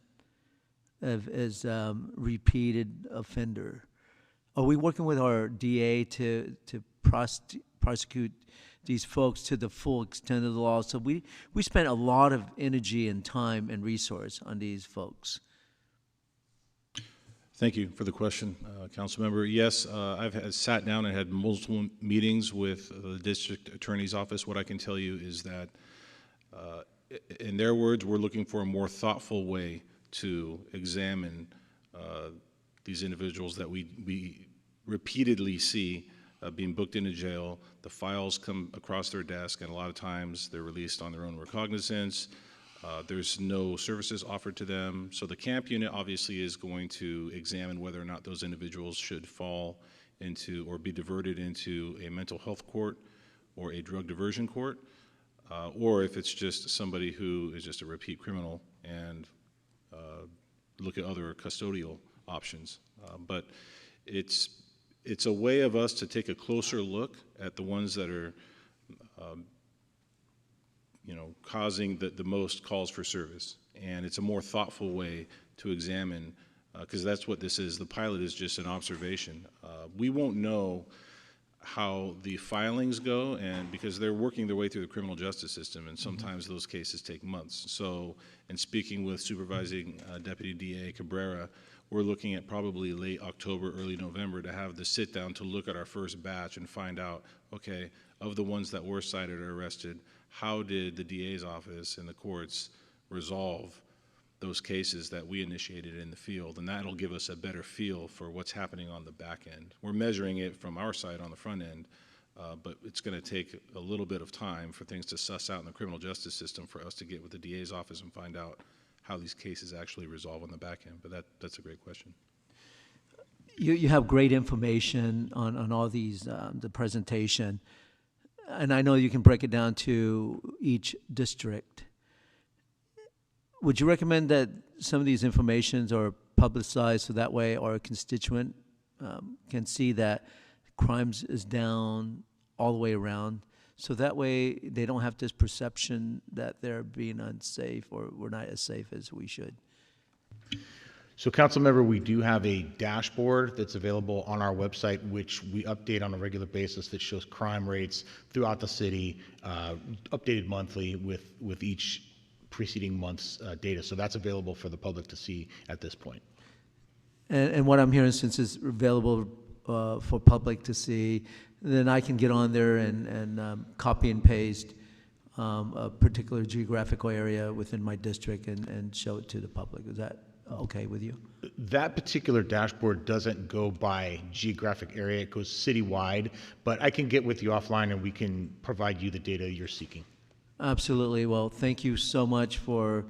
is repeated offender. Are we working with our DA to prosecute these folks to the full extent of the law? So we spent a lot of energy and time and resource on these folks. Thank you for the question, Councilmember. Yes, I've sat down and had multiple meetings with the district attorney's office. What I can tell you is that, in their words, we're looking for a more thoughtful way to examine these individuals that we repeatedly see being booked into jail. The files come across their desk, and a lot of times they're released on their own recognizance. There's no services offered to them. So the camp unit obviously is going to examine whether or not those individuals should fall into or be diverted into a mental health court or a drug diversion court, or if it's just somebody who is just a repeat criminal, and look at other custodial options. But it's a way of us to take a closer look at the ones that are causing the most calls for service. And it's a more thoughtful way to examine, because that's what this is. The pilot is just an observation. We won't know how the filings go, and because they're working their way through the criminal justice system, and sometimes those cases take months. So, in speaking with Supervising Deputy DA Cabrera, we're looking at probably late October, early November to have the sit down to look at our first batch and find out, okay, of the ones that were cited or arrested, how did the DA's office and the courts resolve those cases that we initiated in the field? And that'll give us a better feel for what's happening on the back end. We're measuring it from our side on the front end, but it's going to take a little bit of time for things to suss out in the criminal justice system for us to get with the DA's office and find out how these cases actually resolve on the back end. But that's a great question. You have great information on all these, the presentation. And I know you can break it down to each district. Would you recommend that some of these informations are publicized so that way our constituent can see that crimes is down all the way around, so that way they don't have this perception that they're being unsafe or we're not as safe as we should? So, Councilmember, we do have a dashboard that's available on our website, which we update on a regular basis, that shows crime rates throughout the city, updated monthly with each preceding month's data. So that's available for the public to see at this point. And what I'm hearing, since it's available for public to see, then I can get on there and copy and paste a particular geographical area within my district and show it to the public. Is that okay with you? That particular dashboard doesn't go by geographic area, it goes citywide, but I can get with you offline and we can provide you the data you're seeking. Absolutely. Well, thank you so much for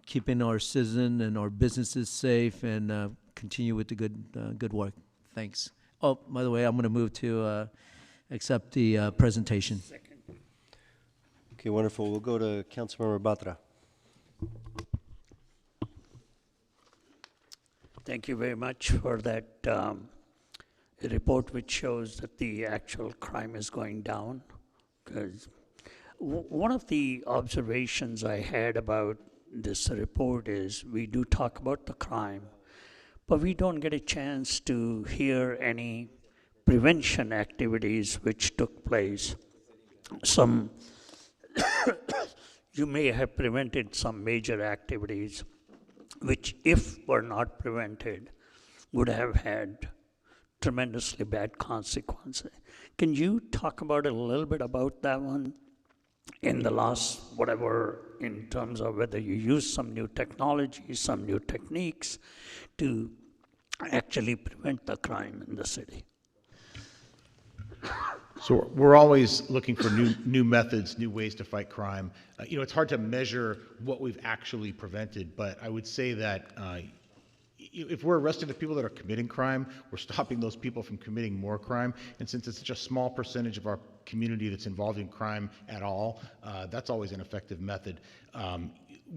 keeping our citizen and our businesses safe, and continue with the good work. Thanks. Oh, by the way, I'm going to move to accept the presentation. Second. Okay, wonderful. We'll go to Councilmember Batra. Thank you very much for that report, which shows that the actual crime is going down. Because one of the observations I had about this report is we do talk about the crime, but we don't get a chance to hear any prevention activities which took place. Some, you may have prevented some major activities which, if were not prevented, would have had tremendously bad consequences. Can you talk about a little bit about that one? in the last whatever, in terms of whether you use some new technology, some new techniques to actually prevent the crime in the city? So we're always looking for new methods, new ways to fight crime. It's hard to measure what we've actually prevented, but I would say that if we're arresting the people that are committing crime, we're stopping those people from committing more crime. And since it's such a small percentage of our community that's involved in crime at all, that's always an effective method.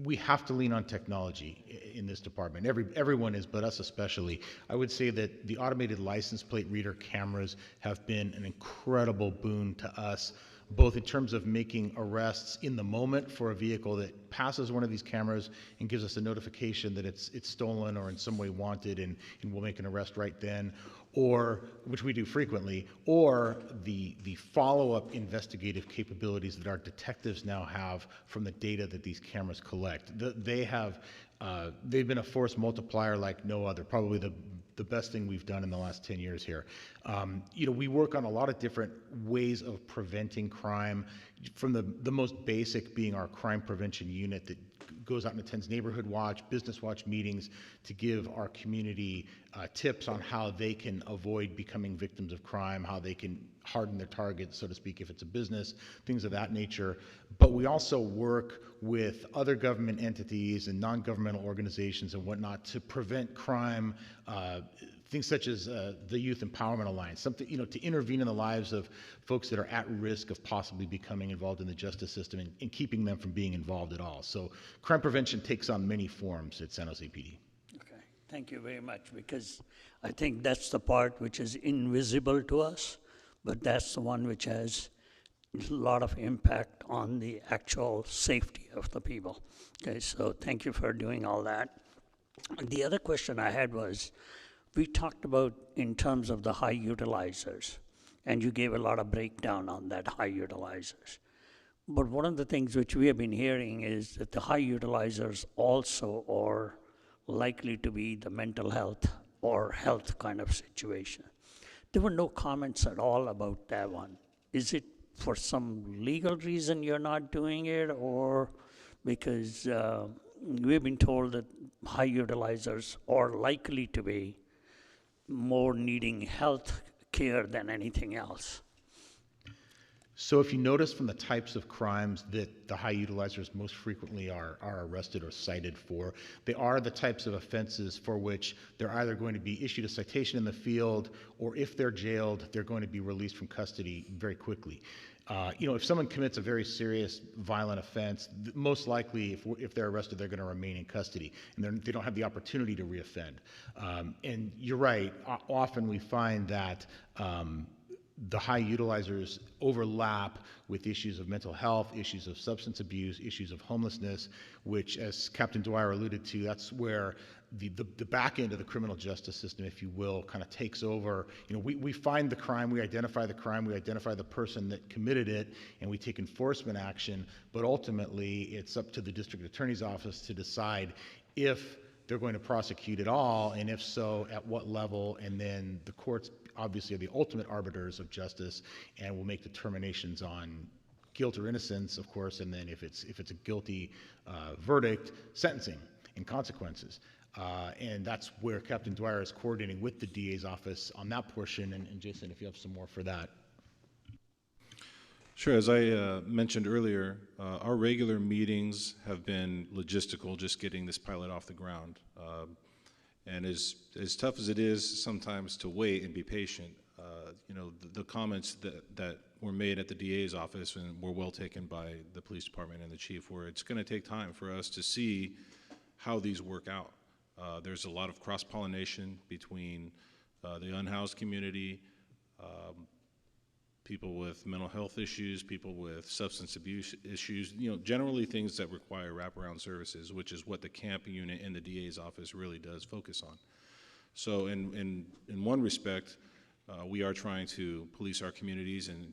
We have to lean on technology in this department. Everyone is, but us especially. I would say that the automated license plate reader cameras have been an incredible boon to us, both in terms of making arrests in the moment for a vehicle that passes one of these cameras and gives us a notification that it's stolen or in some way wanted, and we'll make an arrest right then, or, which we do frequently, or the follow-up investigative capabilities that our detectives now have from the data that these cameras collect. They've been a force multiplier like no other, probably the best thing we've done in the last 10 years here. We work on a lot of different ways of preventing crime, from the most basic being our crime prevention unit that goes out and attends neighborhood watch, business watch meetings to give our community tips on how they can avoid becoming victims of crime, how they can harden their targets, so to speak, if it's a business, things of that nature. But we also work with other government entities and non-governmental organizations and whatnot to prevent crime, things such as the Youth Empowerment Alliance, something, to intervene in the lives of folks that are at risk of possibly becoming involved in the justice system and keeping them from being involved at all. So crime prevention takes on many forms at San Jose PD. Okay, thank you very much, because I think that's the part which is invisible to us, but that's the one which has a lot of impact on the actual safety of the people. Okay, so thank you for doing all that. The other question I had was, we talked about in terms of the high utilizers, and you gave a lot of breakdown on that high utilizers. But one of the things which we have been hearing is that the high utilizers also are likely to be the mental health or health kind of situation. There were no comments at all about that one. Is it for some legal reason you're not doing it, or because we've been told that high utilizers are likely to be more needing health care than anything else? So if you notice from the types of crimes that the high utilizers most frequently are arrested or cited for, they are the types of offenses for which they're either going to be issued a citation in the field, or if they're jailed, they're going to be released from custody very quickly. If someone commits a very serious violent offense, most likely if they're arrested, they're going to remain in custody, and they don't have the opportunity to reoffend. And you're right, often we find that the high utilizers overlap with issues of mental health, issues of substance abuse, issues of homelessness, which, as Captain Dwyer alluded to, that's where the back end of the criminal justice system, if you will, kind of takes over. We find the crime, we identify the crime, we identify the person that committed it, and we take enforcement action, but ultimately it's up to the district attorney's office to decide if they're going to prosecute at all, and if so, at what level, and then the courts obviously are the ultimate arbiters of justice and will make determinations on guilt or innocence, of course, and then if it's a guilty verdict, sentencing and consequences. And that's where Captain Dwyer is coordinating with the DA's office on that portion, and Jason, if you have some more for that. Sure. As I mentioned earlier, our regular meetings have been logistical, just getting this pilot off the ground. And as tough as it is sometimes to wait and be patient, the comments that were made at the DA's office and were well taken by the police department and the chief, where it's going to take time for us to see how these work out. There's a lot of cross-pollination between the unhoused community, people with mental health issues, people with substance abuse issues, generally things that require wraparound services, which is what the camp unit in the DA's office really does focus on. So in one respect, we are trying to police our communities and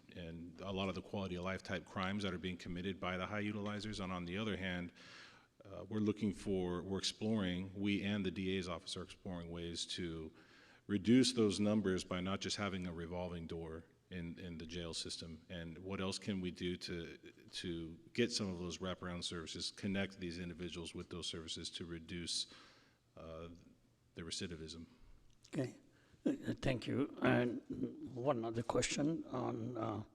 a lot of the quality of life type crimes that are being committed by the high utilizers. And on the other hand, we're exploring, we and the DA's office are exploring ways to reduce those numbers by not just having a revolving door in the jail system, and what else can we do to get some of those wraparound services, connect these individuals with those services to reduce the recidivism. Okay, thank you. And one other question on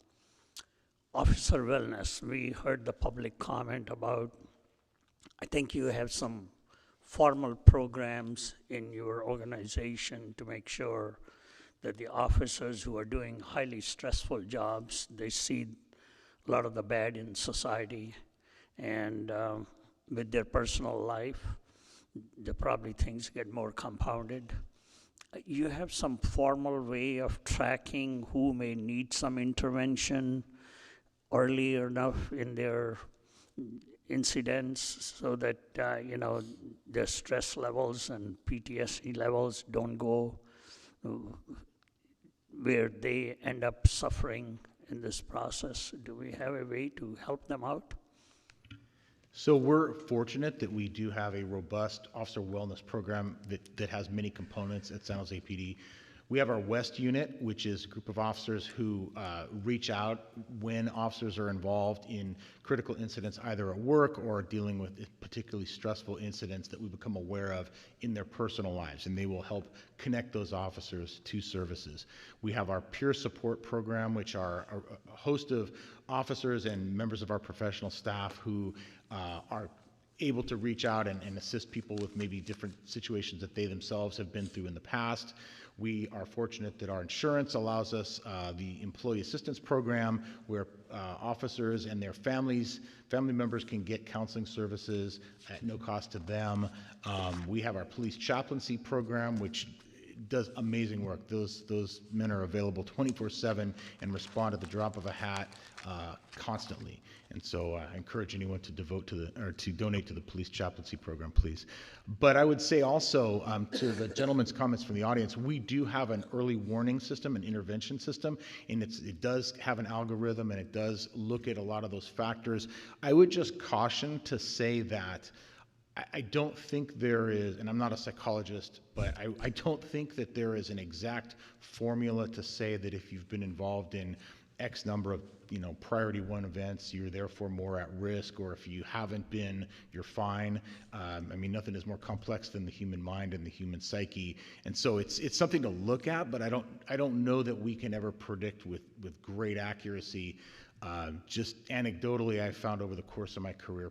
officer wellness. We heard the public comment about, I think you have some formal programs in your organization to make sure that the officers who are doing highly stressful jobs, they see a lot of the bad in society, and with their personal life, probably things get more compounded. You have some formal way of tracking who may need some intervention early enough in their incidents so that, their stress levels and PTSD levels don't go where they end up suffering in this process? Do we have a way to help them out? So we're fortunate that we do have a robust officer wellness program that has many components at San Jose PD. We have our West unit, which is a group of officers who reach out when officers are involved in critical incidents, either at work or dealing with particularly stressful incidents that we become aware of in their personal lives, and they will help connect those officers to services. We have our peer support program, which are a host of officers and members of our professional staff who are able to reach out and assist people with maybe different situations that they themselves have been through in the past. We are fortunate that our insurance allows us the employee assistance program, where officers and their family members can get counseling services at no cost to them. We have our police chaplaincy program, which does amazing work. Those men are available 24/7 and respond at the drop of a hat constantly. And so I encourage anyone to donate to the police chaplaincy program, please. But I would say also to the gentleman's comments from the audience, we do have an early warning system, an intervention system, and it does have an algorithm, and it does look at a lot of those factors. I would just caution to say that I don't think there is, and I'm not a psychologist, but I don't think that there is an exact formula to say that if you've been involved in X number of priority 1 events, you're therefore more at risk, or if you haven't been, you're fine. I mean, nothing is more complex than the human mind and the human psyche, and so it's something to look at, but I don't know that we can ever predict with great accuracy. Just anecdotally, I found over the course of my career,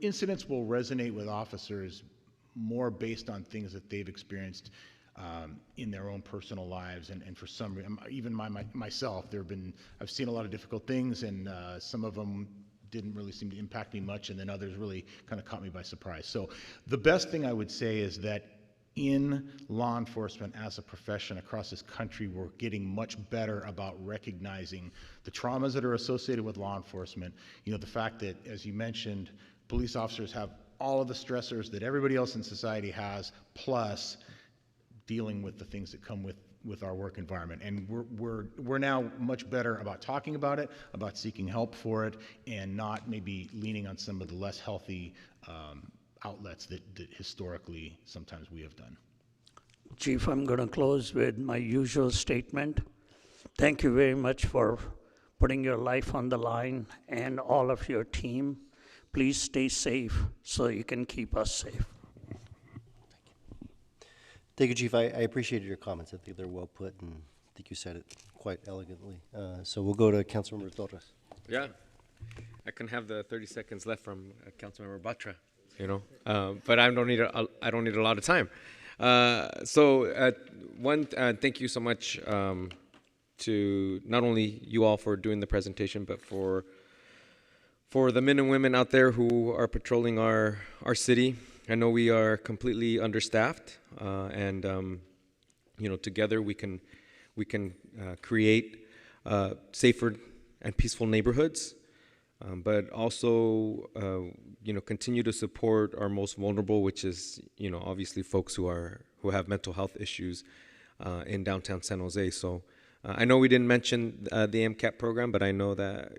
incidents will resonate with officers more based on things that they've experienced in their own personal lives, and for some reason, even myself, I've seen a lot of difficult things, and some of them didn't really seem to impact me much, and then others really kind of caught me by surprise. So the best thing I would say is that in law enforcement as a profession across this country, we're getting much better about recognizing the traumas that are associated with law enforcement. The fact that, as you mentioned, police officers have all of the stressors that everybody else in society has, plus dealing with the things that come with our work environment. And we're now much better about talking about it, about seeking help for it, and not maybe leaning on some of the less healthy outlets that historically sometimes we have done. Chief, I'm going to close with my usual statement. Thank you very much for putting your life on the line, and all of your team. Please stay safe so you can keep us safe. Thank you, Chief. I appreciated your comments. I think they're well put, and I think you said it quite elegantly. So we'll go to Councilmember Torres. Yeah, I can have the 30 seconds left from Councilmember Batra, but I don't need a lot of time. Thank you so much to not only you all for doing the presentation, but for the men and women out there who are patrolling our city. I know we are completely understaffed, and together we can create safer and peaceful neighborhoods, but also continue to support our most vulnerable, which is obviously folks who have mental health issues in downtown San Jose. So I know we didn't mention the MCAP program, but I know that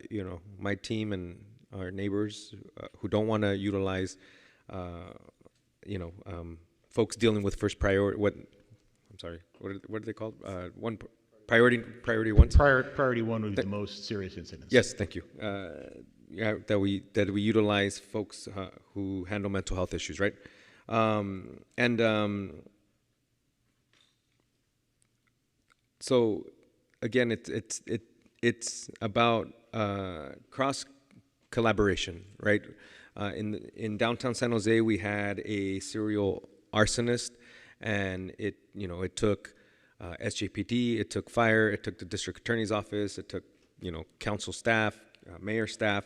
my team and our neighbors who don't want to utilize folks dealing with first priority. What are they called? priority ones? Priority one would be the most serious incidents. Yes, thank you. Yeah, that we utilize folks who handle mental health issues, right? So again, it's about cross collaboration, right? In downtown San Jose, we had a serial arsonist, and it took SJPD, it took fire, it took the district attorney's office, it took council staff, mayor staff,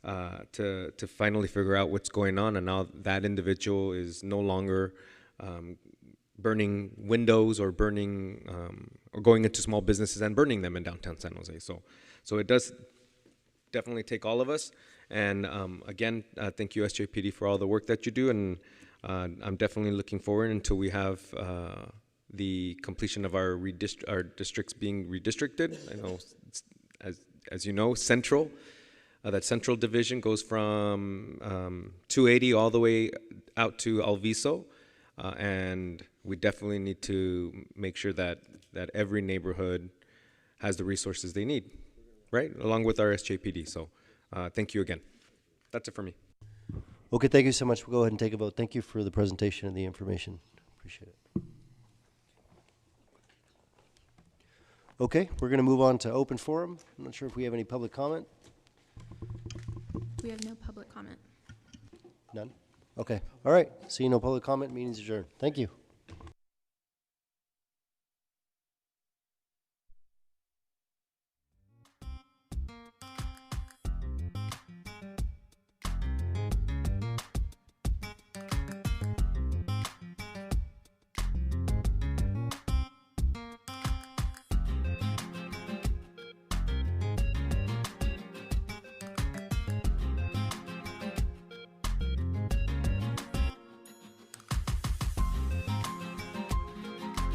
to finally figure out what's going on. And now that individual is no longer burning windows or burning or going into small businesses and burning them in downtown San Jose. So it does definitely take all of us. And again, thank you SJPD for all the work that you do. And I'm definitely looking forward until we have the completion of our districts being redistricted. I know, as you know, that central division goes from 280 all the way out to Alviso, and we definitely need to make sure that every neighborhood has the resources they need, right? Along with our SJPD. So thank you again. That's it for me. Okay, thank you so much. We'll go ahead and take a vote. Thank you for the presentation and the information. Appreciate it. Okay, we're going to move on to open forum. I'm not sure if we have any public comment. We have no public comment. None? Okay. All right. Seeing no public comment, meeting's adjourned. Thank you.